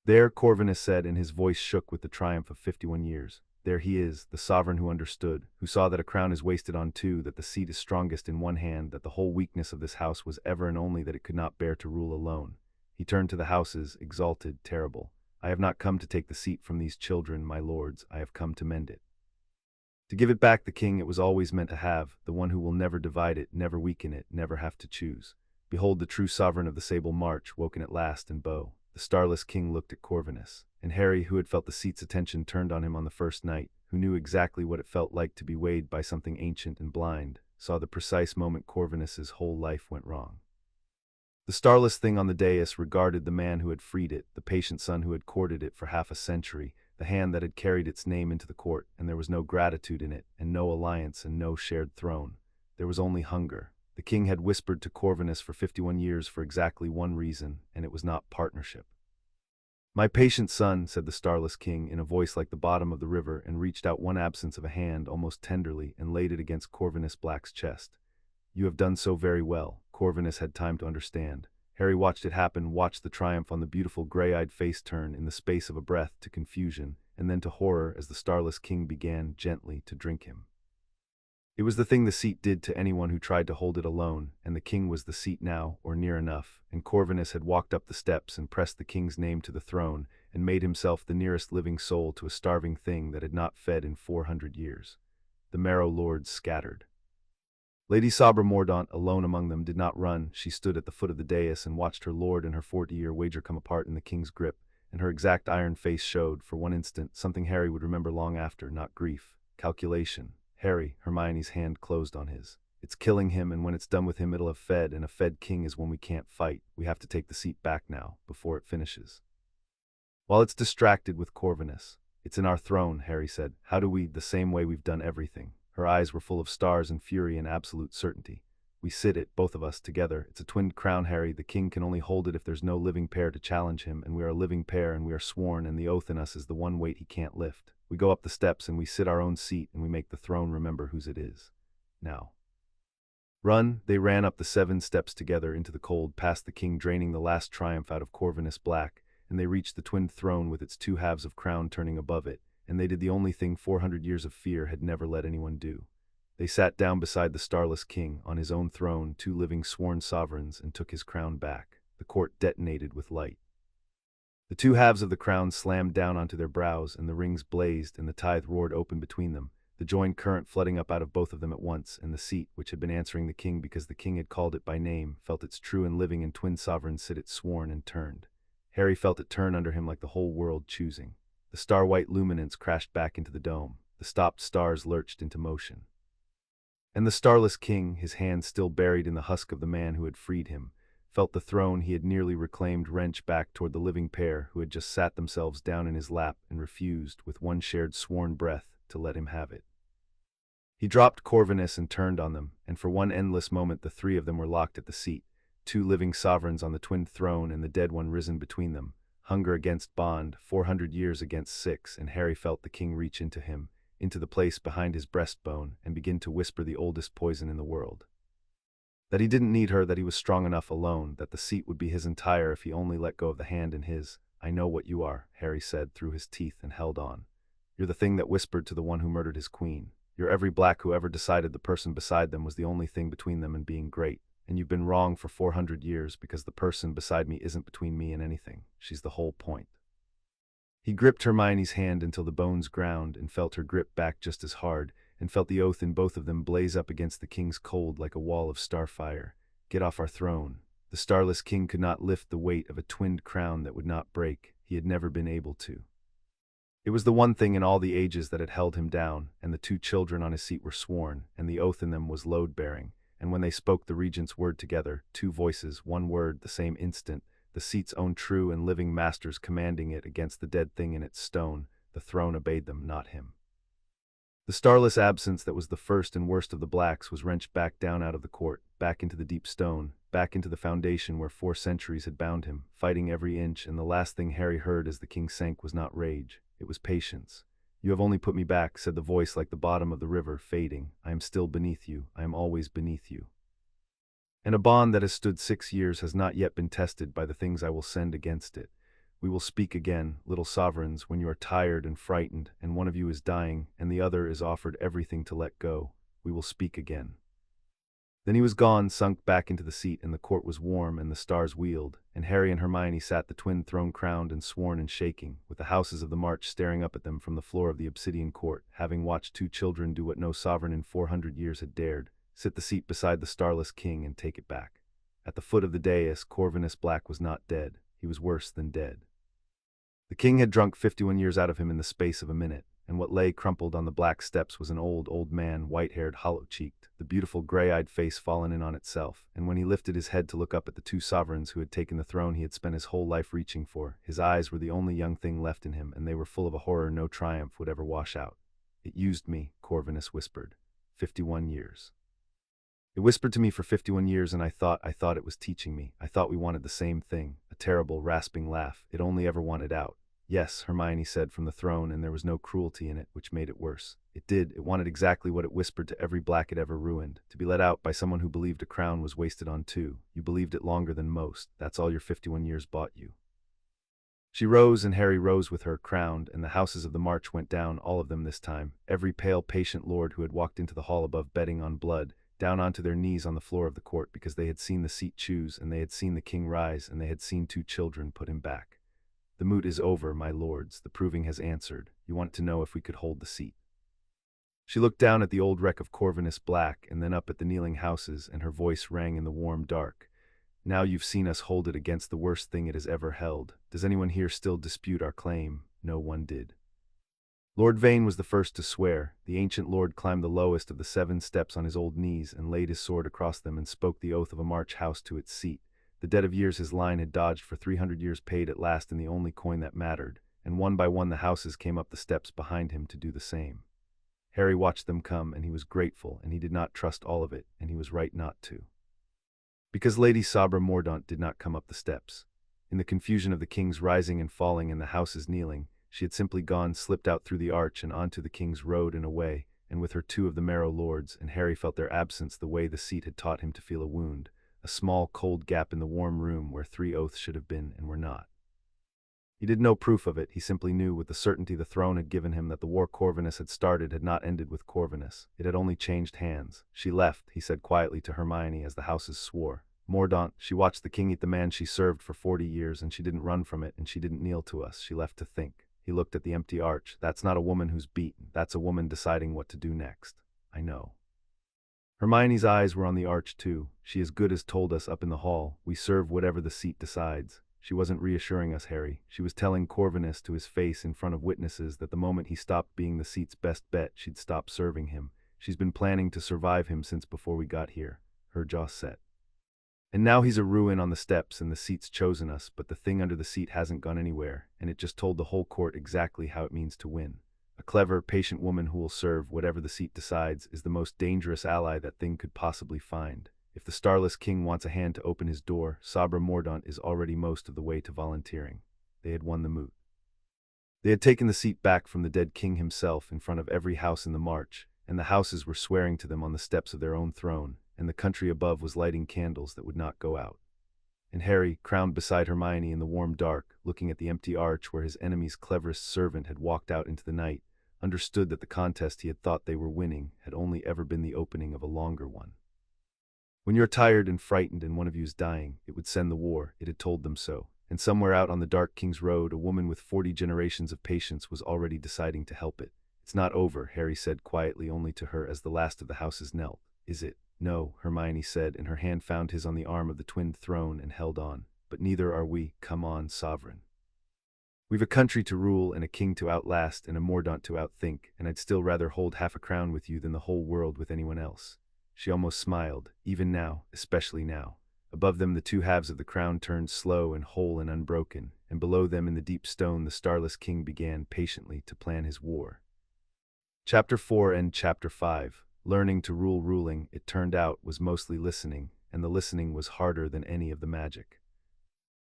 There, Corvinus said, and his voice shook with the triumph of 51 years. There he is, the sovereign who understood, who saw that a crown is wasted on 2, that the seat is strongest in 1 hand, that the whole weakness of this house was ever and only that it could not bear to rule alone. He turned to the houses, exalted, terrible. I have not come to take the seat from these children, my lords, I have come to mend it. To give it back the king it was always meant to have, the one who will never divide it, never weaken it, never have to choose. Behold the true sovereign of the sable march, woken at last and bow. The starless king looked at Corvinus, and Harry, who had felt the seat's attention turned on him on the first night, who knew exactly what it felt like to be weighed by something ancient and blind, saw the precise moment Corvinus's whole life went wrong. The starless thing on the dais regarded the man who had freed it, the patient son who had courted it for half a century, the hand that had carried its name into the court, and there was no gratitude in it, and no alliance, and no shared throne. There was only hunger. The king had whispered to Corvinus for 51 years for exactly one reason, and it was not partnership. My patient son, said the starless king in a voice like the bottom of the river, and reached out one absence of a hand almost tenderly and laid it against Corvinus Black's chest. You have done so very well. Corvinus had time to understand. Harry watched it happen, watched the triumph on the beautiful gray-eyed face turn in the space of a breath to confusion, and then to horror as the starless king began gently to drink him. It was the thing the seat did to anyone who tried to hold it alone, and the king was the seat now, or near enough, and Corvinus had walked up the steps and pressed the king's name to the throne, and made himself the nearest living soul to a starving thing that had not fed in 400 years. The marrow lords scattered. Lady Sabra Mordaunt, alone among them, did not run. She stood at the foot of the dais and watched her lord and her 40-year wager come apart in the king's grip, and her exact iron face showed, for one instant, something Harry would remember long after, not grief, calculation. Harry, Hermione's hand closed on his. It's killing him, and when it's done with him it'll have fed, and a fed king is one we can't fight. We have to take the seat back now, before it finishes. While it's distracted with Corvinus. It's in our throne, Harry said. How do we? The same way we've done everything. Her eyes were full of stars and fury and absolute certainty. We sit it, both of us, together. It's a twinned crown, Harry. The king can only hold it if there's no living pair to challenge him, and we are a living pair, and we are sworn, and the oath in us is the one weight he can't lift. We go up the steps, and we sit our own seat, and we make the throne remember whose it is. Now. Run! They ran up the 7 steps together into the cold, past the king draining the last triumph out of Corvinus Black, and they reached the twinned throne with its 2 halves of crown turning above it, and they did the only thing 400 years of fear had never let anyone do. They sat down beside the starless king, on his own throne, 2 living sworn sovereigns, and took his crown back. The court detonated with light. The 2 halves of the crown slammed down onto their brows, and the rings blazed, and the tithe roared open between them, the joined current flooding up out of both of them at once, and the seat, which had been answering the king because the king had called it by name, felt its true and living and twin sovereigns sit it sworn and turned. Harry felt it turn under him like the whole world choosing. The star-white luminance crashed back into the dome. The stopped stars lurched into motion. And the starless king, his hand still buried in the husk of the man who had freed him, felt the throne he had nearly reclaimed wrench back toward the living pair who had just sat themselves down in his lap and refused, with one shared sworn breath, to let him have it. He dropped Corvinus and turned on them, and for one endless moment the 3 of them were locked at the seat, 2 living sovereigns on the twinned throne and the dead one risen between them. Hunger against bond, 400 years against 6, and Harry felt the king reach into him, into the place behind his breastbone, and begin to whisper the oldest poison in the world. That he didn't need her, that he was strong enough alone, that the seat would be his entire if he only let go of the hand in his. I know what you are, Harry said through his teeth and held on. You're the thing that whispered to the one who murdered his queen. You're every black who ever decided the person beside them was the only thing between them and being great. And you've been wrong for 400 years because the person beside me isn't between me and anything. She's the whole point. He gripped Hermione's hand until the bones ground and felt her grip back just as hard, and felt the oath in both of them blaze up against the king's cold like a wall of starfire. Get off our throne. The starless king could not lift the weight of a twinned crown that would not break. He had never been able to. It was the one thing in all the ages that had held him down, and the 2 children on his seat were sworn, and the oath in them was load-bearing, and when they spoke the regent's word together, 2 voices, 1 word, the same instant, the seat's own true and living masters commanding it against the dead thing in its stone. The throne obeyed them, not him. The starless absence that was the first and worst of the blacks was wrenched back down out of the court, back into the deep stone, back into the foundation where 4 centuries had bound him, fighting every inch, and the last thing Harry heard as the king sank was not rage, it was patience. "You have only put me back," said the voice like the bottom of the river, fading. "I am still beneath you, I am always beneath you. And a bond that has stood 6 years has not yet been tested by the things I will send against it. We will speak again, little sovereigns, when you are tired and frightened, and one of you is dying, and the other is offered everything to let go. We will speak again." Then he was gone, sunk back into the seat, and the court was warm, and the stars wheeled, and Harry and Hermione sat the twin throne crowned and sworn and shaking, with the houses of the March staring up at them from the floor of the obsidian court, having watched 2 children do what no sovereign in 400 years had dared, sit the seat beside the starless king and take it back. At the foot of the dais, Corvinus Black was not dead, he was worse than dead. The king had drunk 51 years out of him in the space of a minute, and what lay crumpled on the black steps was an old man, white-haired, hollow-cheeked, the beautiful gray-eyed face fallen in on itself, and when he lifted his head to look up at the 2 sovereigns who had taken the throne he had spent his whole life reaching for, his eyes were the only young thing left in him, and they were full of a horror no triumph would ever wash out. "It used me," Corvinus whispered. 51 years. "It whispered to me for 51 years, and I thought it was teaching me. I thought we wanted the same thing." A terrible, rasping laugh. "It only ever wanted out." "Yes," Hermione said from the throne, and there was no cruelty in it, which made it worse. "It did. It wanted exactly what it whispered to every black it ever ruined. To be let out by someone who believed a crown was wasted on 2. You believed it longer than most. That's all your 51 years bought you." She rose, and Harry rose with her, crowned, and the houses of the March went down, all of them this time. Every pale, patient lord who had walked into the hall above betting on blood, down onto their knees on the floor of the court, because they had seen the seat choose, and they had seen the king rise, and they had seen 2 children put him back. "The moot is over, my lords. The proving has answered. You want to know if we could hold the seat." She looked down at the old wreck of Corvinus Black, and then up at the kneeling houses, and her voice rang in the warm dark. "Now you've seen us hold it against the worst thing it has ever held. Does anyone here still dispute our claim?" No one did. Lord Vane was the first to swear. The ancient lord climbed the lowest of the 7 steps on his old knees and laid his sword across them and spoke the oath of a March house to its seat. The debt of years his line had dodged for 300 years paid at last in the only coin that mattered, and one by one the houses came up the steps behind him to do the same. Harry watched them come, and he was grateful, and he did not trust all of it, and he was right not to. Because Lady Sabra Mordaunt did not come up the steps. In the confusion of the king's rising and falling and the houses kneeling, she had simply gone, slipped out through the arch and onto the king's road and away, and with her 2 of the Marrow lords, and Harry felt their absence the way the seat had taught him to feel a wound, a small, cold gap in the warm room where 3 oaths should have been and were not. He did no proof of it. He simply knew with the certainty the throne had given him that the war Corvinus had started had not ended with Corvinus. It had only changed hands. "She left," he said quietly to Hermione as the houses swore. "Mordaunt, she watched the king eat the man she served for 40 years, and she didn't run from it, and she didn't kneel to us. She left to think." He looked at the empty arch. "That's not a woman who's beaten. That's a woman deciding what to do next." "I know." Hermione's eyes were on the arch too. "She as good as told us up in the hall, we serve whatever the seat decides." She wasn't reassuring us, Harry. She was telling Corvinus to his face in front of witnesses that the moment he stopped being the seat's best bet, she'd stop serving him. She's been planning to survive him since before we got here. Her jaw set. "And now he's a ruin on the steps, and the seat's chosen us, but the thing under the seat hasn't gone anywhere, and it just told the whole court exactly how it means to win. A clever, patient woman who will serve whatever the seat decides is the most dangerous ally that thing could possibly find. If the Starless King wants a hand to open his door, Sabra Mordaunt is already most of the way to volunteering." They had won the moot. They had taken the seat back from the dead king himself in front of every house in the March, and the houses were swearing to them on the steps of their own throne, and the country above was lighting candles that would not go out. And Harry, crowned beside Hermione in the warm dark, looking at the empty arch where his enemy's cleverest servant had walked out into the night, understood that the contest he had thought they were winning had only ever been the opening of a longer one. "When you're tired and frightened and one of you's dying, it would send the war," it had told them so, and somewhere out on the dark King's Road a woman with 40 generations of patience was already deciding to help it. "It's not over," Harry said quietly only to her as the last of the houses knelt. "Is it?" "No," Hermione said, and her hand found his on the arm of the twin throne and held on. "But neither are we. Come on, sovereign. We've a country to rule and a king to outlast and a Mordaunt to outthink, and I'd still rather hold half a crown with you than the whole world with anyone else." She almost smiled, "Even now, especially now." Above them the two halves of the crown turned slow and whole and unbroken, and below them in the deep stone the starless king began patiently to plan his war. Chapter 4 and Chapter 5. Learning to rule. Ruling, it turned out, was mostly listening, and the listening was harder than any of the magic.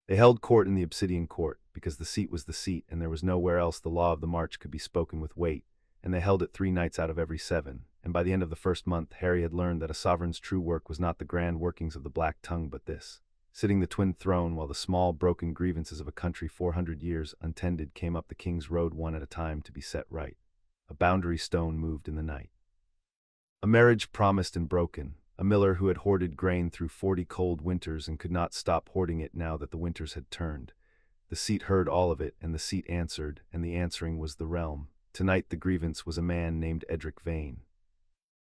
They held court in the obsidian court, because the seat was the seat and there was nowhere else the law of the march could be spoken with weight, and they held it 3 nights out of every 7, and by the end of the first month Harry had learned that a sovereign's true work was not the grand workings of the Black Tongue but this: sitting the twin throne while the small broken grievances of a country 400 years untended came up the king's road one at a time to be set right. A boundary stone moved in the night. A marriage promised and broken. A miller who had hoarded grain through 40 cold winters and could not stop hoarding it now that the winters had turned. The seat heard all of it, and the seat answered, and the answering was the realm. Tonight the grievance was a man named Edric Vane.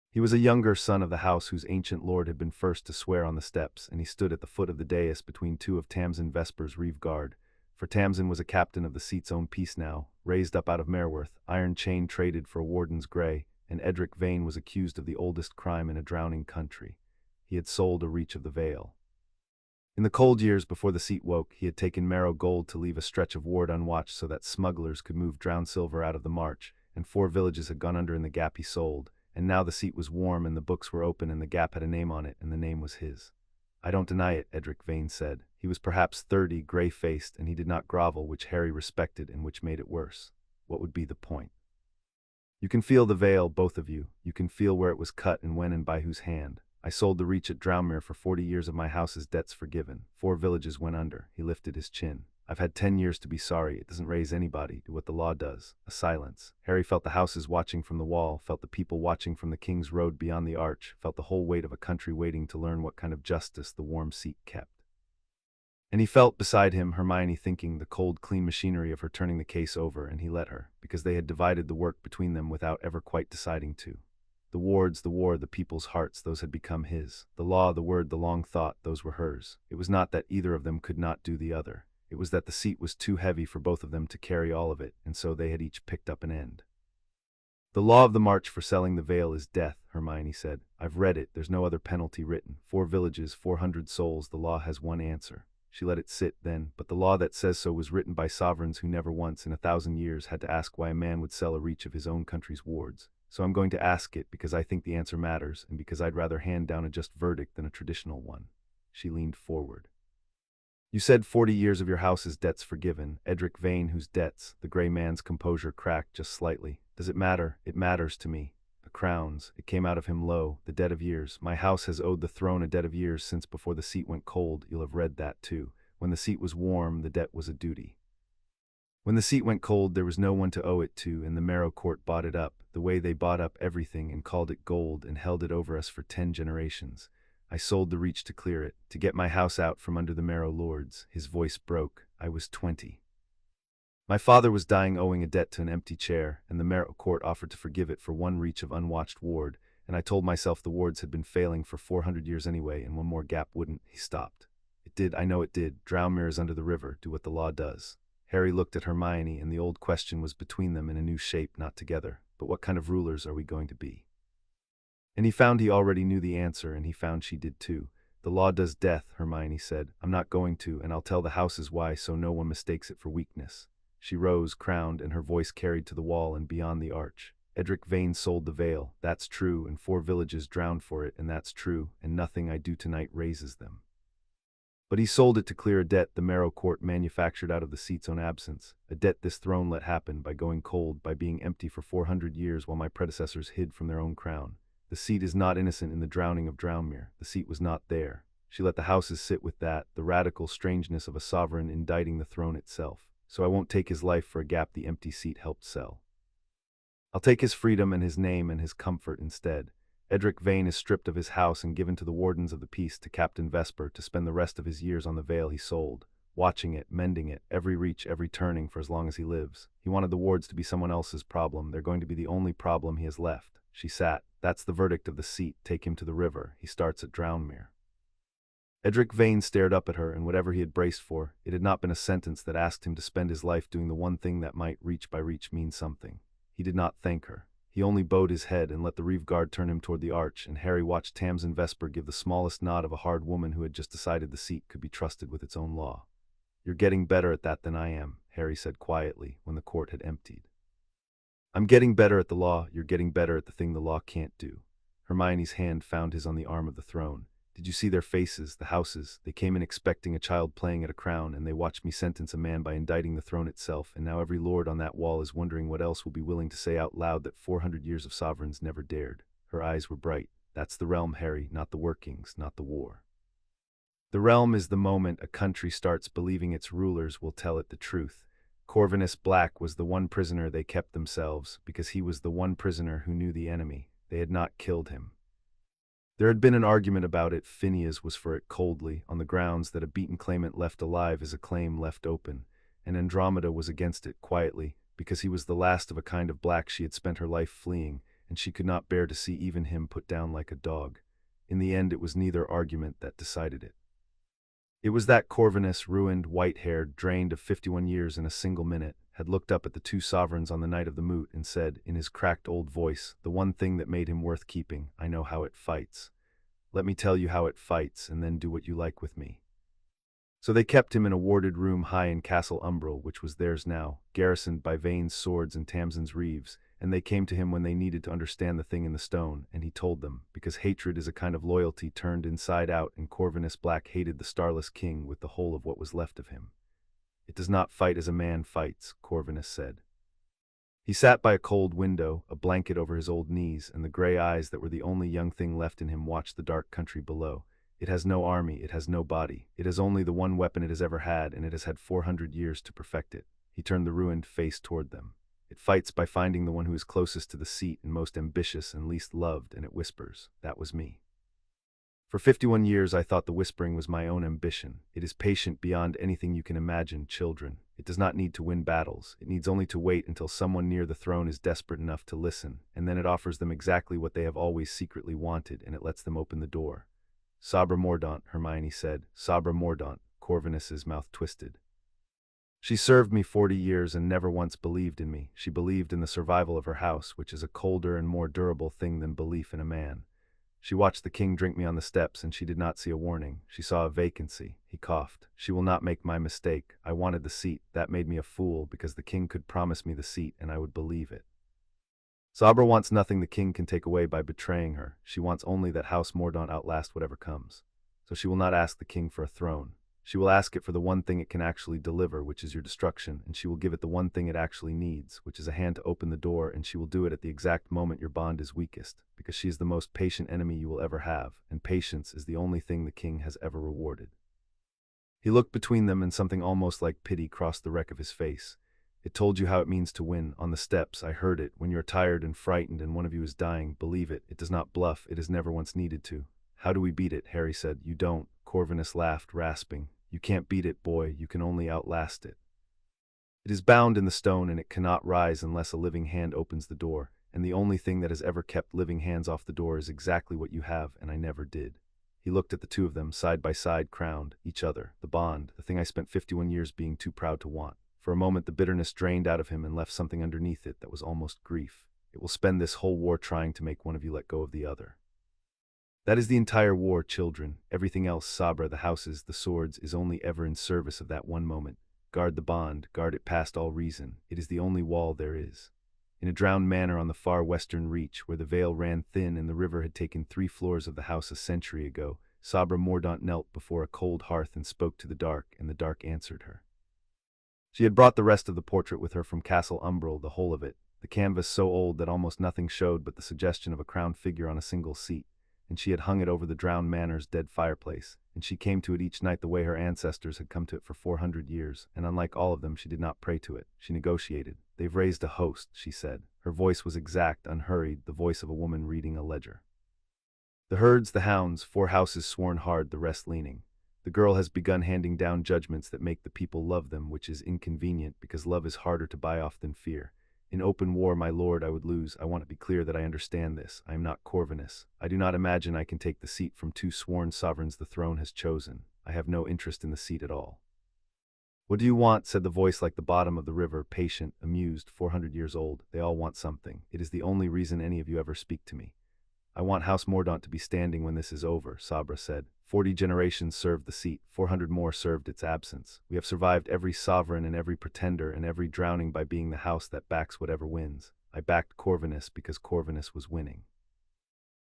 He was a younger son of the house whose ancient lord had been first to swear on the steps, and he stood at the foot of the dais between 2 of Tamsin Vesper's reeve guard, for Tamsin was a captain of the seat's own piece now, raised up out of Merworth, iron chain traded for a warden's grey, and Edric Vane was accused of the oldest crime in a drowning country. He had sold a reach of the Vale. In the cold years before the seat woke, he had taken Marrow gold to leave a stretch of ward unwatched so that smugglers could move drowned silver out of the march, and 4 villages had gone under in the gap he sold, and now the seat was warm and the books were open and the gap had a name on it and the name was his. I don't deny it, Edric Vane said. He was perhaps 30, grey-faced, and he did not grovel, which Harry respected and which made it worse. What would be the point? You can feel the veil, both of you. You can feel where it was cut and when and by whose hand. I sold the reach at Drownmere for 40 years of my house's debts forgiven. 4 villages went under. He lifted his chin. I've had 10 years to be sorry. It doesn't raise anybody. Do what the law does. A silence. Harry felt the houses watching from the wall, felt the people watching from the King's Road beyond the arch, felt the whole weight of a country waiting to learn what kind of justice the warm seat kept. And he felt beside him Hermione thinking the cold, clean machinery of her turning the case over, and he let her, because they had divided the work between them without ever quite deciding to. The wards, the war, the people's hearts, those had become his. The law, the word, the long thought, those were hers. It was not that either of them could not do the other. It was that the seat was too heavy for both of them to carry all of it, and so they had each picked up an end. The law of the march for selling the Vale is death, Hermione said. I've read it. There's no other penalty written. 4 villages, 400 souls. The law has one answer. She let it sit then, but the law that says so was written by sovereigns who never once in 1,000 years had to ask why a man would sell a reach of his own country's wards. So I'm going to ask it because I think the answer matters, and because I'd rather hand down a just verdict than a traditional one. She leaned forward. You said 40 years of your house's debts forgiven. Edric Vane, whose debts? The grey man's composure cracked just slightly. Does it matter? It matters to me. The crowns, it came out of him low, the debt of years. My house has owed the throne a debt of years since before the seat went cold. You'll have read that too. When the seat was warm, the debt was a duty. When the seat went cold, there was no one to owe it to, and the Marrow Court bought it up, the way they bought up everything and called it gold and held it over us for 10 generations. I sold the reach to clear it, to get my house out from under the Marrow lords. His voice broke. I was 20. My father was dying owing a debt to an empty chair, and the Marrow Court offered to forgive it for 1 reach of unwatched ward, and I told myself the wards had been failing for 400 years anyway, and one more gap wouldn't. He stopped. It did, I know it did. Drownmere is under the river. Do what the law does. Harry looked at Hermione, and the old question was between them in a new shape, not together. But what kind of rulers are we going to be? And he found he already knew the answer, and he found she did too. The law does death, Hermione said. I'm not going to, and I'll tell the houses why so no one mistakes it for weakness. She rose, crowned, and her voice carried to the wall and beyond the arch. Edric Vane sold the Vale. That's true, and 4 villages drowned for it, and that's true, and nothing I do tonight raises them. But he sold it to clear a debt the Marrow Court manufactured out of the seat's own absence, a debt this throne let happen by going cold, by being empty for 400 years while my predecessors hid from their own crown. The seat is not innocent in the drowning of Drownmere. The seat was not there. She let the houses sit with that, the radical strangeness of a sovereign indicting the throne itself. So I won't take his life for a gap the empty seat helped sell. I'll take his freedom and his name and his comfort instead. Edric Vane is stripped of his house and given to the wardens of the peace, to Captain Vesper, to spend the rest of his years on the Vale he sold, watching it, mending it, every reach, every turning, for as long as he lives. He wanted the wards to be someone else's problem. They're going to be the only problem he has left. She sat. That's the verdict of the seat. Take him to the river. He starts at Drownmere. Edric Vane stared up at her, and whatever he had braced for, it had not been a sentence that asked him to spend his life doing the one thing that might, reach by reach, mean something. He did not thank her. He only bowed his head and let the reeve guard turn him toward the arch, and Harry watched Tamsin Vesper give the smallest nod of a hard woman who had just decided the seat could be trusted with its own law. "You're getting better at that than I am," Harry said quietly when the court had emptied. "I'm getting better at the law, you're getting better at the thing the law can't do." Hermione's hand found his on the arm of the throne. "Did you see their faces, the houses? They came in expecting a child playing at a crown, and they watched me sentence a man by indicting the throne itself, and now every lord on that wall is wondering what else will be willing to say out loud that 400 years of sovereigns never dared." Her eyes were bright. "That's the realm, Harry, not the workings, not the war. The realm is the moment a country starts believing its rulers will tell it the truth. Corvinus Black was the one prisoner they kept themselves, because he was the one prisoner who knew the enemy. They had not killed him. There had been an argument about it. Phineas was for it coldly, on the grounds that a beaten claimant left alive is a claim left open, and Andromeda was against it quietly, because he was the last of a kind of black she had spent her life fleeing, and she could not bear to see even him put down like a dog. In the end, it was neither argument that decided it. It was that Corvinus, ruined, white-haired, drained of 51 years in a single minute, had looked up at the two sovereigns on the night of the moot and said, in his cracked old voice, the one thing that made him worth keeping: "I know how it fights. Let me tell you how it fights, and then do what you like with me." So they kept him in a warded room high in Castle Umbral, which was theirs now, garrisoned by Vane's swords and Tamsin's reeves, and they came to him when they needed to understand the thing in the stone, and he told them, because hatred is a kind of loyalty turned inside out, and Corvinus Black hated the Starless King with the whole of what was left of him. "It does not fight as a man fights," Corvinus said. He sat by a cold window, a blanket over his old knees, and the gray eyes that were the only young thing left in him watched the dark country below. "It has no army, it has no body. It has only the one weapon it has ever had, and it has had 400 years to perfect it." He turned the ruined face toward them. "It fights by finding the one who is closest to the seat and most ambitious and least loved, and it whispers. That was me. For 51 years I thought the whispering was my own ambition. It is patient beyond anything you can imagine, children. It does not need to win battles. It needs only to wait until someone near the throne is desperate enough to listen, and then it offers them exactly what they have always secretly wanted, and it lets them open the door." "Sabra Mordaunt," Hermione said. "Sabra Mordaunt." Corvinus's mouth twisted. "She served me 40 years and never once believed in me. She believed in the survival of her house, which is a colder and more durable thing than belief in a man. She watched the king drink me on the steps, and she did not see a warning. She saw a vacancy." He coughed. "She will not make my mistake. I wanted the seat. That made me a fool, because the king could promise me the seat, and I would believe it. Sabra wants nothing the king can take away by betraying her. She wants only that House Mordaunt outlast whatever comes. So she will not ask the king for a throne. She will ask it for the one thing it can actually deliver, which is your destruction, and she will give it the one thing it actually needs, which is a hand to open the door, and she will do it at the exact moment your bond is weakest, because she is the most patient enemy you will ever have, and patience is the only thing the king has ever rewarded." He looked between them, and something almost like pity crossed the wreck of his face. "It told you how it means to win. On the steps, I heard it. When you're tired and frightened and one of you is dying, believe it. It does not bluff. It has never once needed to." "How do we beat it?" Harry said. "You don't." Corvinus laughed, rasping. "You can't beat it, boy. You can only outlast it. It is bound in the stone, and it cannot rise unless a living hand opens the door, and the only thing that has ever kept living hands off the door is exactly what you have, and I never did." He looked at the two of them, side by side, crowned, each other, the bond, the thing I spent 51 years being too proud to want. For a moment the bitterness drained out of him and left something underneath it that was almost grief. "It will spend this whole war trying to make one of you let go of the other. That is the entire war, children. Everything else, Sabra, the houses, the swords, is only ever in service of that one moment. Guard the bond, guard it past all reason. It is the only wall there is." In a drowned manor on the far western reach, where the vale ran thin and the river had taken 3 floors of the house a century ago, Sabra Mordaunt knelt before a cold hearth and spoke to the dark, and the dark answered her. She had brought the rest of the portrait with her from Castle Umbral, the whole of it, the canvas so old that almost nothing showed but the suggestion of a crowned figure on a single seat, and she had hung it over the drowned manor's dead fireplace, and she came to it each night the way her ancestors had come to it for 400 years, and unlike all of them, she did not pray to it. She negotiated. "They've raised a host," she said. Her voice was exact, unhurried, the voice of a woman reading a ledger. "The herds, the hounds, 4 houses sworn hard, the rest leaning. The girl has begun handing down judgments that make the people love them, which is inconvenient, because love is harder to buy off than fear. In open war, my lord, I would lose. I want to be clear that I understand this. I am not Corvinus. I do not imagine I can take the seat from 2 sworn sovereigns the throne has chosen. I have no interest in the seat at all. What do you want? Said the voice like the bottom of the river, patient, amused, 400 years old. They all want something. It is the only reason any of you ever speak to me. I want House Mordaunt to be standing when this is over, Sabra said. 40 generations served the seat, 400 more served its absence. We have survived every sovereign and every pretender and every drowning by being the house that backs whatever wins. I backed Corvinus because Corvinus was winning.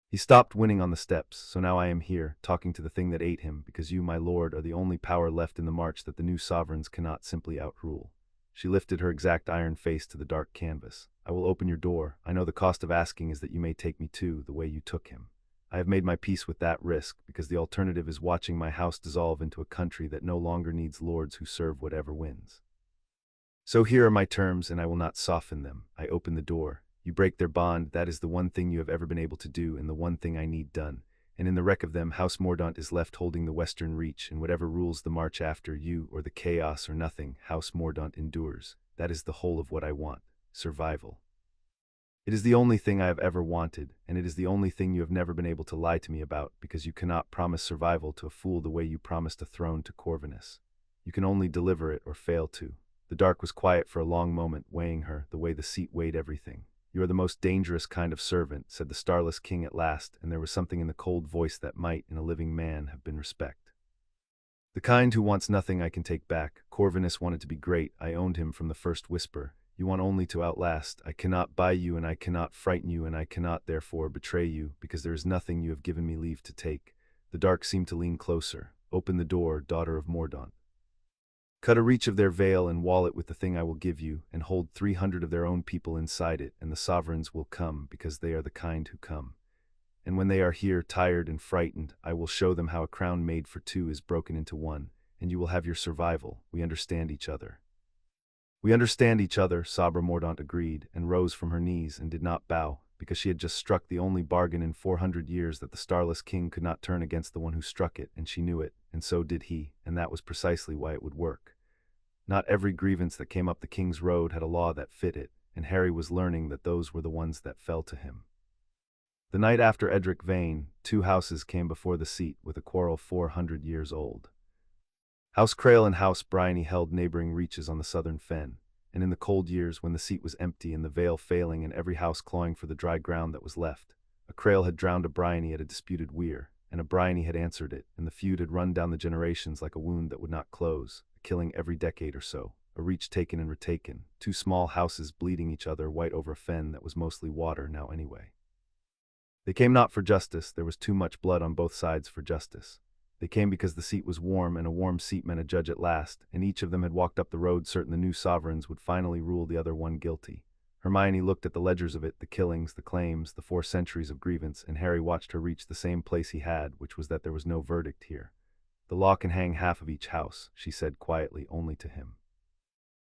He stopped winning on the steps, so now I am here, talking to the thing that ate him, because you, my lord, are the only power left in the march that the new sovereigns cannot simply outrule. She lifted her exact iron face to the dark canvas. I will open your door. I know the cost of asking is that you may take me too, the way you took him. I have made my peace with that risk, because the alternative is watching my house dissolve into a country that no longer needs lords who serve whatever wins. So here are my terms, and I will not soften them. I open the door. You break their bond. That is the one thing you have ever been able to do, and the one thing I need done. And in the wreck of them, House Mordaunt is left holding the western reach, and whatever rules the march after you, or the chaos or nothing, House Mordaunt endures. That is the whole of what I want. Survival. It is the only thing I have ever wanted, and it is the only thing you have never been able to lie to me about, because you cannot promise survival to a fool the way you promised a throne to Corvinus. You can only deliver it or fail to. The dark was quiet for a long moment, weighing her, the way the seat weighed everything. You are the most dangerous kind of servant, said the starless king at last, and there was something in the cold voice that might, in a living man, have been respect. The kind who wants nothing I can take back. Corvinus wanted to be great. I owned him from the first whisper. You want only to outlast. I cannot buy you, and I cannot frighten you, and I cannot, therefore, betray you, because there is nothing you have given me leave to take. The dark seemed to lean closer. Open the door, daughter of Mordaunt. Cut a reach of their veil and wall it with the thing I will give you, and hold 300 of their own people inside it, and the sovereigns will come, because they are the kind who come. And when they are here, tired and frightened, I will show them how a crown made for two is broken into one, and you will have your survival. We understand each other. We understand each other, Sabra Mordaunt agreed, and rose from her knees and did not bow, because she had just struck the only bargain in 400 years that the starless king could not turn against the one who struck it, and she knew it, and so did he, and that was precisely why it would work. Not every grievance that came up the king's road had a law that fit it, and Harry was learning that those were the ones that fell to him. The night after Edric Vane, two houses came before the seat with a quarrel 400 years old. House Crail and House Bryony held neighboring reaches on the southern fen, and in the cold years when the seat was empty and the veil failing and every house clawing for the dry ground that was left, a Crail had drowned a Bryony at a disputed weir, and a Bryony had answered it, and the feud had run down the generations like a wound that would not close, killing every decade or so, a reach taken and retaken, two small houses bleeding each other white over a fen that was mostly water now anyway. They came not for justice. There was too much blood on both sides for justice. They came because the seat was warm, and a warm seat meant a judge at last, and each of them had walked up the road certain the new sovereigns would finally rule the other one guilty. Hermione looked at the ledgers of it, the killings, the claims, the 4 centuries of grievance, and Harry watched her reach the same place he had, which was that there was no verdict here. The law can hang half of each house, she said quietly, only to him.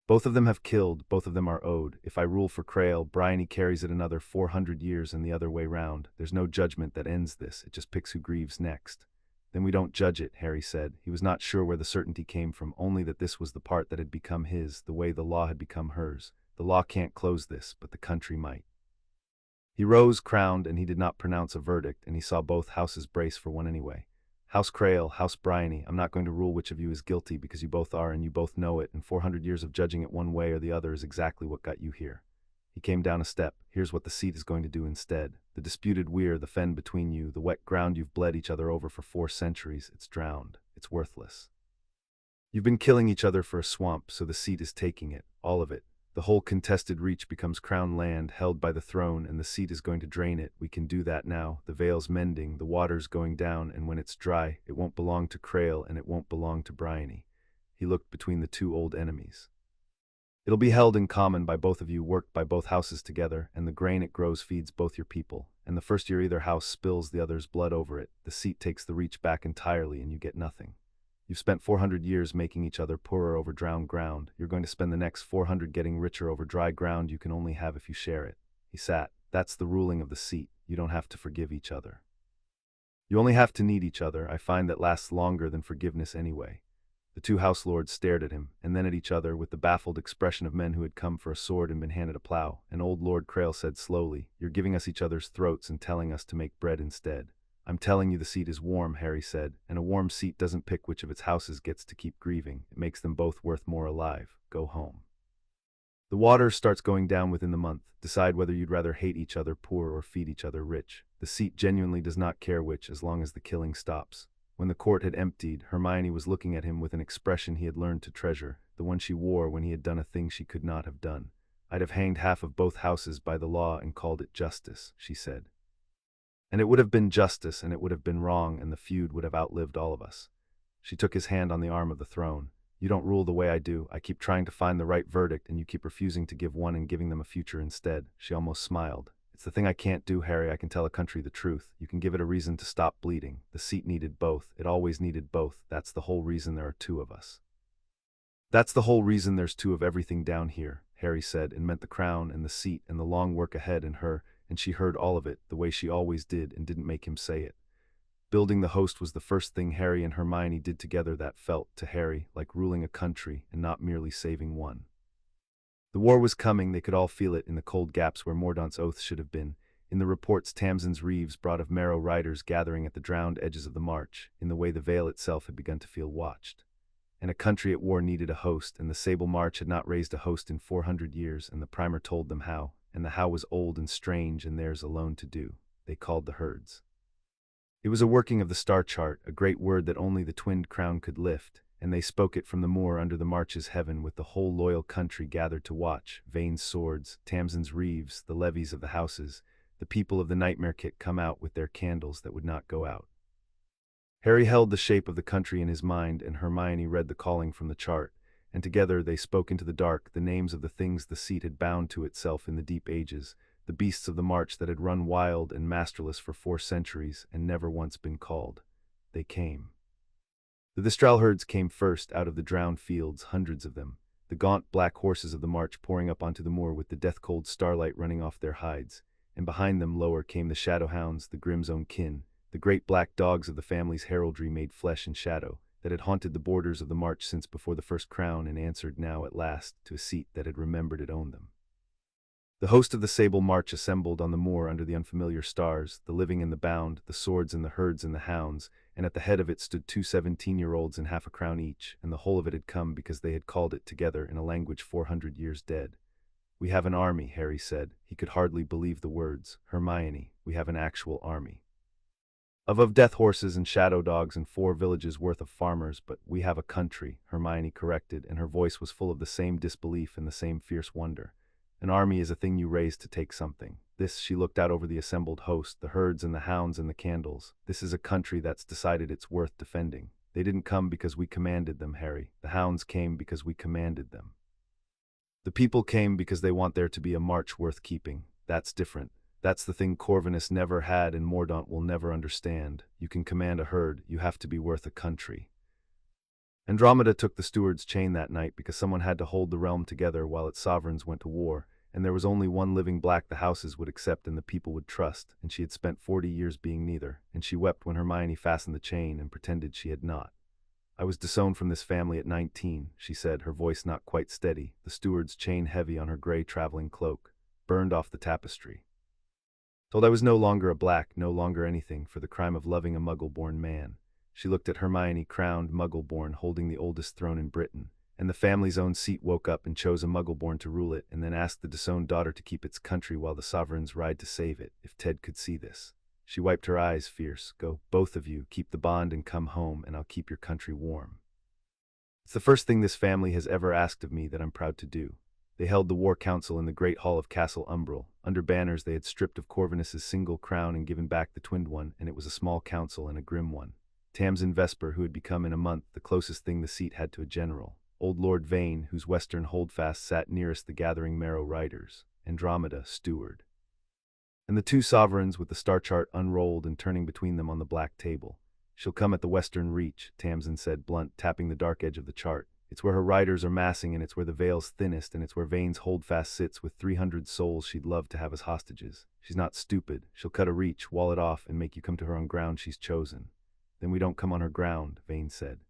Both of them have killed, both of them are owed. If I rule for Crail, Bryony carries it another 400 years and the other way round. There's no judgment that ends this, it just picks who grieves next. Then we don't judge it, Harry said. He was not sure where the certainty came from, only that this was the part that had become his, the way the law had become hers. The law can't close this, but the country might. He rose, crowned, and he did not pronounce a verdict, and he saw both houses brace for one anyway. House Crail, House Bryony, I'm not going to rule which of you is guilty because you both are and you both know it, and 400 years of judging it one way or the other is exactly what got you here. He came down a step. Here's what the seat is going to do instead. The disputed weir, the fen between you, the wet ground you've bled each other over for 4 centuries, it's drowned. It's worthless. You've been killing each other for a swamp, so the seat is taking it, all of it. The whole contested reach becomes crown land held by the throne, and the seat is going to drain it. We can do that now. The veil's mending, the water's going down, and when it's dry, it won't belong to Crail and it won't belong to Bryony. He looked between the two old enemies. It'll be held in common by both of you, worked by both houses together, and the grain it grows feeds both your people. And the first year either house spills the other's blood over it, the seat takes the reach back entirely and you get nothing. You've spent 400 years making each other poorer over drowned ground. You're going to spend the next 400 getting richer over dry ground you can only have if you share it. He sat. That's the ruling of the seat. You don't have to forgive each other. You only have to need each other. I find that lasts longer than forgiveness anyway. The two house lords stared at him, and then at each other with the baffled expression of men who had come for a sword and been handed a plow. And old Lord Crail said slowly, You're giving us each other's throats and telling us to make bread instead. I'm telling you the seat is warm, Harry said, and a warm seat doesn't pick which of its houses gets to keep grieving. It makes them both worth more alive. Go home. The water starts going down within the month. Decide whether you'd rather hate each other poor or feed each other rich. The seat genuinely does not care which, as long as the killing stops. When the court had emptied, Hermione was looking at him with an expression he had learned to treasure, the one she wore when he had done a thing she could not have done. I'd have hanged half of both houses by the law and called it justice, she said. And it would have been justice, and it would have been wrong, and the feud would have outlived all of us. She took his hand on the arm of the throne. You don't rule the way I do. I keep trying to find the right verdict, and you keep refusing to give one and giving them a future instead. She almost smiled. It's the thing I can't do, Harry. I can tell a country the truth. You can give it a reason to stop bleeding. The seat needed both. It always needed both. That's the whole reason there are two of us. That's the whole reason there's two of everything down here, Harry said, and meant the crown and the seat and the long work ahead in her, and she heard all of it, the way she always did, and didn't make him say it. Building the host was the first thing Harry and Hermione did together that felt, to Harry, like ruling a country and not merely saving one. The war was coming. They could all feel it in the cold gaps where Mordaunt's oath should have been, in the reports Tamsin's Reeves brought of Marrow riders gathering at the drowned edges of the march, in the way the Vale itself had begun to feel watched. And a country at war needed a host, and the Sable March had not raised a host in 400 years, and the primer told them how, and the how was old and strange and theirs alone to do. They called the herds. It was a working of the star chart, a great word that only the twinned crown could lift, and they spoke it from the moor under the march's heaven with the whole loyal country gathered to watch, Vane's swords, Tamsin's Reeves, the levies of the houses, the people of the nightmare kit come out with their candles that would not go out. Harry held the shape of the country in his mind, and Hermione read the calling from the chart, and together they spoke into the dark the names of the things the seat had bound to itself in the deep ages, the beasts of the march that had run wild and masterless for 4 centuries and never once been called. They came. The Vistral herds came first out of the drowned fields, hundreds of them, the gaunt black horses of the march pouring up onto the moor with the death-cold starlight running off their hides, and behind them lower came the Shadowhounds, the Grimm's own kin, the great black dogs of the family's heraldry made flesh and shadow, that had haunted the borders of the march since before the first crown and answered now at last to a seat that had remembered it owned them. The host of the Sable March assembled on the moor under the unfamiliar stars, the living and the bound, the swords and the herds and the hounds, and at the head of it stood 2 17-year-olds in half a crown each, and the whole of it had come because they had called it together in a language 400 years dead. We have an army, Harry said. He could hardly believe the words. Hermione, we have an actual army. Of death horses and shadow dogs and 4 villages worth of farmers, but we have a country, Hermione corrected, and her voice was full of the same disbelief and the same fierce wonder. An army is a thing you raise to take something. This, she looked out over the assembled host, the herds and the hounds and the candles. This is a country that's decided it's worth defending. They didn't come because we commanded them, Harry. The hounds came because we commanded them. The people came because they want there to be a march worth keeping. That's different. That's the thing Corvinus never had and Mordaunt will never understand. You can command a herd, you have to be worth a country. Andromeda took the steward's chain that night because someone had to hold the realm together while its sovereigns went to war, and there was only one living black the houses would accept and the people would trust, and she had spent 40 years being neither, and she wept when Hermione fastened the chain and pretended she had not. I was disowned from this family at 19, she said, her voice not quite steady, the steward's chain heavy on her gray traveling cloak, burned off the tapestry. Told I was no longer a black, no longer anything, for the crime of loving a Muggle-born man. She looked at Hermione, crowned, Muggle-born, holding the oldest throne in Britain, and the family's own seat woke up and chose a Muggle-born to rule it, and then asked the disowned daughter to keep its country while the sovereigns ride to save it, if Ted could see this. She wiped her eyes, fierce. Go, both of you, keep the bond and come home, and I'll keep your country warm. It's the first thing this family has ever asked of me that I'm proud to do. They held the war council in the great hall of Castle Umbral. Under banners they had stripped of Corvinus's single crown and given back the twinned one, and it was a small council and a grim one. Tamsin Vesper, who had become in a month the closest thing the seat had to a general. Old Lord Vane, whose western holdfast sat nearest the gathering Marrow riders. Andromeda, steward. And the 2 sovereigns with the star chart unrolled and turning between them on the black table. She'll come at the western reach, Tamsin said, blunt, tapping the dark edge of the chart. It's where her riders are massing, and it's where the Vale's thinnest, and it's where Vane's holdfast sits with 300 souls she'd love to have as hostages. She's not stupid. She'll cut a reach, wall it off, and make you come to her on ground she's chosen. Then we don't come on her ground, Vane said.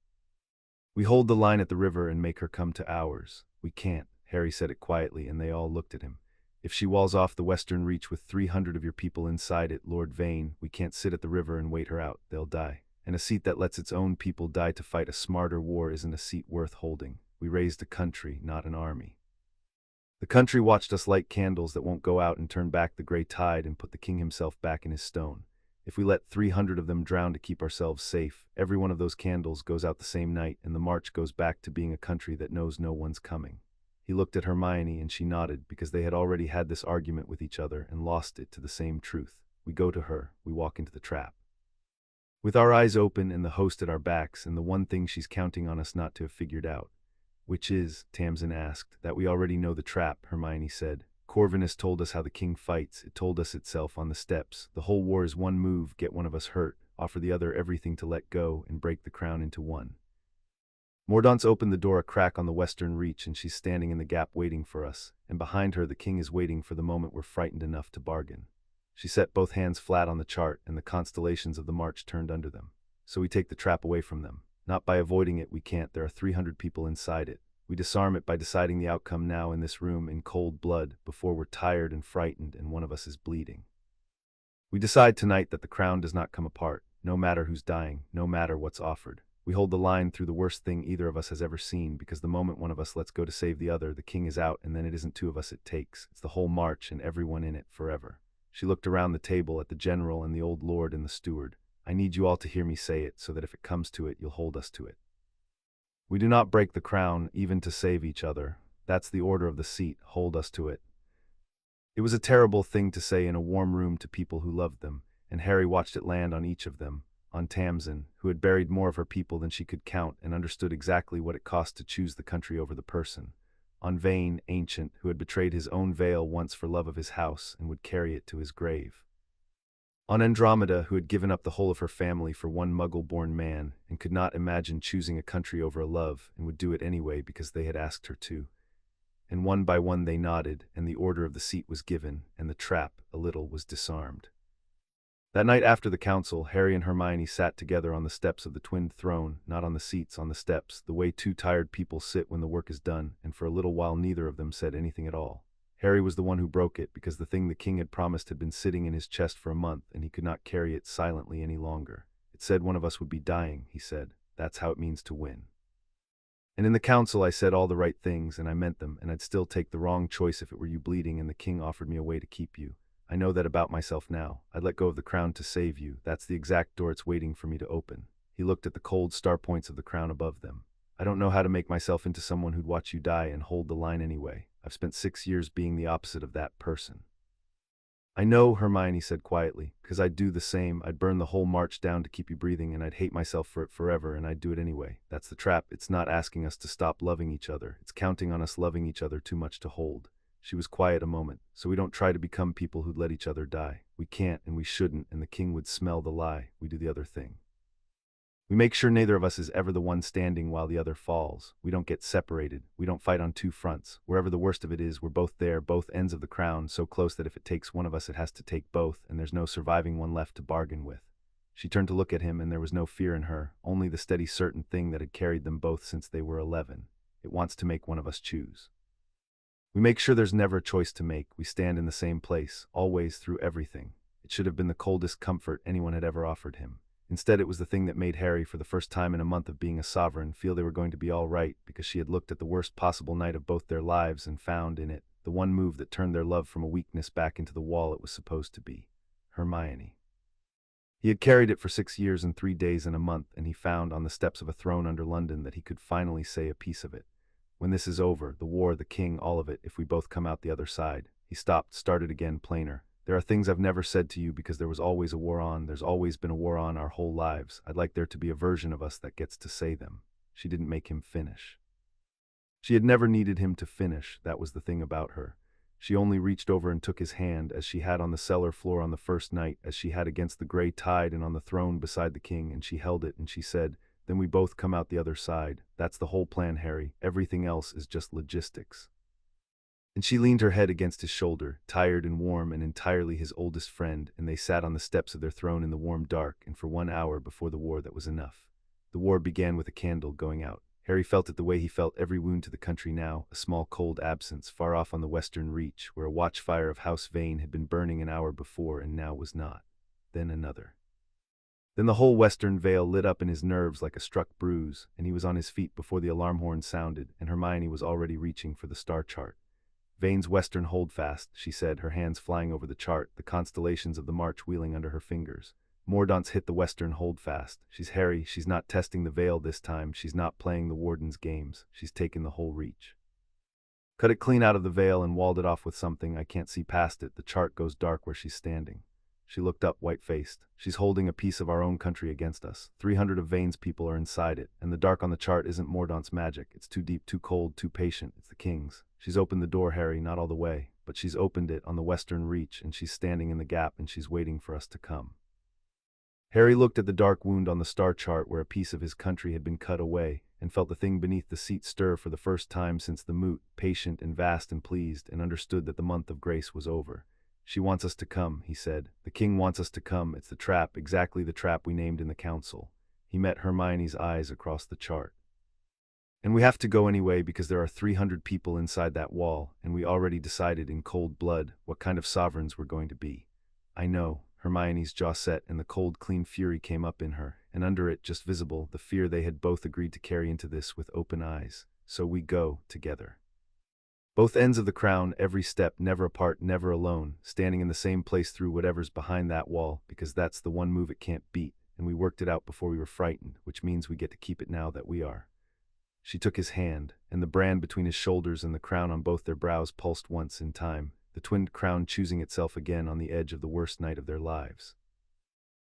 We hold the line at the river and make her come to ours. We can't. Harry said it quietly, and they all looked at him. If she walls off the western reach with 300 of your people inside it, Lord Vane, we can't sit at the river and wait her out. They'll die. And a seat that lets its own people die to fight a smarter war isn't a seat worth holding. We raised a country, not an army. The country watched us light candles that won't go out and turn back the gray tide and put the king himself back in his stone. If we let 300 of them drown to keep ourselves safe, every one of those candles goes out the same night and the march goes back to being a country that knows no one's coming. He looked at Hermione and she nodded because they had already had this argument with each other and lost it to the same truth. We go to her, we walk into the trap. With our eyes open and the host at our backs and the one thing she's counting on us not to have figured out. Which is, Tamsin asked. That we already know the trap, Hermione said. Corvinus told us how the king fights. It told us itself on the steps. The whole war is one move, get one of us hurt, offer the other everything to let go, and break the crown into one. Mordaunt's opened the door a crack on the western reach and she's standing in the gap waiting for us, and behind her the king is waiting for the moment we're frightened enough to bargain. She set both hands flat on the chart and the constellations of the march turned under them. So we take the trap away from them. Not by avoiding it, we can't. There are 300 people inside it. We disarm it by deciding the outcome now in this room in cold blood, before we're tired and frightened and one of us is bleeding. We decide tonight that the crown does not come apart, no matter who's dying, no matter what's offered. We hold the line through the worst thing either of us has ever seen, because the moment one of us lets go to save the other, the king is out, and then it isn't two of us it takes. It's the whole march and everyone in it forever. She looked around the table at the general and the old lord and the steward. I need you all to hear me say it, so that if it comes to it, you'll hold us to it. We do not break the crown, even to save each other. That's the order of the seat, hold us to it. It was a terrible thing to say in a warm room to people who loved them, and Harry watched it land on each of them, on Tamsin, who had buried more of her people than she could count and understood exactly what it cost to choose the country over the person, on Vane, ancient, who had betrayed his own veil once for love of his house and would carry it to his grave. On Andromeda, who had given up the whole of her family for one Muggle-born man and could not imagine choosing a country over a love and would do it anyway because they had asked her to. And one by one they nodded, and the order of the seat was given, and the trap, a little, was disarmed. That night after the council, Harry and Hermione sat together on the steps of the twin throne, not on the seats, on the steps, the way two tired people sit when the work is done, and for a little while neither of them said anything at all. Harry was the one who broke it, because the thing the king had promised had been sitting in his chest for a month, and he could not carry it silently any longer. It said one of us would be dying, he said. That's how it means to win. And in the council I said all the right things, and I meant them, and I'd still take the wrong choice if it were you bleeding and the king offered me a way to keep you. I know that about myself now. I'd let go of the crown to save you. That's the exact door it's waiting for me to open. He looked at the cold star points of the crown above them. I don't know how to make myself into someone who'd watch you die and hold the line anyway. I've spent 6 years being the opposite of that person. I know, Hermione said quietly, because I'd do the same. I'd burn the whole march down to keep you breathing, and I'd hate myself for it forever, and I'd do it anyway. That's the trap. It's not asking us to stop loving each other. It's counting on us loving each other too much to hold. She was quiet a moment. So we don't try to become people who'd let each other die. We can't, and we shouldn't, and the king would smell the lie. We do the other thing. We make sure neither of us is ever the one standing while the other falls. We don't get separated. We don't fight on two fronts. Wherever the worst of it is, we're both there, both ends of the crown, so close that if it takes one of us, it has to take both, and there's no surviving one left to bargain with. She turned to look at him, and there was no fear in her, only the steady certain thing that had carried them both since they were 11. It wants to make one of us choose. We make sure there's never a choice to make. We stand in the same place, always, through everything. It should have been the coldest comfort anyone had ever offered him. Instead, it was the thing that made Harry, for the first time in a month of being a sovereign, feel they were going to be all right, because she had looked at the worst possible night of both their lives and found in it the one move that turned their love from a weakness back into the wall it was supposed to be. Hermione. He had carried it for 6 years and 3 days and a month, and he found on the steps of a throne under London that he could finally say a piece of it. When this is over, the war, the king, all of it, if we both come out the other side. He stopped, started again, plainer. There are things I've never said to you because there was always a war on. There's always been a war on our whole lives. I'd like there to be a version of us that gets to say them. She didn't make him finish. She had never needed him to finish. That was the thing about her. She only reached over and took his hand, as she had on the cellar floor on the first night, as she had against the gray tide and on the throne beside the king, and she held it and she said, "Then we both come out the other side. That's the whole plan, Harry. Everything else is just logistics." And she leaned her head against his shoulder, tired and warm and entirely his oldest friend, and they sat on the steps of their throne in the warm dark, and for 1 hour before the war that was enough. The war began with a candle going out. Harry felt it the way he felt every wound to the country now, a small cold absence, far off on the western reach, where a watchfire of House Vane had been burning an hour before and now was not. Then another. Then the whole western vale lit up in his nerves like a struck bruise, and he was on his feet before the alarm horn sounded, and Hermione was already reaching for the star chart. Vane's western holdfast, she said, her hands flying over the chart, the constellations of the march wheeling under her fingers. Mordaunt's hit the western holdfast. She's Harry, she's not testing the veil this time, she's not playing the warden's games, she's taken the whole reach. Cut it clean out of the veil and walled it off with something, I can't see past it, the chart goes dark where she's standing. She looked up, white-faced. She's holding a piece of our own country against us. 300 of Vane's people are inside it, and the dark on the chart isn't Mordaunt's magic. It's too deep, too cold, too patient. It's the king's. She's opened the door, Harry, not all the way, but she's opened it on the western reach, and she's standing in the gap, and she's waiting for us to come. Harry looked at the dark wound on the star chart where a piece of his country had been cut away, and felt the thing beneath the seat stir for the first time since the moot, patient and vast and pleased, and understood that the month of grace was over. She wants us to come, he said. The king wants us to come. It's the trap, exactly the trap we named in the council. He met Hermione's eyes across the chart. And we have to go anyway because there are 300 people inside that wall, and we already decided in cold blood what kind of sovereigns we're going to be. I know. Hermione's jaw set and the cold, clean fury came up in her, and under it, just visible, the fear they had both agreed to carry into this with open eyes. So we go together. Both ends of the crown, every step, never apart, never alone, standing in the same place through whatever's behind that wall, because that's the one move it can't beat, and we worked it out before we were frightened, which means we get to keep it now that we are. She took his hand, and the brand between his shoulders and the crown on both their brows pulsed once in time, the twinned crown choosing itself again on the edge of the worst night of their lives.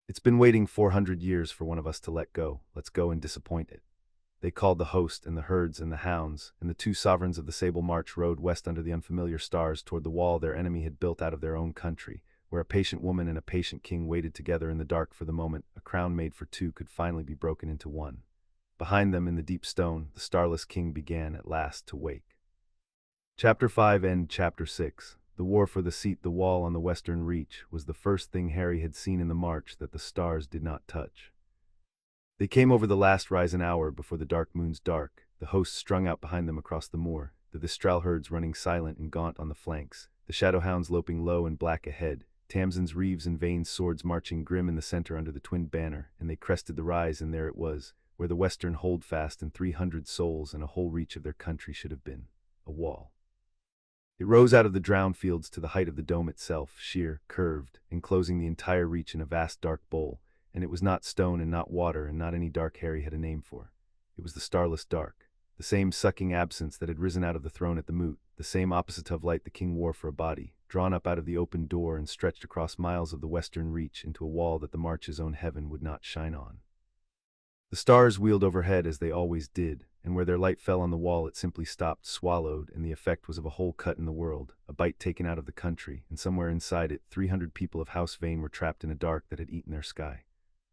It's been waiting 400 years for one of us to let go. Let's go and disappoint it. They called the host and the herds and the hounds, and the two sovereigns of the Sable March rode west under the unfamiliar stars toward the wall their enemy had built out of their own country, where a patient woman and a patient king waited together in the dark for the moment a crown made for two could finally be broken into one. Behind them, in the deep stone, the starless king began at last to wake. Chapter 5 End Chapter 6. The war for the seat, the wall on the western reach, was the first thing Harry had seen in the march that the stars did not touch. They came over the last rise an hour before the dark moon's dark, the hosts strung out behind them across the moor, the Vistral herds running silent and gaunt on the flanks, the Shadowhounds loping low and black ahead, Tamsin's Reeves and Vane's swords marching grim in the center under the twinned banner, and they crested the rise, and there it was, where the western holdfast and 300 souls and a whole reach of their country should have been, a wall. It rose out of the drowned fields to the height of the dome itself, sheer, curved, enclosing the entire reach in a vast dark bowl, and it was not stone and not water and not any dark Harry had a name for. It was the starless dark, the same sucking absence that had risen out of the throne at the moot, the same opposite of light the king wore for a body, drawn up out of the open door and stretched across miles of the western reach into a wall that the march's own heaven would not shine on. The stars wheeled overhead as they always did, and where their light fell on the wall it simply stopped, swallowed, and the effect was of a hole cut in the world, a bite taken out of the country, and somewhere inside it 300 people of House Vane were trapped in a dark that had eaten their sky.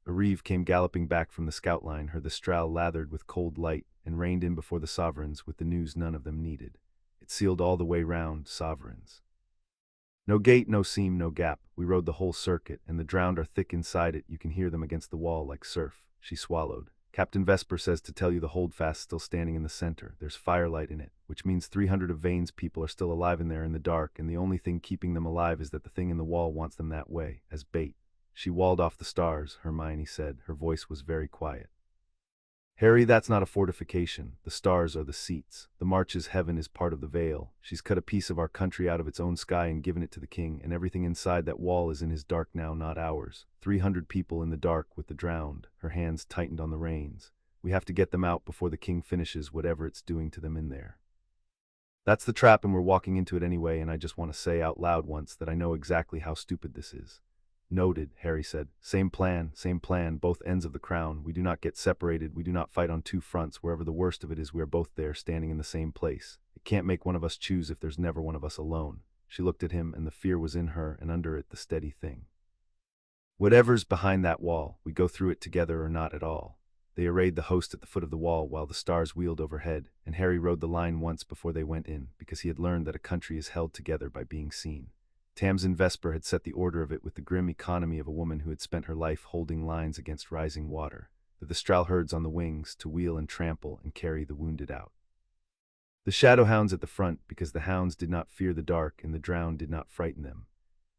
A reeve came galloping back from the scout line, her the straw lathered with cold light, and reined in before the sovereigns with the news none of them needed. It sealed all the way round, sovereigns. No gate, no seam, no gap. We rode the whole circuit, and the drowned are thick inside it. You can hear them against the wall like surf. She swallowed. Captain Vesper says to tell you the holdfast's still standing in the center. There's firelight in it, which means 300 of Vane's people are still alive in there in the dark, and the only thing keeping them alive is that the thing in the wall wants them that way, as bait. She walled off the stars, Hermione said. Her voice was very quiet. Harry, that's not a fortification. The stars are the seats. The march's heaven is part of the veil. She's cut a piece of our country out of its own sky and given it to the king, and everything inside that wall is in his dark now, not ours. 300 people in the dark with the drowned. Her hands tightened on the reins. We have to get them out before the king finishes whatever it's doing to them in there. That's the trap, and we're walking into it anyway, and I just want to say out loud once that I know exactly how stupid this is. Noted, Harry said. Same plan, both ends of the crown. We do not get separated, we do not fight on two fronts. Wherever the worst of it is, we are both there, standing in the same place. It can't make one of us choose if there's never one of us alone. She looked at him, and the fear was in her, and under it the steady thing. Whatever's behind that wall, we go through it together or not at all. They arrayed the host at the foot of the wall while the stars wheeled overhead, and Harry rode the line once before they went in, because he had learned that a country is held together by being seen. Tamsin Vesper had set the order of it with the grim economy of a woman who had spent her life holding lines against rising water. the straw herds on the wings, to wheel and trample and carry the wounded out. The shadow hounds at the front, because the hounds did not fear the dark and the drowned did not frighten them.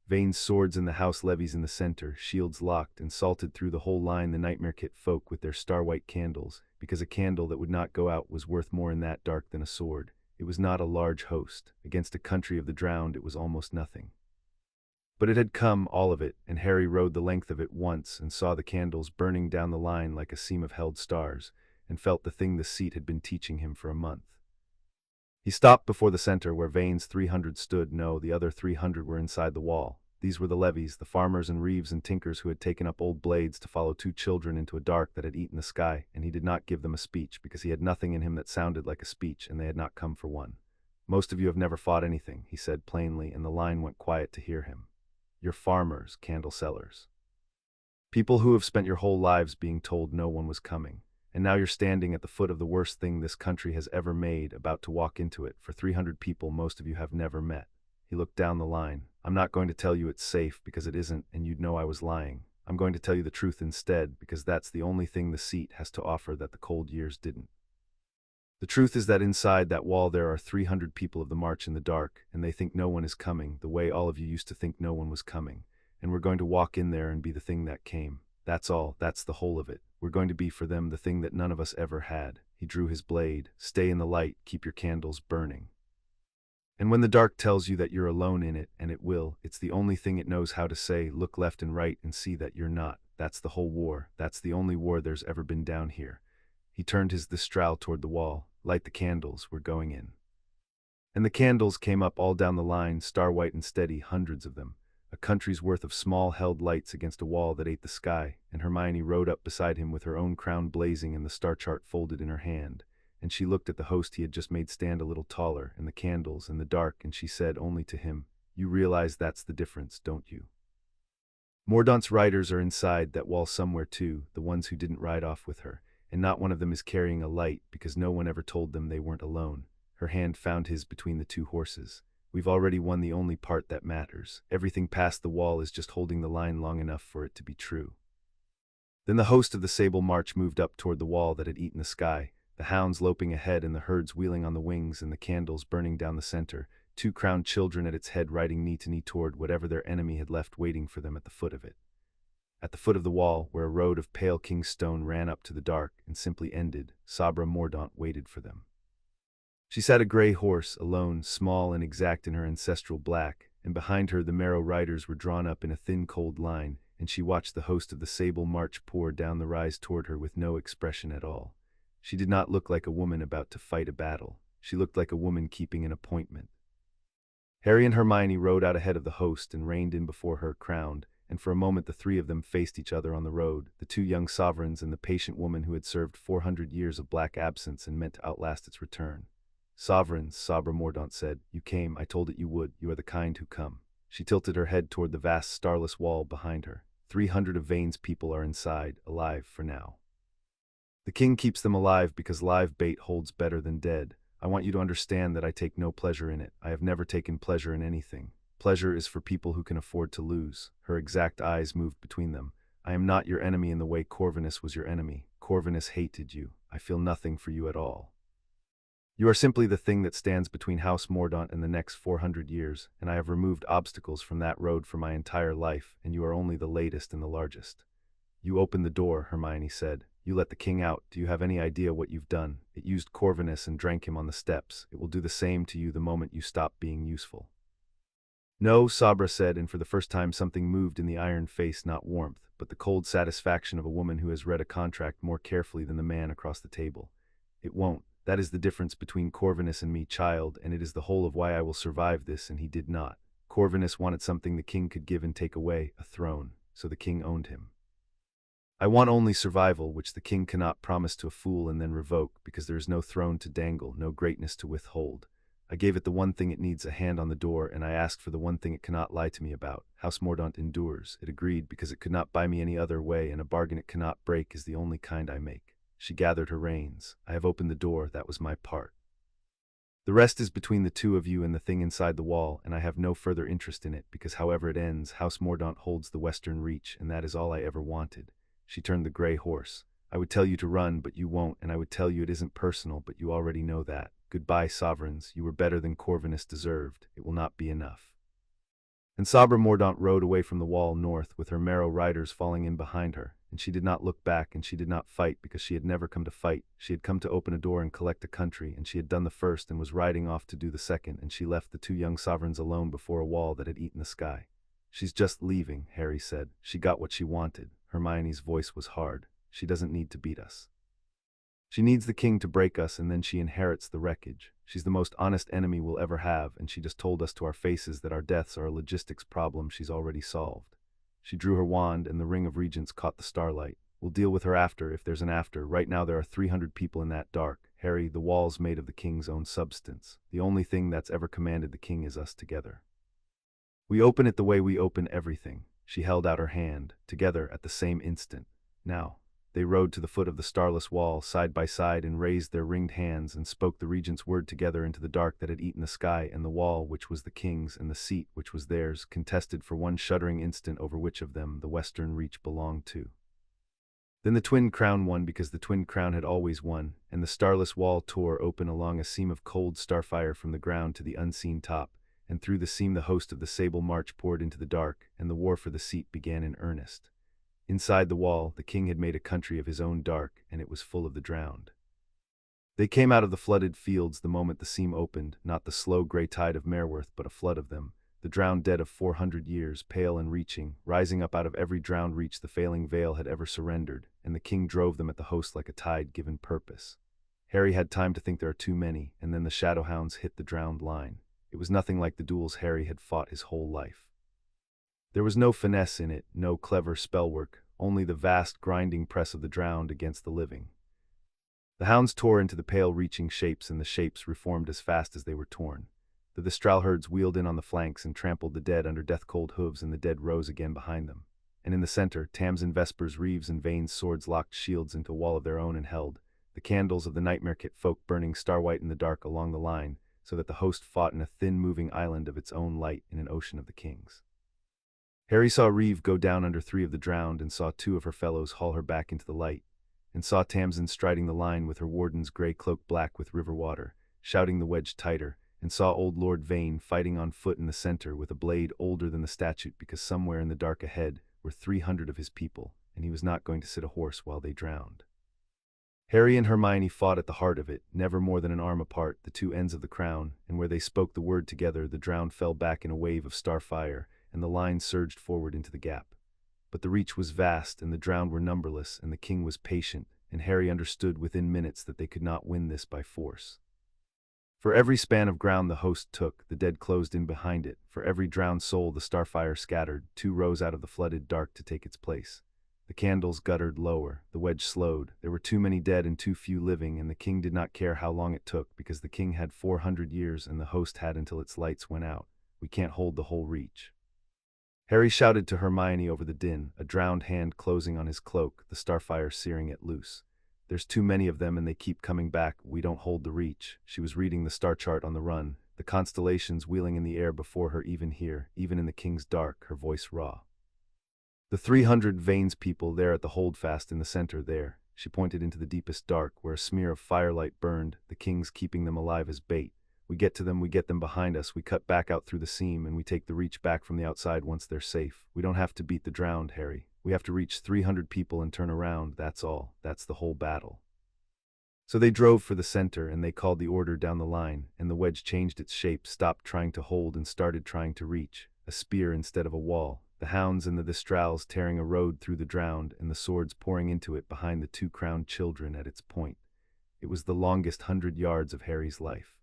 Vane's swords in the house levies in the center, shields locked, and salted through the whole line the nightmare kit folk with their star-white candles, because a candle that would not go out was worth more in that dark than a sword. It was not a large host. Against a country of the drowned it was almost nothing. But it had come, all of it, and Harry rode the length of it once and saw the candles burning down the line like a seam of held stars, and felt the thing the seat had been teaching him for a month. He stopped before the center where Vane's 300 stood. No, the other 300 were inside the wall. These were the levies, the farmers and reeves and tinkers who had taken up old blades to follow two children into a dark that had eaten the sky, and he did not give them a speech because he had nothing in him that sounded like a speech, and they had not come for one. Most of you have never fought anything, he said plainly, and the line went quiet to hear him. You're farmers, candle sellers. People who have spent your whole lives being told no one was coming. And now you're standing at the foot of the worst thing this country has ever made, about to walk into it, for 300 people most of you have never met. He looked down the line. I'm not going to tell you it's safe, because it isn't, and you'd know I was lying. I'm going to tell you the truth instead, because that's the only thing the seat has to offer that the cold years didn't. The truth is that inside that wall there are 300 people of the march in the dark, and they think no one is coming, the way all of you used to think no one was coming. And we're going to walk in there and be the thing that came. That's all, that's the whole of it. We're going to be for them the thing that none of us ever had. He drew his blade. Stay in the light, keep your candles burning. And when the dark tells you that you're alone in it, and it will, it's the only thing it knows how to say. Look left and right and see that you're not. That's the whole war. That's the only war there's ever been down here. He turned his straw toward the wall. Light the candles, we're going in. And the candles came up all down the line, star-white and steady, hundreds of them. A country's worth of small held lights against a wall that ate the sky, and Hermione rode up beside him with her own crown blazing and the star chart folded in her hand, and she looked at the host he had just made stand a little taller, and the candles, and the dark, and she said only to him, You realize that's the difference, don't you? Mordaunt's riders are inside that wall somewhere too, the ones who didn't ride off with her, and not one of them is carrying a light, because no one ever told them they weren't alone. Her hand found his between the two horses. We've already won the only part that matters. Everything past the wall is just holding the line long enough for it to be true. Then the host of the Sable March moved up toward the wall that had eaten the sky, the hounds loping ahead and the herds wheeling on the wings and the candles burning down the center, two crowned children at its head riding knee to knee toward whatever their enemy had left waiting for them at the foot of it. At the foot of the wall, where a road of pale king's stone ran up to the dark and simply ended, Sabra Mordaunt waited for them. She sat a gray horse, alone, small and exact in her ancestral black, and behind her the Marrow riders were drawn up in a thin cold line, and she watched the host of the Sable March pour down the rise toward her with no expression at all. She did not look like a woman about to fight a battle. She looked like a woman keeping an appointment. Harry and Hermione rode out ahead of the host and reined in before her, crowned, and for a moment the three of them faced each other on the road, the two young sovereigns and the patient woman who had served 400 years of black absence and meant to outlast its return. Sovereigns, Sabra Mordaunt said, you came, I told it you would, you are the kind who come. She tilted her head toward the vast starless wall behind her. 300 of Vane's people are inside, alive for now. The king keeps them alive because live bait holds better than dead. I want you to understand that I take no pleasure in it. I have never taken pleasure in anything. Pleasure is for people who can afford to lose. Her exact eyes moved between them. I am not your enemy in the way Corvinus was your enemy. Corvinus hated you. I feel nothing for you at all. You are simply the thing that stands between House Mordaunt and the next 400 years, and I have removed obstacles from that road for my entire life, and you are only the latest and the largest. You opened the door, Hermione said. You let the king out. Do you have any idea what you've done? It used Corvinus and drank him on the steps. It will do the same to you the moment you stop being useful. No, Sabra said, and for the first time something moved in the iron face, not warmth, but the cold satisfaction of a woman who has read a contract more carefully than the man across the table. It won't. That is the difference between Corvinus and me, child, and it is the whole of why I will survive this, and he did not. Corvinus wanted something the king could give and take away, a throne, so the king owned him. I want only survival, which the king cannot promise to a fool and then revoke, because there is no throne to dangle, no greatness to withhold. I gave it the one thing it needs, a hand on the door, and I asked for the one thing it cannot lie to me about. House Mordaunt endures. It agreed because it could not buy me any other way, and a bargain it cannot break is the only kind I make. She gathered her reins. I have opened the door, that was my part. The rest is between the two of you and the thing inside the wall, and I have no further interest in it, because however it ends, House Mordaunt holds the western reach, and that is all I ever wanted. She turned the gray horse. I would tell you to run, but you won't, and I would tell you it isn't personal, but you already know that. Goodbye, sovereigns. You were better than Corvinus deserved. It will not be enough." And Sabra Mordaunt rode away from the wall north, with her Marrow riders falling in behind her, and she did not look back, and she did not fight, because she had never come to fight. She had come to open a door and collect a country, and she had done the first and was riding off to do the second, and she left the two young sovereigns alone before a wall that had eaten the sky. "She's just leaving," Harry said. "She got what she wanted." Hermione's voice was hard. "She doesn't need to beat us. She needs the king to break us, and then she inherits the wreckage. She's the most honest enemy we'll ever have, and she just told us to our faces that our deaths are a logistics problem she's already solved." She drew her wand, and the ring of regents caught the starlight. "We'll deal with her after, if there's an after. Right now there are 300 people in that dark. Harry, the wall's made of the king's own substance. The only thing that's ever commanded the king is us together. We open it the way we open everything." She held out her hand. Together, at the same instant. "Now." They rode to the foot of the starless wall, side by side, and raised their ringed hands, and spoke the regent's word together into the dark that had eaten the sky, and the wall, which was the king's, and the seat, which was theirs, contested for one shuddering instant over which of them the western reach belonged to. Then the twin crown won, because the twin crown had always won, and the starless wall tore open along a seam of cold starfire from the ground to the unseen top, and through the seam the host of the sable march poured into the dark, and the war for the seat began in earnest. Inside the wall, the king had made a country of his own dark, and it was full of the drowned. They came out of the flooded fields the moment the seam opened, not the slow grey tide of Merworth, but a flood of them, the drowned dead of 400 years, pale and reaching, rising up out of every drowned reach the failing veil had ever surrendered, and the king drove them at the host like a tide given purpose. Harry had time to think there are too many, and then the shadowhounds hit the drowned line. It was nothing like the duels Harry had fought his whole life. There was no finesse in it, no clever spellwork, only the vast grinding press of the drowned against the living. The hounds tore into the pale reaching shapes, and the shapes reformed as fast as they were torn. The Vistral herds wheeled in on the flanks and trampled the dead under death-cold hooves, and the dead rose again behind them. And in the center, Tamsin, Vespers, Reeves, and Vane's swords locked shields into a wall of their own and held, the candles of the nightmare kit folk burning star-white in the dark along the line, so that the host fought in a thin moving island of its own light in an ocean of the king's. Harry saw Reeve go down under 3 of the drowned, and saw 2 of her fellows haul her back into the light, and saw Tamsin striding the line with her warden's grey cloak black with river water, shouting the wedge tighter, and saw old Lord Vane fighting on foot in the center with a blade older than the statute, because somewhere in the dark ahead were 300 of his people, and he was not going to sit a horse while they drowned. Harry and Hermione fought at the heart of it, never more than an arm apart, the 2 ends of the crown, and where they spoke the word together, the drowned fell back in a wave of starfire, and the line surged forward into the gap. But the reach was vast, and the drowned were numberless, and the king was patient, and Harry understood within minutes that they could not win this by force. For every span of ground the host took, the dead closed in behind it. For every drowned soul the starfire scattered, 2 rose out of the flooded dark to take its place. The candles guttered lower, the wedge slowed. There were too many dead and too few living, and the king did not care how long it took, because the king had 400 years and the host had until its lights went out. "We can't hold the whole reach." Harry shouted to Hermione over the din, a drowned hand closing on his cloak, the starfire searing it loose. "There's too many of them and they keep coming back. We don't hold the reach." She was reading the star chart on the run, the constellations wheeling in the air before her even here, even in the king's dark, her voice raw. "The 300 Vane's people there at the holdfast in the center there." She pointed into the deepest dark, where a smear of firelight burned, the king's keeping them alive as bait. "We get to them, we get them behind us, we cut back out through the seam, and we take the reach back from the outside once they're safe. We don't have to beat the drowned, Harry. We have to reach 300 people and turn around, that's all. That's the whole battle." So they drove for the center, and they called the order down the line, and the wedge changed its shape, stopped trying to hold and started trying to reach, a spear instead of a wall, the hounds and the Vistrals tearing a road through the drowned, and the swords pouring into it behind the 2 crowned children at its point. It was the longest 100 yards of Harry's life.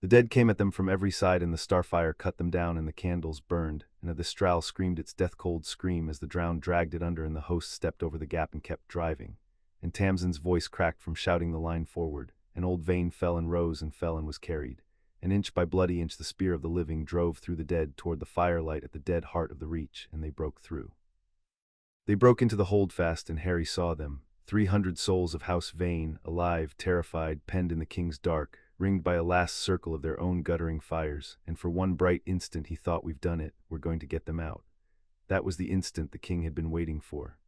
The dead came at them from every side, and the starfire cut them down, and the candles burned, and a Vistral screamed its death-cold scream as the drowned dragged it under, and the host stepped over the gap and kept driving. And Tamsin's voice cracked from shouting the line forward, and old Vane fell and rose and fell and was carried. And inch by bloody inch the spear of the living drove through the dead toward the firelight at the dead heart of the reach, and they broke through. They broke into the holdfast, and Harry saw them, 300 souls of House Vane, alive, terrified, penned in the king's dark, ringed by a last circle of their own guttering fires, and for one bright instant he thought, "We've done it, we're going to get them out." That was the instant the king had been waiting for.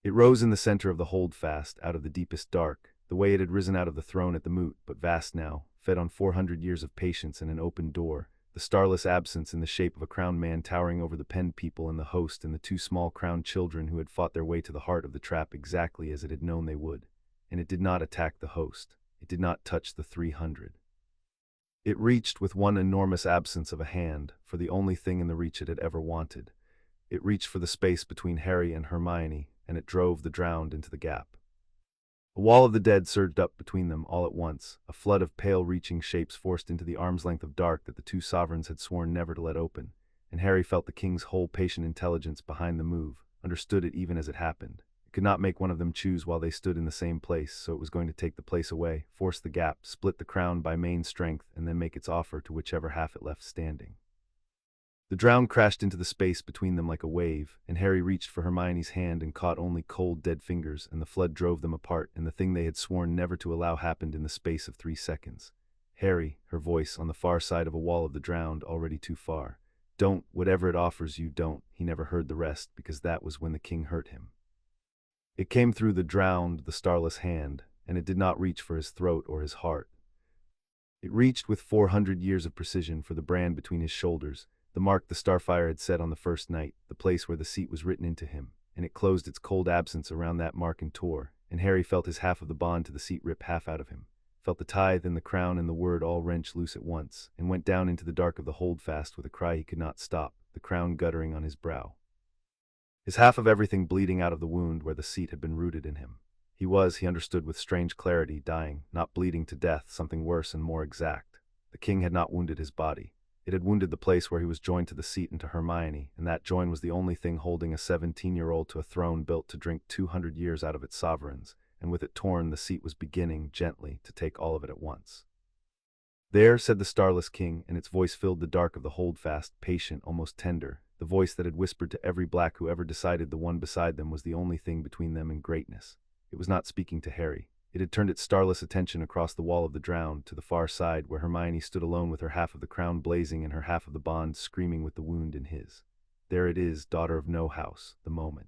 It rose in the center of the holdfast, out of the deepest dark, the way it had risen out of the throne at the moot, but vast now, fed on 400 years of patience and an open door, the starless absence in the shape of a crowned man towering over the penned people and the host and the two small crowned children who had fought their way to the heart of the trap exactly as it had known they would. And it did not attack the host. It did not touch the 300. It reached with one enormous absence of a hand, for the only thing in the reach it had ever wanted. It reached for the space between Harry and Hermione, and it drove the drowned into the gap. A wall of the dead surged up between them all at once, a flood of pale reaching shapes forced into the arm's length of dark that the two sovereigns had sworn never to let open, and Harry felt the king's whole patient intelligence behind the move, understood it even as it happened. It could not make one of them choose while they stood in the same place, so it was going to take the place away, force the gap, split the crown by main strength, and then make its offer to whichever half it left standing. The drown crashed into the space between them like a wave, and Harry reached for Hermione's hand and caught only cold, dead fingers, and the flood drove them apart, and the thing they had sworn never to allow happened in the space of 3 seconds. Harry, her voice, on the far side of a wall of the drowned, already too far. Don't, whatever it offers you, don't. He never heard the rest, because that was when the king hurt him. It came through the drowned, the starless hand, and it did not reach for his throat or his heart. It reached with 400 years of precision for the brand between his shoulders, the mark the Starfire had set on the first night, the place where the seat was written into him, and it closed its cold absence around that mark and tore, and Harry felt his half of the bond to the seat rip half out of him, felt the tithe and the crown and the word all wrench loose at once, and went down into the dark of the holdfast with a cry he could not stop, the crown guttering on his brow. His half of everything bleeding out of the wound where the seat had been rooted in him. He was, he understood with strange clarity, dying, not bleeding to death, something worse and more exact. The king had not wounded his body. It had wounded the place where he was joined to the seat and to Hermione, and that join was the only thing holding a 17-year-old to a throne built to drink 200 years out of its sovereigns, and with it torn, the seat was beginning, gently, to take all of it at once. There, said the starless king, and its voice filled the dark of the holdfast, patient, almost tender, the voice that had whispered to every black who ever decided the one beside them was the only thing between them and greatness. It was not speaking to Harry. It had turned its starless attention across the wall of the drowned, to the far side where Hermione stood alone with her half of the crown blazing and her half of the bond screaming with the wound in his. There it is, daughter of no house, the moment.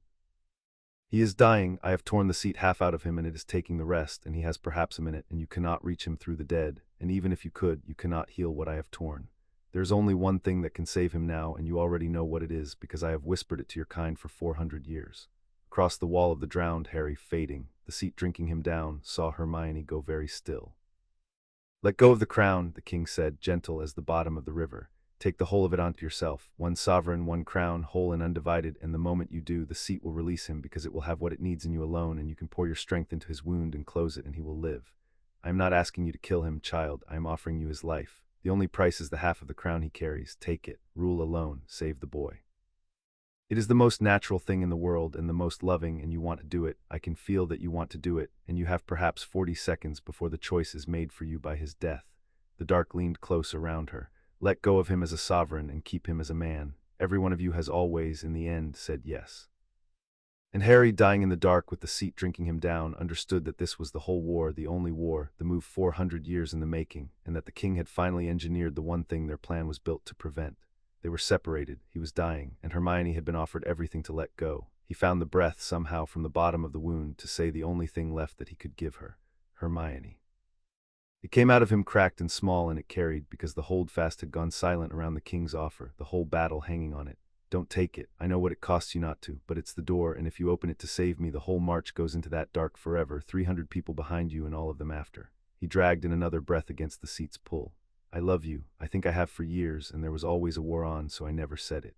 He is dying, I have torn the seat half out of him and it is taking the rest, and he has perhaps a minute, and you cannot reach him through the dead, and even if you could, you cannot heal what I have torn. There is only one thing that can save him now, and you already know what it is, because I have whispered it to your kind for 400 years. Across the wall of the drowned, Harry, fading, the seat drinking him down, saw Hermione go very still. Let go of the crown, the king said, gentle as the bottom of the river. Take the whole of it onto yourself, one sovereign, one crown, whole and undivided, and the moment you do, the seat will release him because it will have what it needs in you alone, and you can pour your strength into his wound and close it, and he will live. I am not asking you to kill him, child, I am offering you his life. The only price is the half of the crown he carries. Take it, rule alone, save the boy. It is the most natural thing in the world and the most loving, and you want to do it. I can feel that you want to do it, and you have perhaps 40 seconds before the choice is made for you by his death. The dark leaned close around her. Let go of him as a sovereign and keep him as a man. Every one of you has always, in the end, said yes. And Harry, dying in the dark with the seat drinking him down, understood that this was the whole war, the only war, the move 400 years in the making, and that the king had finally engineered the one thing their plan was built to prevent. They were separated, he was dying, and Hermione had been offered everything to let go. He found the breath somehow from the bottom of the wound to say the only thing left that he could give her, Hermione. It came out of him cracked and small, and it carried, because the holdfast had gone silent around the king's offer, the whole battle hanging on it. Don't take it, I know what it costs you not to, but it's the door, and if you open it to save me, the whole march goes into that dark forever, 300 people behind you and all of them after. He dragged in another breath against the seat's pull. I love you, I think I have for years, and there was always a war on, so I never said it.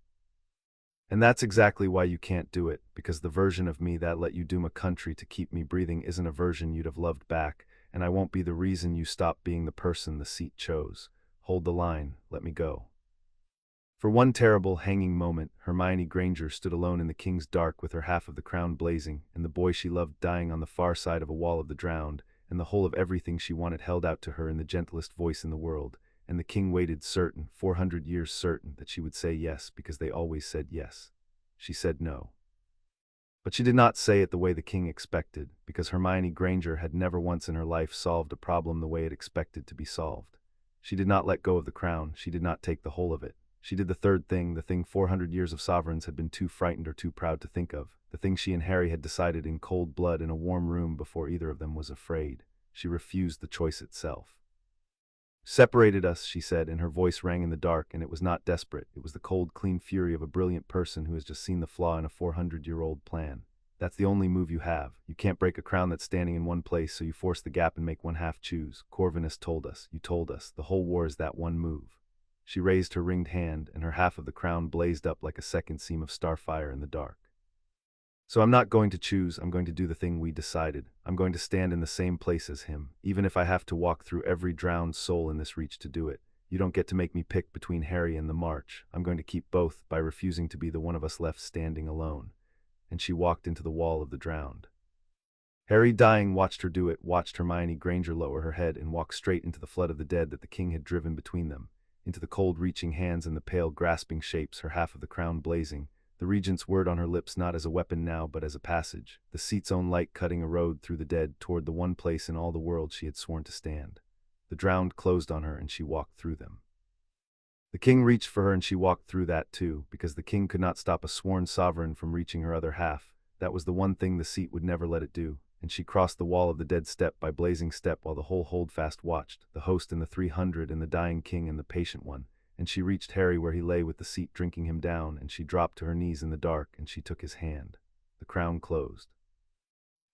And that's exactly why you can't do it, because the version of me that let you doom a country to keep me breathing isn't a version you'd have loved back, and I won't be the reason you stop being the person the seat chose. Hold the line, let me go. For one terrible, hanging moment, Hermione Granger stood alone in the king's dark with her half of the crown blazing, and the boy she loved dying on the far side of a wall of the drowned, and the whole of everything she wanted held out to her in the gentlest voice in the world, and the king waited certain, 400 years certain, that she would say yes, because they always said yes. She said no. But she did not say it the way the king expected, because Hermione Granger had never once in her life solved a problem the way it expected to be solved. She did not let go of the crown, she did not take the whole of it. She did the third thing, the thing 400 years of sovereigns had been too frightened or too proud to think of, the thing she and Harry had decided in cold blood in a warm room before either of them was afraid. She refused the choice itself. "Separated us," she said, and her voice rang in the dark, and it was not desperate. It was the cold, clean fury of a brilliant person who has just seen the flaw in a 400-year-old plan. "That's the only move you have. You can't break a crown that's standing in one place, so you force the gap and make one half choose. Corvinus told us, you told us, the whole war is that one move." She raised her ringed hand, and her half of the crown blazed up like a second seam of starfire in the dark. "So I'm not going to choose, I'm going to do the thing we decided. I'm going to stand in the same place as him, even if I have to walk through every drowned soul in this reach to do it. You don't get to make me pick between Harry and the march. I'm going to keep both by refusing to be the one of us left standing alone." And she walked into the wall of the drowned. Harry, dying, watched her do it, watched Hermione Granger lower her head and walk straight into the flood of the dead that the king had driven between them, into the cold reaching hands and the pale grasping shapes, her half of the crown blazing, the regent's word on her lips not as a weapon now but as a passage, the seat's own light cutting a road through the dead toward the one place in all the world she had sworn to stand. The drowned closed on her and she walked through them. The king reached for her and she walked through that too, because the king could not stop a sworn sovereign from reaching her other half. That was the one thing the seat would never let it do, and she crossed the wall of the dead step by blazing step while the whole holdfast watched, the host and the 300 and the dying king and the patient one, and she reached Harry where he lay with the seat drinking him down, and she dropped to her knees in the dark and she took his hand. The crown closed.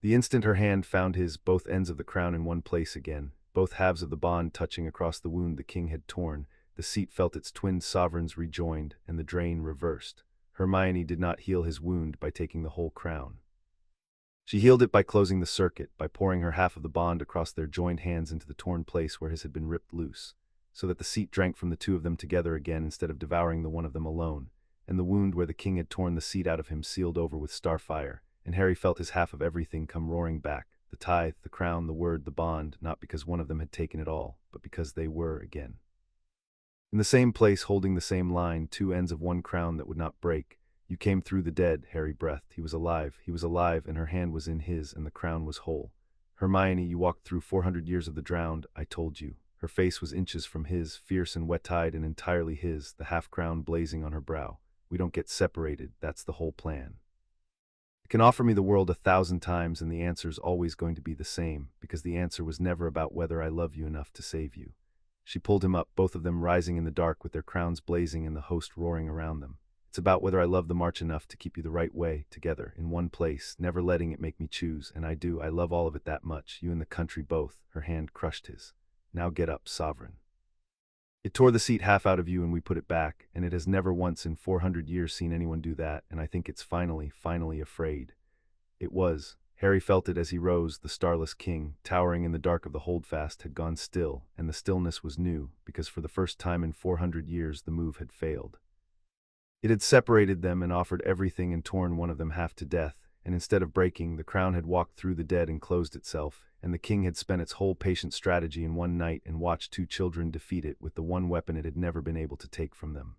The instant her hand found his, both ends of the crown in one place again, both halves of the bond touching across the wound the king had torn, the seat felt its twin sovereigns rejoined, and the drain reversed. Hermione did not heal his wound by taking the whole crown. She healed it by closing the circuit, by pouring her half of the bond across their joined hands into the torn place where his had been ripped loose, so that the seat drank from the two of them together again instead of devouring the one of them alone, and the wound where the king had torn the seat out of him sealed over with starfire, and Harry felt his half of everything come roaring back, the tithe, the crown, the word, the bond, not because one of them had taken it all, but because they were again. In the same place, holding the same line, two ends of one crown that would not break. "You came through the dead," Harry breathed. He was alive, and her hand was in his, and the crown was whole. "Hermione, you walked through 400 years of the drowned, I told you." Her face was inches from his, fierce and wet-eyed and entirely his, the half-crown blazing on her brow. "We don't get separated, that's the whole plan. You can offer me the world 1,000 times and the answer's always going to be the same, because the answer was never about whether I love you enough to save you." She pulled him up, both of them rising in the dark with their crowns blazing and the host roaring around them. "It's about whether I love the march enough to keep you the right way, together, in one place, never letting it make me choose, and I do, I love all of it that much, you and the country both." Her hand crushed his. "Now get up, sovereign. It tore the seat half out of you and we put it back, and it has never once in 400 years seen anyone do that, and I think it's finally afraid." It was. Harry felt it as he rose. The starless king, towering in the dark of the holdfast, had gone still, and the stillness was new, because for the first time in 400 years the move had failed. It had separated them and offered everything and torn one of them half to death, and instead of breaking, the crown had walked through the dead and closed itself, and the king had spent its whole patient strategy in one night and watched two children defeat it with the one weapon it had never been able to take from them.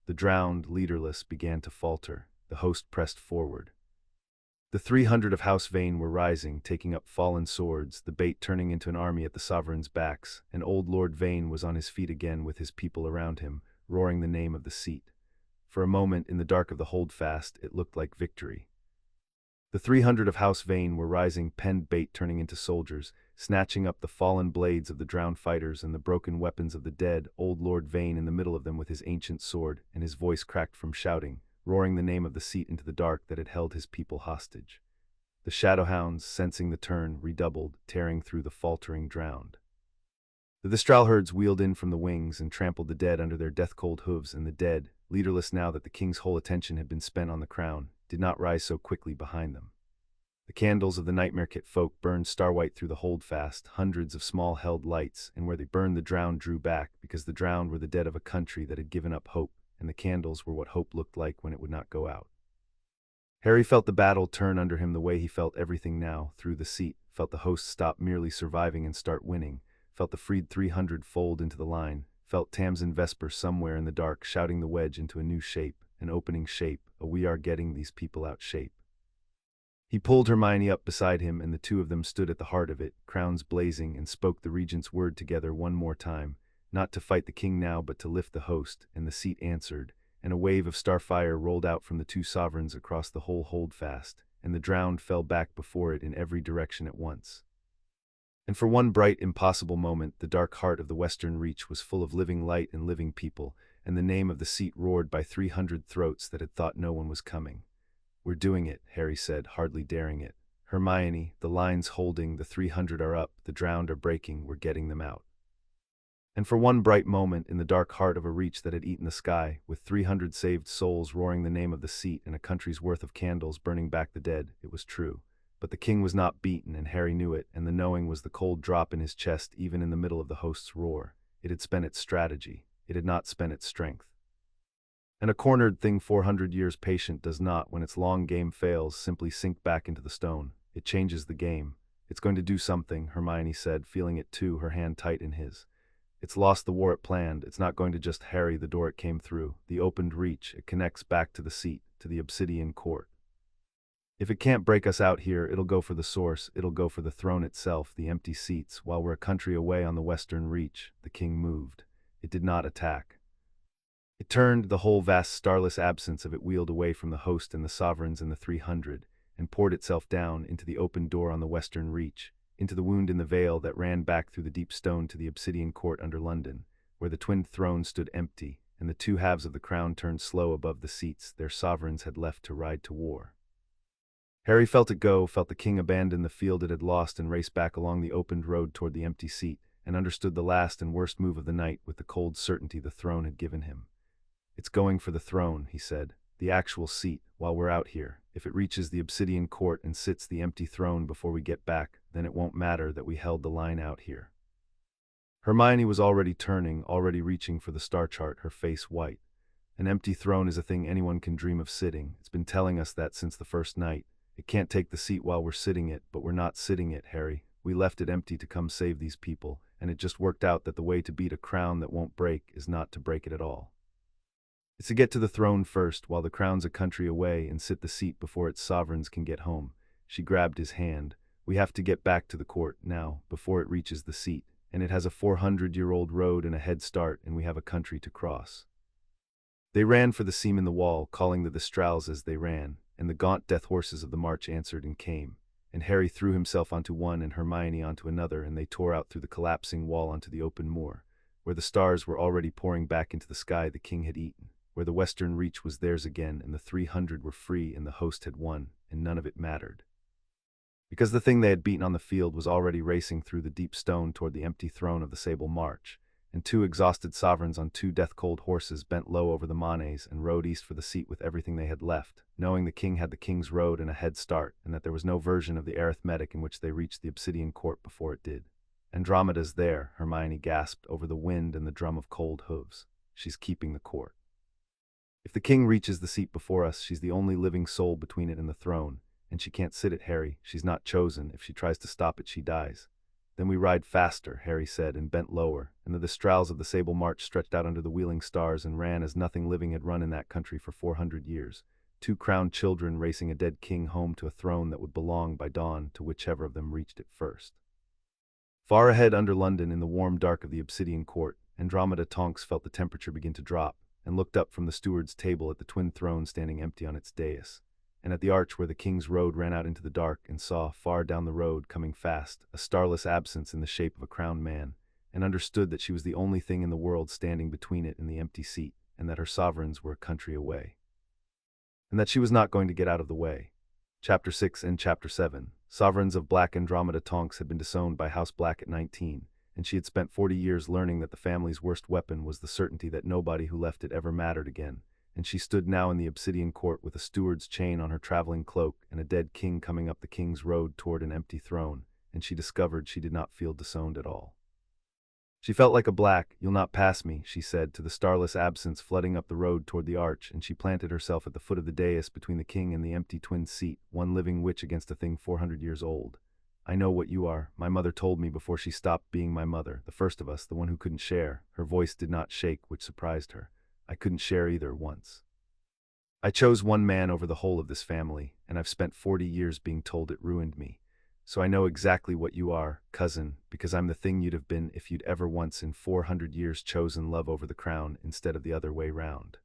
The drowned, leaderless, began to falter. The host pressed forward. The 300 of House Vane were rising, taking up fallen swords, the bait turning into an army at the sovereigns' backs, and old Lord Vane was on his feet again with his people around him, roaring the name of the seat. For a moment, in the dark of the holdfast, it looked like victory. The 300 of House Vane were rising, penned bait turning into soldiers, snatching up the fallen blades of the drowned fighters and the broken weapons of the dead, old Lord Vane in the middle of them with his ancient sword, and his voice cracked from shouting, roaring the name of the seat into the dark that had held his people hostage. The Shadowhounds, sensing the turn, redoubled, tearing through the faltering drowned. The Vistral herds wheeled in from the wings and trampled the dead under their death-cold hooves, and the dead, leaderless now that the king's whole attention had been spent on the crown, did not rise so quickly behind them. The candles of the Nightmare Kit folk burned starwhite through the holdfast, hundreds of small held lights, and where they burned the drowned drew back, because the drowned were the dead of a country that had given up hope, and the candles were what hope looked like when it would not go out. Harry felt the battle turn under him the way he felt everything now, through the seat, felt the host stop merely surviving and start winning, felt the freed 300 fold into the line, felt Tamsin Vesper somewhere in the dark shouting the wedge into a new shape, an opening shape, a "we are getting these people out" shape. He pulled Hermione up beside him, and the two of them stood at the heart of it, crowns blazing, and spoke the regent's word together one more time, not to fight the king now but to lift the host, and the seat answered, and a wave of starfire rolled out from the two sovereigns across the whole holdfast, and the drowned fell back before it in every direction at once. And for one bright, impossible moment, the dark heart of the western reach was full of living light and living people, and the name of the seat roared by 300 throats that had thought no one was coming. "We're doing it," Harry said, hardly daring it. "Hermione, the line's holding, the 300 are up, the drowned are breaking, we're getting them out." And for one bright moment, in the dark heart of a reach that had eaten the sky, with 300 saved souls roaring the name of the seat and a country's worth of candles burning back the dead, it was true. But the king was not beaten, and Harry knew it, and the knowing was the cold drop in his chest even in the middle of the host's roar. It had spent its strategy. It had not spent its strength. And a cornered thing 400 years patient does not, when its long game fails, simply sink back into the stone. It changes the game. "It's going to do something," Hermione said, feeling it too, her hand tight in his. "It's lost the war it planned. It's not going to just harry the door it came through, the opened reach. It connects back to the seat, to the obsidian court. If it can't break us out here, it'll go for the source. It'll go for the throne itself, the empty seats. While we're a country away on the western reach." The king moved. It did not attack. It turned, the whole vast starless absence of it wheeled away from the host and the sovereigns and the 300, and poured itself down into the open door on the western reach, into the wound in the veil that ran back through the deep stone to the obsidian court under London, where the twin thrones stood empty, and the two halves of the crown turned slow above the seats their sovereigns had left to ride to war. Harry felt it go, felt the king abandon the field it had lost and race back along the opened road toward the empty seat, and understood the last and worst move of the night with the cold certainty the throne had given him. "It's going for the throne," he said, "the actual seat, while we're out here. If it reaches the obsidian court and sits the empty throne before we get back, then it won't matter that we held the line out here." Hermione was already turning, already reaching for the star chart, her face white. "An empty throne is a thing anyone can dream of sitting. It's been telling us that since the first night. It can't take the seat while we're sitting it, but we're not sitting it, Harry. We left it empty to come save these people, and it just worked out that the way to beat a crown that won't break is not to break it at all. It's to get to the throne first, while the crown's a country away, and sit the seat before its sovereigns can get home." She grabbed his hand. "We have to get back to the court, now, before it reaches the seat, and it has a 400-year-old road and a head start, and we have a country to cross." They ran for the seam in the wall, calling the Strals as they ran, and the gaunt death horses of the march answered and came, and Harry threw himself onto one and Hermione onto another, and they tore out through the collapsing wall onto the open moor, where the stars were already pouring back into the sky the king had eaten, where the western reach was theirs again, and the 300 were free, and the host had won, and none of it mattered. Because the thing they had beaten on the field was already racing through the deep stone toward the empty throne of the Sable March, and two exhausted sovereigns on two death-cold horses bent low over the manes and rode east for the seat with everything they had left, knowing the king had the king's road and a head start, and that there was no version of the arithmetic in which they reached the obsidian court before it did. "Andromeda's there," Hermione gasped over the wind and the drum of cold hooves. "She's keeping the court. If the king reaches the seat before us, she's the only living soul between it and the throne, and she can't sit it, Harry. She's not chosen. If she tries to stop it, she dies." "Then we ride faster," Harry said, and bent lower, and the Strals of the Sable March stretched out under the wheeling stars and ran as nothing living had run in that country for 400 years. Two crowned children racing a dead king home to a throne that would belong by dawn to whichever of them reached it first. Far ahead under London, in the warm dark of the obsidian court, Andromeda Tonks felt the temperature begin to drop, and looked up from the steward's table at the twin throne standing empty on its dais, and at the arch where the king's road ran out into the dark, and saw, far down the road, coming fast, a starless absence in the shape of a crowned man, and understood that she was the only thing in the world standing between it and the empty seat, and that her sovereigns were a country away. And that she was not going to get out of the way. Chapter 6 and Chapter 7. Sovereigns of Black Andromeda Tonks had been disowned by House Black at 19, and she had spent 40 years learning that the family's worst weapon was the certainty that nobody who left it ever mattered again, and she stood now in the obsidian court with a steward's chain on her traveling cloak and a dead king coming up the king's road toward an empty throne, and she discovered she did not feel disowned at all. She felt like a black, "You'll not pass me," she said to the starless absence flooding up the road toward the arch, and she planted herself at the foot of the dais between the king and the empty twin seat, one living witch against a thing 400 years old. "I know what you are. My mother told me before she stopped being my mother, the first of us, the one who couldn't share." Her voice did not shake, which surprised her. "I couldn't share either once. I chose one man over the whole of this family, and I've spent 40 years being told it ruined me. So I know exactly what you are, cousin, because I'm the thing you'd have been if you'd ever once in 400 years chosen love over the crown instead of the other way round.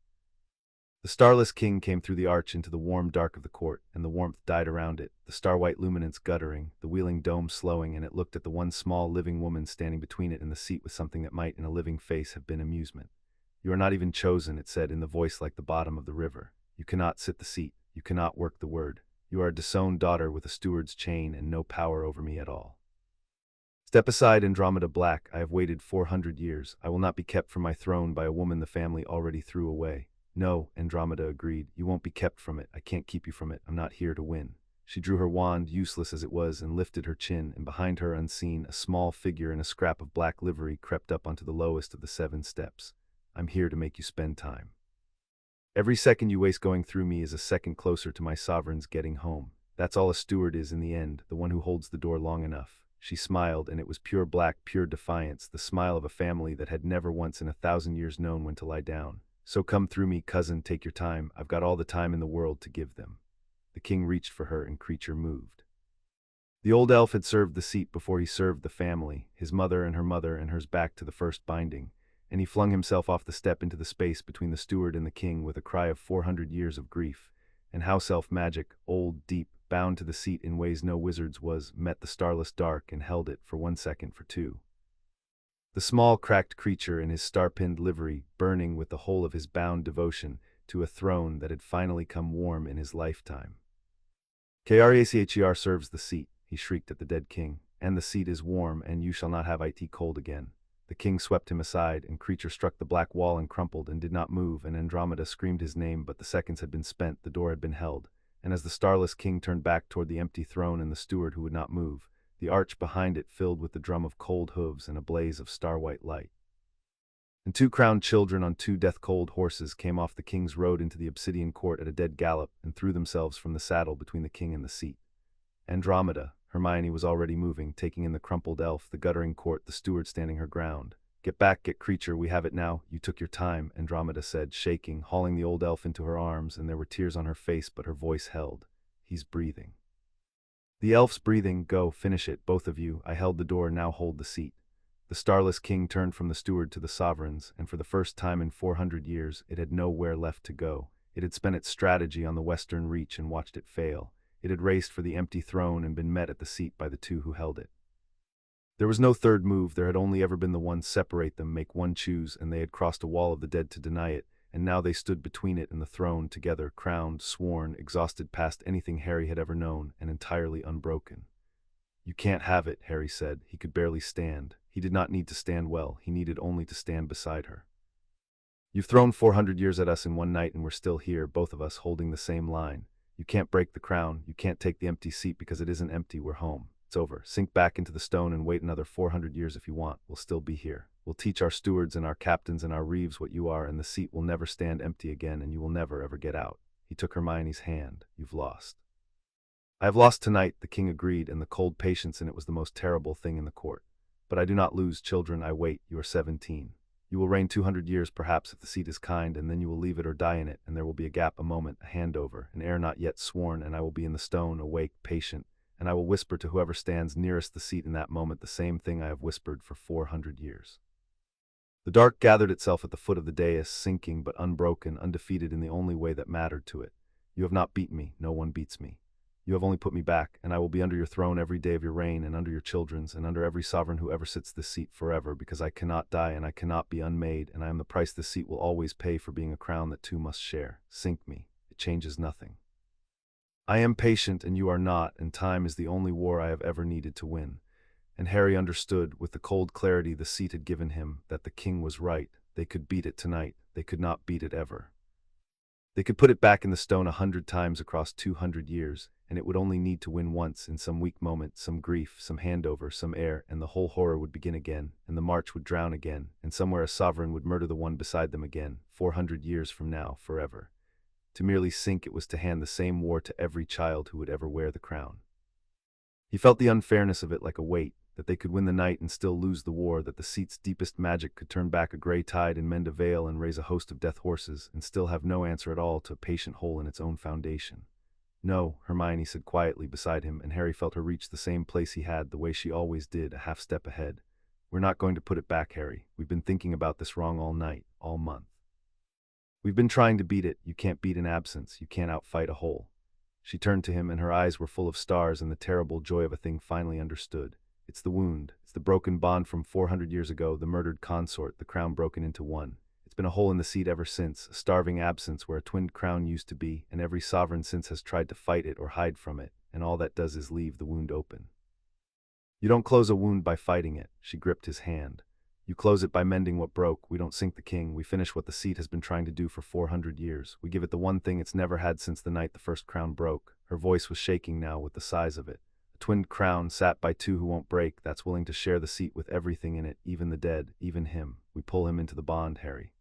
The starless king came through the arch into the warm dark of the court, and the warmth died around it, the star-white luminance guttering, the wheeling dome slowing, and it looked at the one small living woman standing between it and the seat with something that might, in a living face, have been amusement. You are not even chosen, it said in the voice like the bottom of the river. You cannot sit the seat, you cannot work the word. You are a disowned daughter with a steward's chain and no power over me at all. Step aside, Andromeda Black, I have waited 400 years. I will not be kept from my throne by a woman the family already threw away. No, Andromeda agreed. You won't be kept from it. I can't keep you from it. I'm not here to win. She drew her wand, useless as it was, and lifted her chin, and behind her, unseen, a small figure in a scrap of black livery crept up onto the lowest of the 7 steps. I'm here to make you spend time. Every second you waste going through me is a second closer to my sovereign's getting home. That's all a steward is in the end, the one who holds the door long enough. She smiled, and it was pure black, pure defiance, the smile of a family that had never once in 1,000 years known when to lie down. So come through me, cousin, take your time. I've got all the time in the world to give them. The king reached for her, and Creature moved. The old elf had served the seat before he served the family, his mother and hers back to the first binding, and he flung himself off the step into the space between the steward and the king with a cry of 400 years of grief. And house elf magic, old, deep, bound to the seat in ways no wizard's was, met the starless dark and held it for 1 second, for 2. The small, cracked creature in his star-pinned livery, burning with the whole of his bound devotion to a throne that had finally come warm in his lifetime. Kracher serves the seat, he shrieked at the dead king, and the seat is warm, and you shall not have it cold again. The king swept him aside, and Creature struck the black wall and crumpled and did not move, and Andromeda screamed his name, but the seconds had been spent, the door had been held, and as the starless king turned back toward the empty throne and the steward who would not move, the arch behind it filled with the drum of cold hooves and a blaze of star-white light. And 2 crowned children on 2 death-cold horses came off the king's road into the obsidian court at a dead gallop and threw themselves from the saddle between the king and the seat. Andromeda, Hermione was already moving, taking in the crumpled elf, the guttering court, the steward standing her ground. Get back, get Creature, we have it now. You took your time, Andromeda said, shaking, hauling the old elf into her arms, and there were tears on her face, but her voice held. He's breathing. The elf's breathing. Go, finish it, both of you. I held the door, now hold the seat. The starless king turned from the steward to the sovereigns, and for the first time in 400 years, it had nowhere left to go. It had spent its strategy on the western reach and watched it fail. It had raced for the empty throne and been met at the seat by the 2 who held it. There was no third move, there had only ever been the one separate them, make one choose, and they had crossed a wall of the dead to deny it, and now they stood between it and the throne, together, crowned, sworn, exhausted past anything Harry had ever known, and entirely unbroken. You can't have it, Harry said. He could barely stand. He did not need to stand well, he needed only to stand beside her. You've thrown 400 years at us in one night, and we're still here, both of us, holding the same line. You can't break the crown, you can't take the empty seat because it isn't empty, we're home. It's over. Sink back into the stone and wait another 400 years if you want. We'll still be here. We'll teach our stewards and our captains and our reeves what you are, and the seat will never stand empty again, and you will never ever get out. He took Hermione's hand. You've lost. I have lost tonight, the king agreed, and the cold patience in it was the most terrible thing in the court. But I do not lose, children, I wait. You are 17. You will reign 200 years perhaps if the seat is kind, and then you will leave it or die in it, and there will be a gap, a moment, a handover, an heir not yet sworn, and I will be in the stone, awake, patient, and I will whisper to whoever stands nearest the seat in that moment the same thing I have whispered for 400 years. The dark gathered itself at the foot of the dais, sinking but unbroken, undefeated in the only way that mattered to it. You have not beaten me, no one beats me. You have only put me back, and I will be under your throne every day of your reign, and under your children's, and under every sovereign who ever sits this seat forever, because I cannot die and I cannot be unmade, and I am the price this seat will always pay for being a crown that 2 must share. Sink me. It changes nothing. I am patient and you are not, and time is the only war I have ever needed to win. And Harry understood, with the cold clarity the seat had given him, that the king was right. They could beat it tonight. They could not beat it ever. They could put it back in the stone 100 times across 200 years, and it would only need to win once, in some weak moment, some grief, some handover, some air, and the whole horror would begin again, and the march would drown again, and somewhere a sovereign would murder the one beside them again, 400 years from now, forever. To merely sink it was to hand the same war to every child who would ever wear the crown. He felt the unfairness of it like a weight, that they could win the night and still lose the war, that the seat's deepest magic could turn back a gray tide and mend a veil and raise a host of death horses, and still have no answer at all to a patient hole in its own foundation. No, Hermione said quietly beside him, and Harry felt her reach the same place he had, the way she always did, a half step ahead. We're not going to put it back, Harry. We've been thinking about this wrong all night, all month. We've been trying to beat it. You can't beat an absence. You can't outfight a hole. She turned to him, and her eyes were full of stars and the terrible joy of a thing finally understood. It's the wound. It's the broken bond from 400 years ago, the murdered consort, the crown broken into one. It's been a hole in the seat ever since, a starving absence where a twinned crown used to be, and every sovereign since has tried to fight it or hide from it, and all that does is leave the wound open. You don't close a wound by fighting it. She gripped his hand. You close it by mending what broke. We don't sink the king. We finish what the seat has been trying to do for 400 years. We give it the one thing it's never had since the night the first crown broke. Her voice was shaking now with the size of it. A twinned crown sat by two who won't break, that's willing to share the seat with everything in it, even the dead, even him. We pull him into the bond, Harry.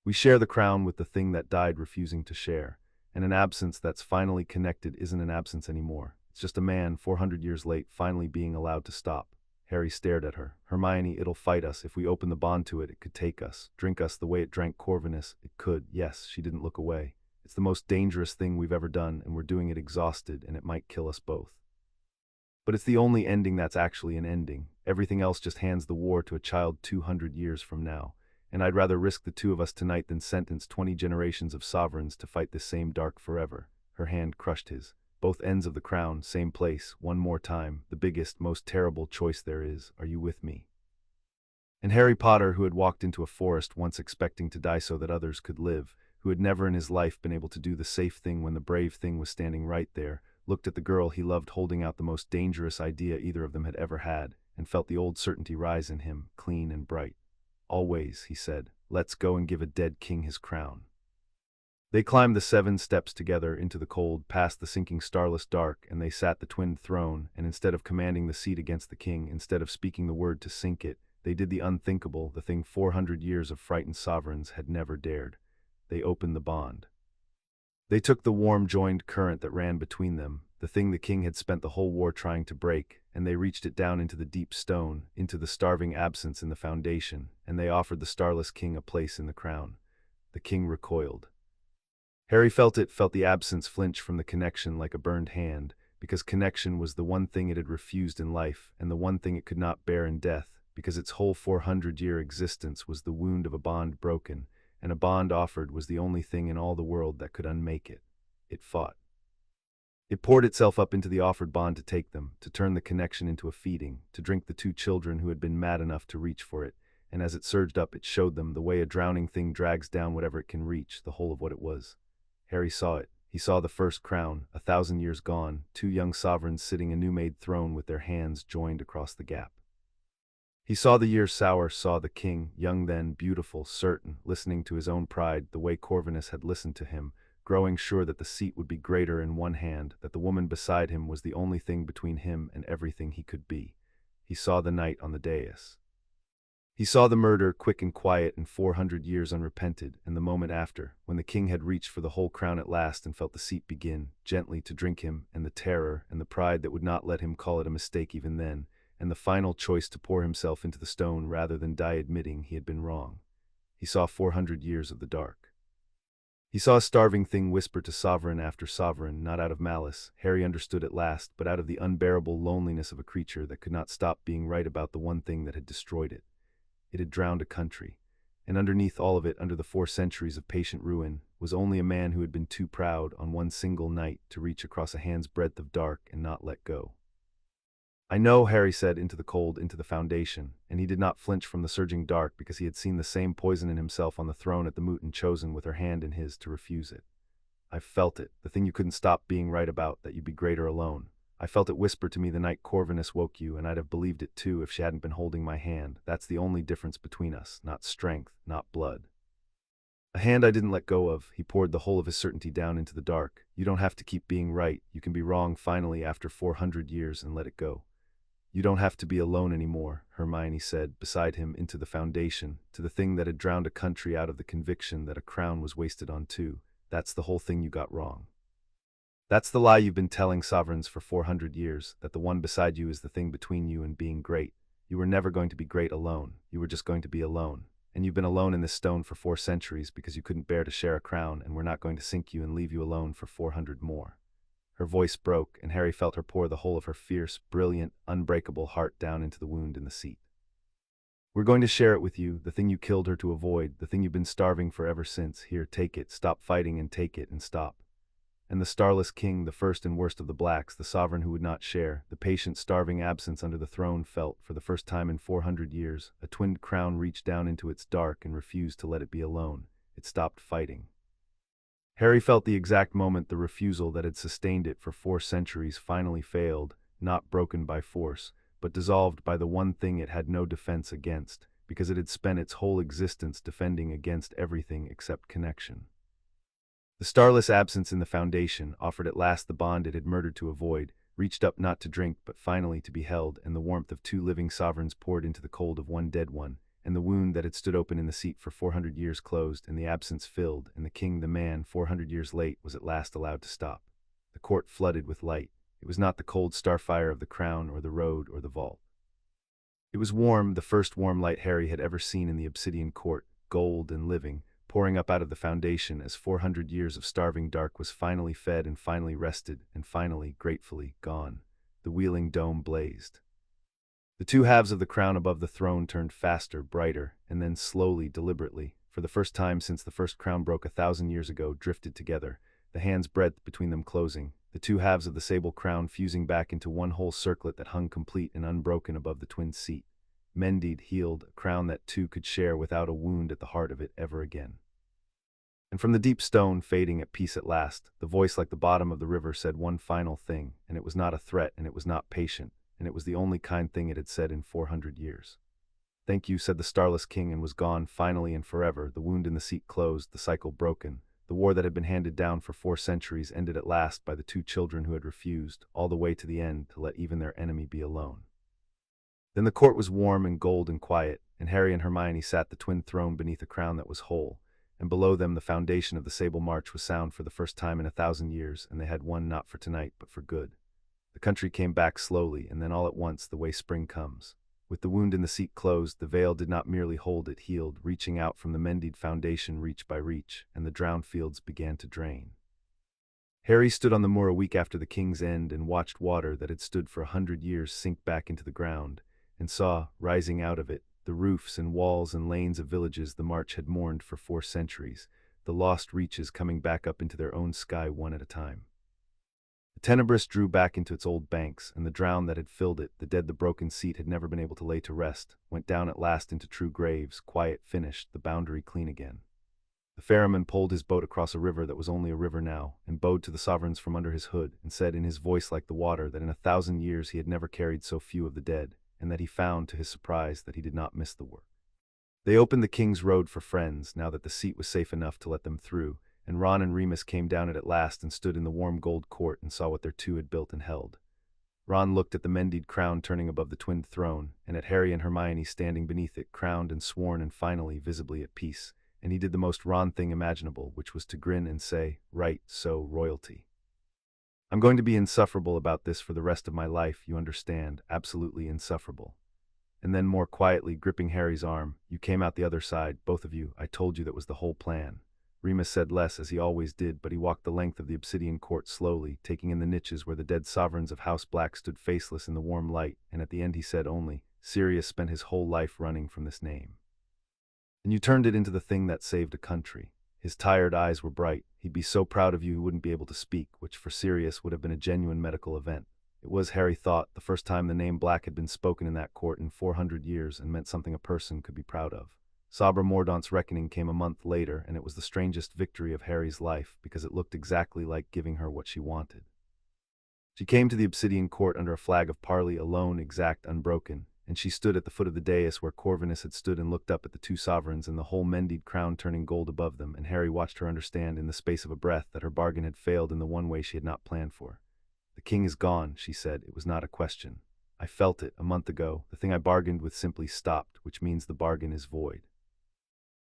We share the crown with the thing that died refusing to share. And an absence that's finally connected isn't an absence anymore. It's just a man 400 years late finally being allowed to stop. Harry stared at her. Hermione, it'll fight us. If we open the bond to it, it could take us, drink us the way it drank Corvinus. It could. Yes, she didn't look away. It's the most dangerous thing we've ever done, and we're doing it exhausted, and it might kill us both. But it's the only ending that's actually an ending. Everything else just hands the war to a child 200 years from now. And I'd rather risk the two of us tonight than sentence 20 generations of sovereigns to fight this same dark forever. Her hand crushed his. Both ends of the crown, same place, one more time, the biggest, most terrible choice there is. Are you with me? And Harry Potter, who had walked into a forest once expecting to die so that others could live, who had never in his life been able to do the safe thing when the brave thing was standing right there, looked at the girl he loved holding out the most dangerous idea either of them had ever had, and felt the old certainty rise in him, clean and bright. Always, he said, let's go and give a dead king his crown. They climbed the 7 steps together into the cold, past the sinking starless dark, and they sat the twinned throne, and instead of commanding the seat against the king, instead of speaking the word to sink it, they did the unthinkable, the thing 400 years of frightened sovereigns had never dared. They opened the bond. They took the warm joined current that ran between them, the thing the king had spent the whole war trying to break, and they reached it down into the deep stone, into the starving absence in the foundation, and they offered the starless king a place in the crown. The king recoiled. Harry felt the absence flinch from the connection like a burned hand, because connection was the one thing it had refused in life, and the one thing it could not bear in death, because its whole 400-year existence was the wound of a bond broken, and a bond offered was the only thing in all the world that could unmake it. It fought. It poured itself up into the offered bond to take them, to turn the connection into a feeding, to drink the 2 children who had been mad enough to reach for it, and as it surged up it showed them the way a drowning thing drags down whatever it can reach, the whole of what it was. Harry saw it. He saw the first crown, 1,000 years gone, 2 young sovereigns sitting a new-made throne with their hands joined across the gap. He saw the years sour, saw the king, young then, beautiful, certain, listening to his own pride the way Corvinus had listened to him, growing sure that the seat would be greater in one hand, that the woman beside him was the only thing between him and everything he could be. He saw the night on the dais. He saw the murder, quick and quiet and 400 years unrepented, and the moment after, when the king had reached for the whole crown at last and felt the seat begin, gently to drink him, and the terror, and the pride that would not let him call it a mistake even then, and the final choice to pour himself into the stone rather than die admitting he had been wrong. He saw 400 years of the dark. He saw a starving thing whisper to sovereign after sovereign, not out of malice, Harry understood at last, but out of the unbearable loneliness of a creature that could not stop being right about the one thing that had destroyed it. It had drowned a country, and underneath all of it, under the 4 centuries of patient ruin, was only a man who had been too proud, on one single night, to reach across a hand's breadth of dark and not let go. I know, Harry said into the cold, into the foundation, and he did not flinch from the surging dark because he had seen the same poison in himself on the throne at the moot and chosen with her hand in his to refuse it. I've felt it, the thing you couldn't stop being right about, that you'd be greater alone. I felt it whisper to me the night Corvinus woke you, and I'd have believed it too if she hadn't been holding my hand. That's the only difference between us, not strength, not blood. A hand I didn't let go of. He poured the whole of his certainty down into the dark. You don't have to keep being right. You can be wrong finally after 400 years and let it go. You don't have to be alone anymore, Hermione said, beside him into the foundation, to the thing that had drowned a country out of the conviction that a crown was wasted on 2. That's the whole thing you got wrong. That's the lie you've been telling sovereigns for 400 years, that the one beside you is the thing between you and being great. You were never going to be great alone. You were just going to be alone. And you've been alone in this stone for 4 centuries because you couldn't bear to share a crown, and we're not going to sink you and leave you alone for 400 more. Her voice broke, and Harry felt her pour the whole of her fierce, brilliant, unbreakable heart down into the wound in the seat. "We're going to share it with you, the thing you killed her to avoid, the thing you've been starving for ever since. Here, take it, stop fighting and take it and stop." And the starless king, the first and worst of the blacks, the sovereign who would not share, the patient, starving absence under the throne, felt, for the first time in 400 years, a twinned crown reach down into its dark and refused to let it be alone. It stopped fighting. Harry felt the exact moment the refusal that had sustained it for 4 centuries finally failed, not broken by force, but dissolved by the one thing it had no defense against, because it had spent its whole existence defending against everything except connection. The starless absence in the foundation offered at last the bond it had murdered to avoid, reached up not to drink but finally to be held, and the warmth of 2 living sovereigns poured into the cold of one dead one, and the wound that had stood open in the seat for 400 years closed, and the absence filled, and the king, the man, 400 years late, was at last allowed to stop. The court flooded with light. It was not the cold starfire of the crown or the road or the vault. It was warm, the first warm light Harry had ever seen in the obsidian court, gold and living, pouring up out of the foundation as 400 years of starving dark was finally fed and finally rested and finally, gratefully, gone. The wheeling dome blazed. The 2 halves of the crown above the throne turned faster, brighter, and then slowly, deliberately, for the first time since the first crown broke 1,000 years ago, drifted together, the hand's breadth between them closing, the 2 halves of the sable crown fusing back into one whole circlet that hung complete and unbroken above the twin seat. Mended, healed, a crown that two could share without a wound at the heart of it ever again. And from the deep stone, fading at peace at last, the voice like the bottom of the river said one final thing, and it was not a threat, and it was not patient, and it was the only kind thing it had said in 400 years. "Thank you," said the starless king, and was gone, finally and forever, the wound in the seat closed, the cycle broken. The war that had been handed down for 4 centuries ended at last by the 2 children who had refused, all the way to the end, to let even their enemy be alone. Then the court was warm and gold and quiet, and Harry and Hermione sat the twin throne beneath a crown that was whole, and below them the foundation of the sable march was sound for the first time in 1,000 years, and they had won not for tonight but for good. The country came back slowly, and then all at once, the way spring comes. With the wound in the seat closed, the veil did not merely hold, it healed, reaching out from the mended foundation reach by reach, and the drowned fields began to drain. Harry stood on the moor a week after the king's end and watched water that had stood for 100 years sink back into the ground, and saw, rising out of it, the roofs and walls and lanes of villages the march had mourned for 4 centuries, the lost reaches coming back up into their own sky one at a time. The Tenebris drew back into its old banks, and the drown that had filled it, the dead the broken seat had never been able to lay to rest, went down at last into true graves, quiet, finished, the boundary clean again. The ferryman pulled his boat across a river that was only a river now, and bowed to the sovereigns from under his hood, and said in his voice like the water that in 1,000 years he had never carried so few of the dead, and that he found, to his surprise, that he did not miss the work. They opened the king's road for friends, now that the seat was safe enough to let them through, and Ron and Remus came down it at last and stood in the warm gold court and saw what their two had built and held. Ron looked at the mended crown turning above the twin throne, and at Harry and Hermione standing beneath it, crowned and sworn and finally, visibly at peace, and he did the most Ron thing imaginable, which was to grin and say, "Right, so, royalty. I'm going to be insufferable about this for the rest of my life, you understand, absolutely insufferable." And then more quietly, gripping Harry's arm, "You came out the other side, both of you, I told you that was the whole plan." Remus said less, as he always did, but he walked the length of the obsidian court slowly, taking in the niches where the dead sovereigns of House Black stood faceless in the warm light, and at the end he said only, "Sirius spent his whole life running from this name. And you turned it into the thing that saved a country." His tired eyes were bright. "He'd be so proud of you he wouldn't be able to speak," which for Sirius would have been a genuine medical event. It was, Harry thought, the first time the name Black had been spoken in that court in 400 years and meant something a person could be proud of. Sabra Mordaunt's reckoning came a month later, and it was the strangest victory of Harry's life because it looked exactly like giving her what she wanted. She came to the obsidian court under a flag of parley, alone, exact, unbroken, and she stood at the foot of the dais where Corvinus had stood and looked up at the two sovereigns and the whole mended crown turning gold above them, and Harry watched her understand in the space of a breath that her bargain had failed in the one way she had not planned for. "The king is gone," she said. "It was not a question. I felt it a month ago. The thing I bargained with simply stopped, which means the bargain is void.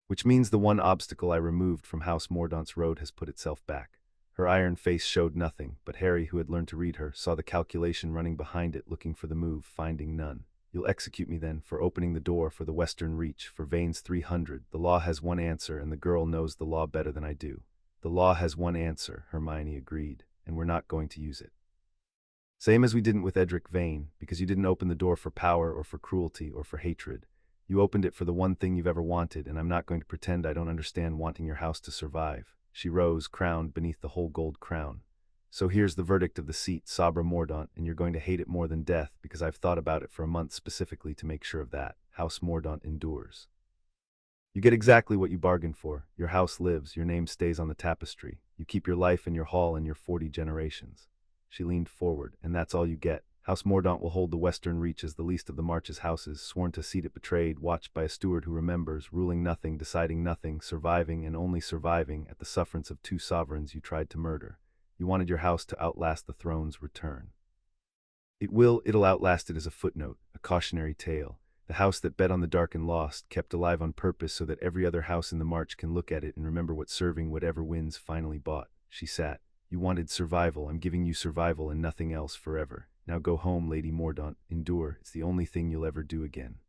Which means the one obstacle I removed from House Mordaunt's road has put itself back." Her iron face showed nothing, but Harry, who had learned to read her, saw the calculation running behind it, looking for the move, finding none. "You'll execute me then, for opening the door for the Western Reach, for Vane's 300. The law has one answer, and the girl knows the law better than I do." "The law has one answer," Hermione agreed. and we're not going to use it. Same as we didn't with Edric Vane, because you didn't open the door for power or for cruelty or for hatred. You opened it for the one thing you've ever wanted, and I'm not going to pretend I don't understand wanting your house to survive." She rose, crowned beneath the whole gold crown. "So here's the verdict of the seat, Sabra Mordaunt, and you're going to hate it more than death, because I've thought about it for a month specifically to make sure of that. House Mordaunt endures. You get exactly what you bargained for. Your house lives, your name stays on the tapestry. You keep your life and your hall and your 40 generations." She leaned forward. "And that's all you get. House Mordaunt will hold the western reach as the least of the March's houses, sworn to seat it betrayed, watched by a steward who remembers, ruling nothing, deciding nothing, surviving and only surviving at the sufferance of 2 sovereigns you tried to murder. You wanted your house to outlast the throne's return. It'll outlast it as a footnote, a cautionary tale. The house that bet on the dark and lost, kept alive on purpose so that every other house in the March can look at it and remember what serving whatever wins finally bought." She sat. "You wanted survival. I'm giving you survival and nothing else forever. Now go home, Lady Mordaunt. Endure. It's the only thing you'll ever do again."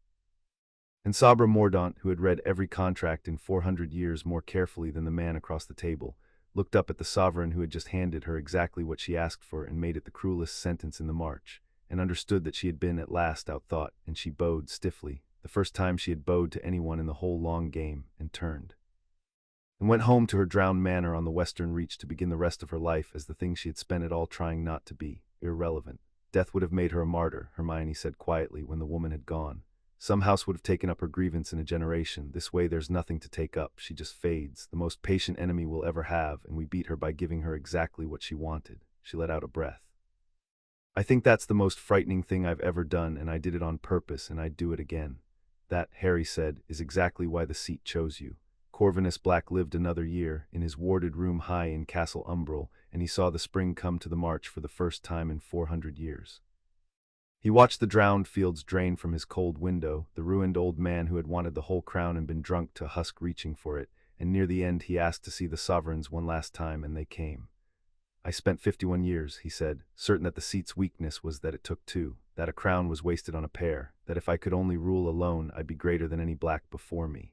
And Sabra Mordaunt, who had read every contract in 400 years more carefully than the man across the table, looked up at the sovereign who had just handed her exactly what she asked for and made it the cruelest sentence in the March, and understood that she had been at last outthought, and she bowed stiffly, the first time she had bowed to anyone in the whole long game, and turned. And went home to her drowned manor on the western reach to begin the rest of her life as the thing she had spent it all trying not to be, irrelevant. Death would have made her a martyr, Hermione said quietly when the woman had gone. Some house would have taken up her grievance in a generation. This way there's nothing to take up. She just fades, the most patient enemy we'll ever have, and we beat her by giving her exactly what she wanted. She let out a breath. "I think that's the most frightening thing I've ever done, and I did it on purpose, and I'd do it again." "That," Harry said, "is exactly why the seat chose you." Corvinus Black lived another year, in his warded room high in Castle Umbral, and he saw the spring come to the March for the first time in 400 years. He watched the drowned fields drain from his cold window, the ruined old man who had wanted the whole crown and been drunk to husk reaching for it, and near the end he asked to see the sovereigns one last time, and they came. "I spent 51 years, he said, certain that the seat's weakness was that it took 2, that a crown was wasted on a pair, that if I could only rule alone, I'd be greater than any black before me."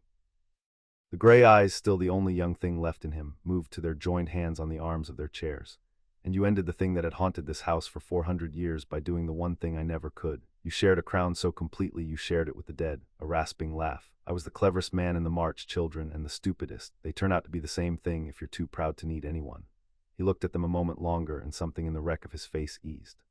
The gray eyes, still the only young thing left in him, moved to their joined hands on the arms of their chairs. "And you ended the thing that had haunted this house for 400 years by doing the one thing I never could. You shared a crown so completely you shared it with the dead." A rasping laugh. "I was the cleverest man in the March, children, and the stupidest. They turn out to be the same thing if you're too proud to need anyone." He looked at them a moment longer, and something in the wreck of his face eased.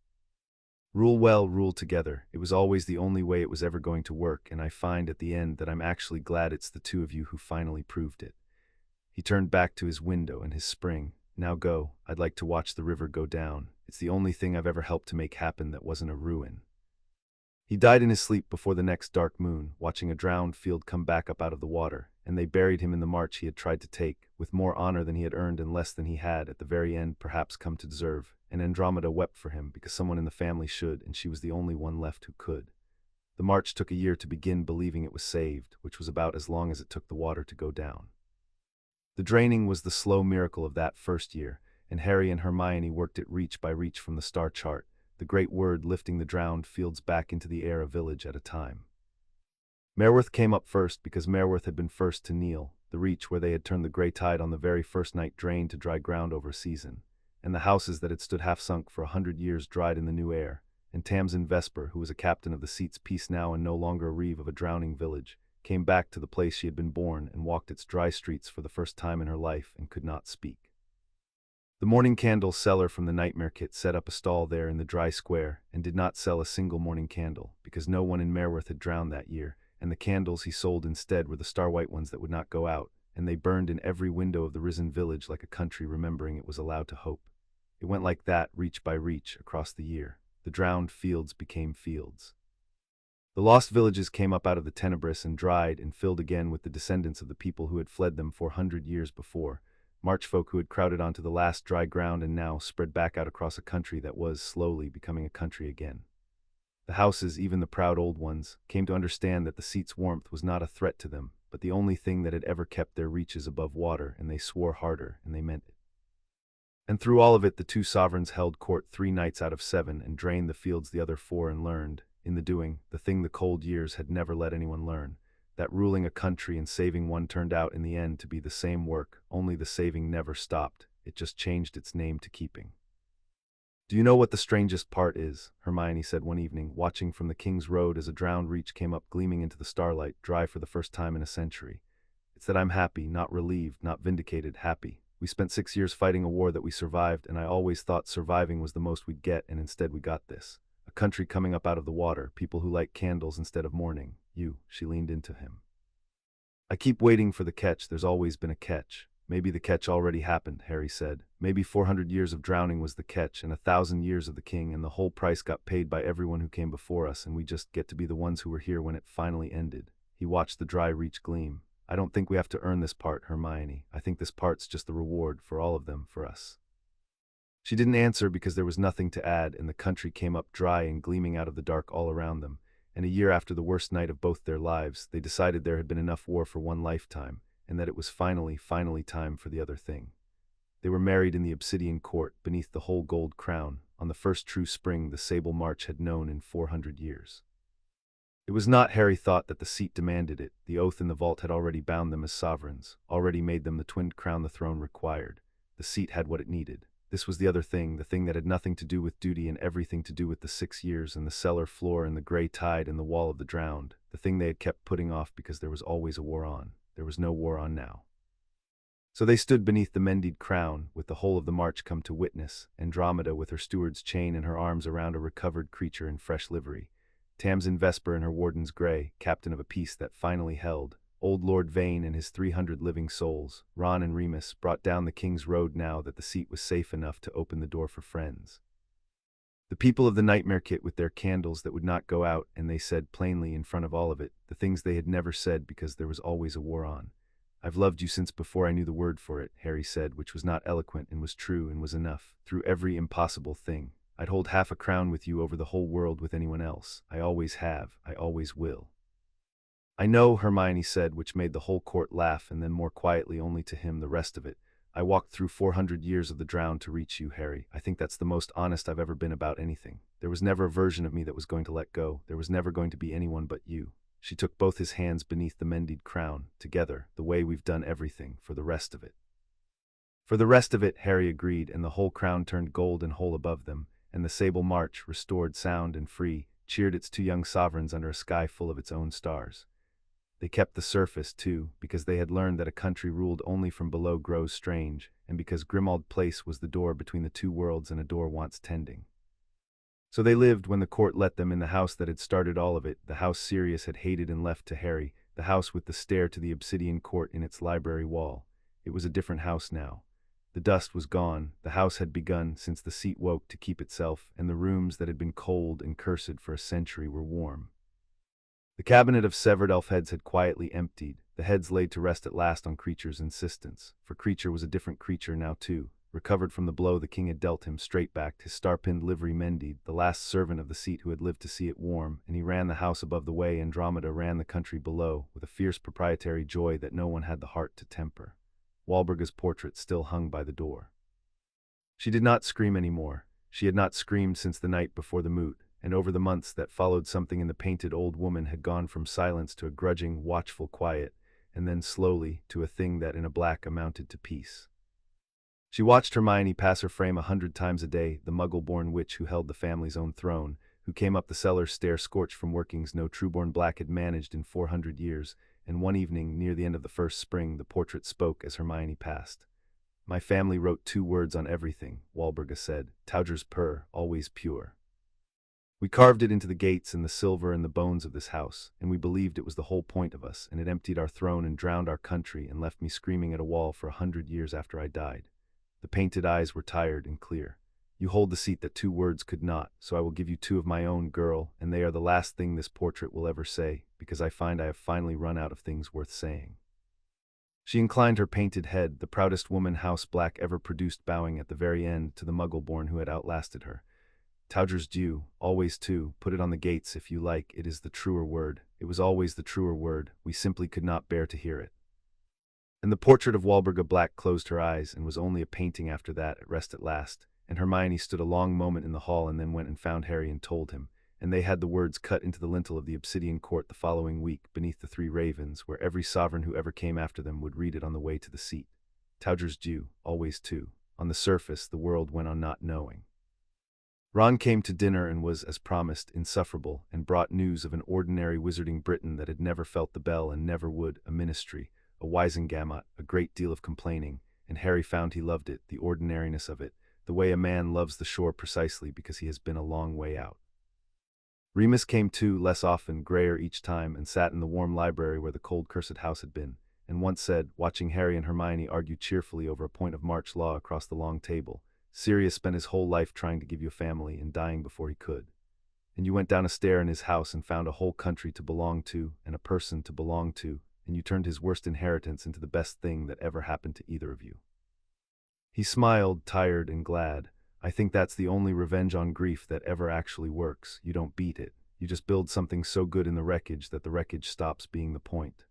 "Rule well, rule together. It was always the only way it was ever going to work, and I find at the end that I'm actually glad it's the 2 of you who finally proved it." He turned back to his window and his spring. "Now go. I'd like to watch the river go down. It's the only thing I've ever helped to make happen that wasn't a ruin." He died in his sleep before the next dark moon, watching a drowned field come back up out of the water, and they buried him in the March he had tried to take, with more honor than he had earned and less than he had, at the very end, perhaps come to deserve. And Andromeda wept for him, because someone in the family should, and she was the only one left who could. The March took a year to begin believing it was saved, which was about as long as it took the water to go down. The draining was the slow miracle of that first year, and Harry and Hermione worked it reach by reach from the star chart, the great word lifting the drowned fields back into the air a village at a time. Merworth came up first because Merworth had been first to kneel, the reach where they had turned the grey tide on the very first night drained to dry ground over a season, and the houses that had stood half-sunk for 100 years dried in the new air, and Tamsin Vesper, who was a captain of the seat's peace now and no longer a reeve of a drowning village, came back to the place she had been born and walked its dry streets for the first time in her life and could not speak. The morning candle seller from the Nightmare Kit set up a stall there in the dry square and did not sell a single morning candle, because no one in Merworth had drowned that year, and the candles he sold instead were the star-white ones that would not go out, and they burned in every window of the risen village like a country remembering it was allowed to hope. It went like that, reach by reach, across the year. The drowned fields became fields. The lost villages came up out of the Tenebris and dried and filled again with the descendants of the people who had fled them 400 years before, Marchfolk who had crowded onto the last dry ground and now spread back out across a country that was slowly becoming a country again. The houses, even the proud old ones, came to understand that the seat's warmth was not a threat to them, but the only thing that had ever kept their reaches above water, and they swore harder, and they meant it. And through all of it, the 2 sovereigns held court 3 nights out of 7 and drained the fields the other 4 and learned, in the doing, the thing the cold years had never let anyone learn, that ruling a country and saving one turned out in the end to be the same work, only the saving never stopped, it just changed its name to keeping. Do you know what the strangest part is? Hermione said one evening, watching from the King's Road as a drowned reach came up gleaming into the starlight, dry for the first time in a century. It's that I'm happy, not relieved, not vindicated, happy. We spent 6 years fighting a war that we survived, and I always thought surviving was the most we'd get, and instead we got this. A country coming up out of the water, people who light candles instead of mourning. You, she leaned into him. I keep waiting for the catch, there's always been a catch. Maybe the catch already happened, Harry said. Maybe 400 years of drowning was the catch, and 1,000 years of the king, and the whole price got paid by everyone who came before us, and we just get to be the ones who were here when it finally ended. He watched the dry reach gleam. I don't think we have to earn this part, Hermione. I think this part's just the reward for all of them, for us. She didn't answer because there was nothing to add, and the country came up dry and gleaming out of the dark all around them. And a year after the worst night of both their lives, they decided there had been enough war for one lifetime, and that it was finally time for the other thing. They were married in the obsidian court, beneath the whole gold crown, on the first true spring the sable march had known in 400 years. It was not, Harry thought, that the seat demanded it. The oath in the vault had already bound them as sovereigns, already made them the twinned crown the throne required. The seat had what it needed. This was the other thing, the thing that had nothing to do with duty and everything to do with the 6 years and the cellar floor and the gray tide and the wall of the drowned, the thing they had kept putting off because there was always a war on. There was no war on now. So they stood beneath the mended crown, with the whole of the march come to witness, Andromeda with her steward's chain and her arms around a recovered creature in fresh livery, Tamsin Vesper in her warden's grey, captain of a peace that finally held, old Lord Vane and his 300 living souls, Ron and Remus, brought down the King's Road now that the seat was safe enough to open the door for friends. The people of the Nightmare Kit with their candles that would not go out, and they said plainly in front of all of it, the things they had never said because there was always a war on. I've loved you since before I knew the word for it, Harry said, which was not eloquent and was true and was enough, through every impossible thing. I'd hold half a crown with you over the whole world with anyone else. I always have, I always will. I know, Hermione said, which made the whole court laugh, and then more quietly only to him the rest of it. I walked through 400 years of the drowned to reach you, Harry. I think that's the most honest I've ever been about anything. There was never a version of me that was going to let go. There was never going to be anyone but you. She took both his hands beneath the mended crown, together, the way we've done everything, for the rest of it. For the rest of it, Harry agreed, and the whole crown turned gold and whole above them, and the sable march, restored sound and free, cheered its 2 young sovereigns under a sky full of its own stars. They kept the surface, too, because they had learned that a country ruled only from below grows strange, and because Grimmauld Place was the door between the 2 worlds and a door wants tending. So they lived when the court let them in the house that had started all of it, the house Sirius had hated and left to Harry, the house with the stair to the obsidian court in its library wall. It was a different house now. The dust was gone, the house had begun since the seat woke to keep itself, and the rooms that had been cold and cursed for a century were warm. The cabinet of severed elf heads had quietly emptied, the heads laid to rest at last on Creature's insistence, for Creature was a different creature now too, recovered from the blow the king had dealt him, straight-backed, his star-pinned livery mended, the last servant of the seat who had lived to see it warm, and he ran the house above the way Andromeda ran the country below, with a fierce proprietary joy that no one had the heart to temper. Walburga's portrait still hung by the door. She did not scream any more. She had not screamed since the night before the moot, and over the months that followed something in the painted old woman had gone from silence to a grudging, watchful quiet, and then slowly to a thing that in a black amounted to peace. She watched Hermione pass her frame 100 times a day, the muggle-born witch who held the family's own throne, who came up the cellar stair scorched from workings no true-born black had managed in 400 years, and one evening, near the end of the first spring, the portrait spoke as Hermione passed. My family wrote 2 words on everything, Walburga said, Tauger's purr, always pure. We carved it into the gates and the silver and the bones of this house, and we believed it was the whole point of us, and it emptied our throne and drowned our country and left me screaming at a wall for 100 years after I died. The painted eyes were tired and clear. You hold the seat that 2 words could not, so I will give you 2 of my own, girl, and they are the last thing this portrait will ever say, because I find I have finally run out of things worth saying. She inclined her painted head, the proudest woman House Black ever produced, bowing at the very end to the muggle-born who had outlasted her. Tauger's due, always too, put it on the gates if you like, it is the truer word, it was always the truer word, we simply could not bear to hear it. And the portrait of Walburga Black closed her eyes and was only a painting after that, at rest at last, and Hermione stood a long moment in the hall and then went and found Harry and told him, and they had the words cut into the lintel of the obsidian court the following week beneath the 3 ravens, where every sovereign who ever came after them would read it on the way to the seat. Tauger's due, always too. On the surface, the world went on not knowing. Ron came to dinner and was, as promised, insufferable, and brought news of an ordinary wizarding Briton that had never felt the bell and never would, a ministry, a wizengamot, a great deal of complaining, and Harry found he loved it, the ordinariness of it, the way a man loves the shore precisely because he has been a long way out. Remus came too, less often, grayer each time, and sat in the warm library where the cold cursed house had been, and once said, watching Harry and Hermione argue cheerfully over a point of March law across the long table, Sirius spent his whole life trying to give you a family and dying before he could. And you went down a stair in his house and found a whole country to belong to and a person to belong to, and you turned his worst inheritance into the best thing that ever happened to either of you. He smiled, tired and glad. I think that's the only revenge on grief that ever actually works. You don't beat it. You just build something so good in the wreckage that the wreckage stops being the point.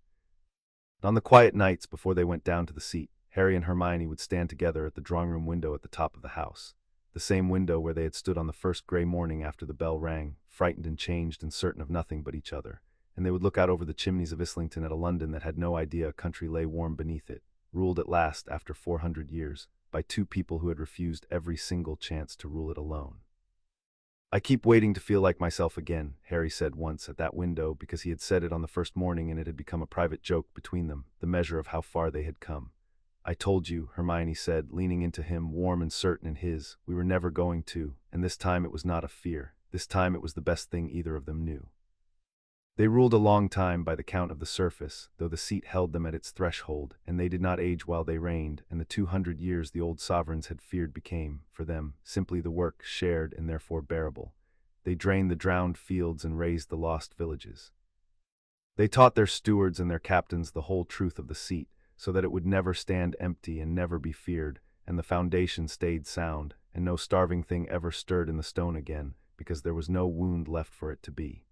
On the quiet nights before they went down to the seat, Harry and Hermione would stand together at the drawing-room window at the top of the house, the same window where they had stood on the first gray morning after the bell rang, frightened and changed and certain of nothing but each other, and they would look out over the chimneys of Islington at a London that had no idea a country lay warm beneath it, ruled at last, after 400 years, by two people who had refused every single chance to rule it alone. "I keep waiting to feel like myself again," Harry said once at that window, because he had said it on the first morning and it had become a private joke between them, the measure of how far they had come. "I told you," Hermione said, leaning into him, warm and certain in his, "we were never going to, and this time it was not a fear. This time it was the best thing either of them knew." They ruled a long time by the count of the surface, though the seat held them at its threshold, and they did not age while they reigned, and the 200 years the old sovereigns had feared became, for them, simply the work shared and therefore bearable. They drained the drowned fields and raised the lost villages. They taught their stewards and their captains the whole truth of the seat, so that it would never stand empty and never be feared, and the foundation stayed sound, and no starving thing ever stirred in the stone again, because there was no wound left for it to be.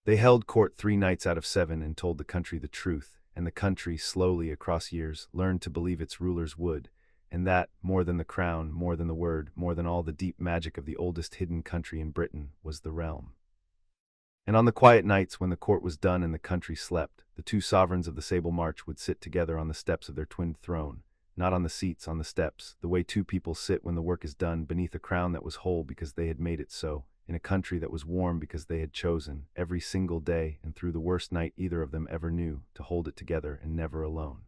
They held court 3 nights out of 7 and told the country the truth, and the country, slowly across years, learned to believe its rulers would, and that, more than the crown, more than the word, more than all the deep magic of the oldest hidden country in Britain, was the realm. And on the quiet nights when the court was done and the country slept, the 2 sovereigns of the Sable March would sit together on the steps of their twinned throne, not on the seats, on the steps, the way 2 people sit when the work is done, beneath a crown that was whole because they had made it so, in a country that was warm because they had chosen, every single day and through the worst night either of them ever knew, to hold it together and never alone.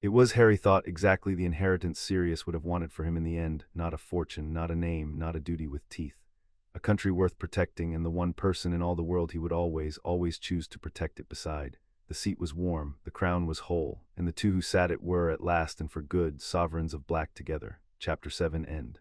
It was, Harry thought, exactly the inheritance Sirius would have wanted for him in the end, not a fortune, not a name, not a duty with teeth. A country worth protecting, and the one person in all the world he would always, always choose to protect it beside. The seat was warm, the crown was whole, and the 2 who sat it were, at last and for good, sovereigns of black together. Chapter 7 End.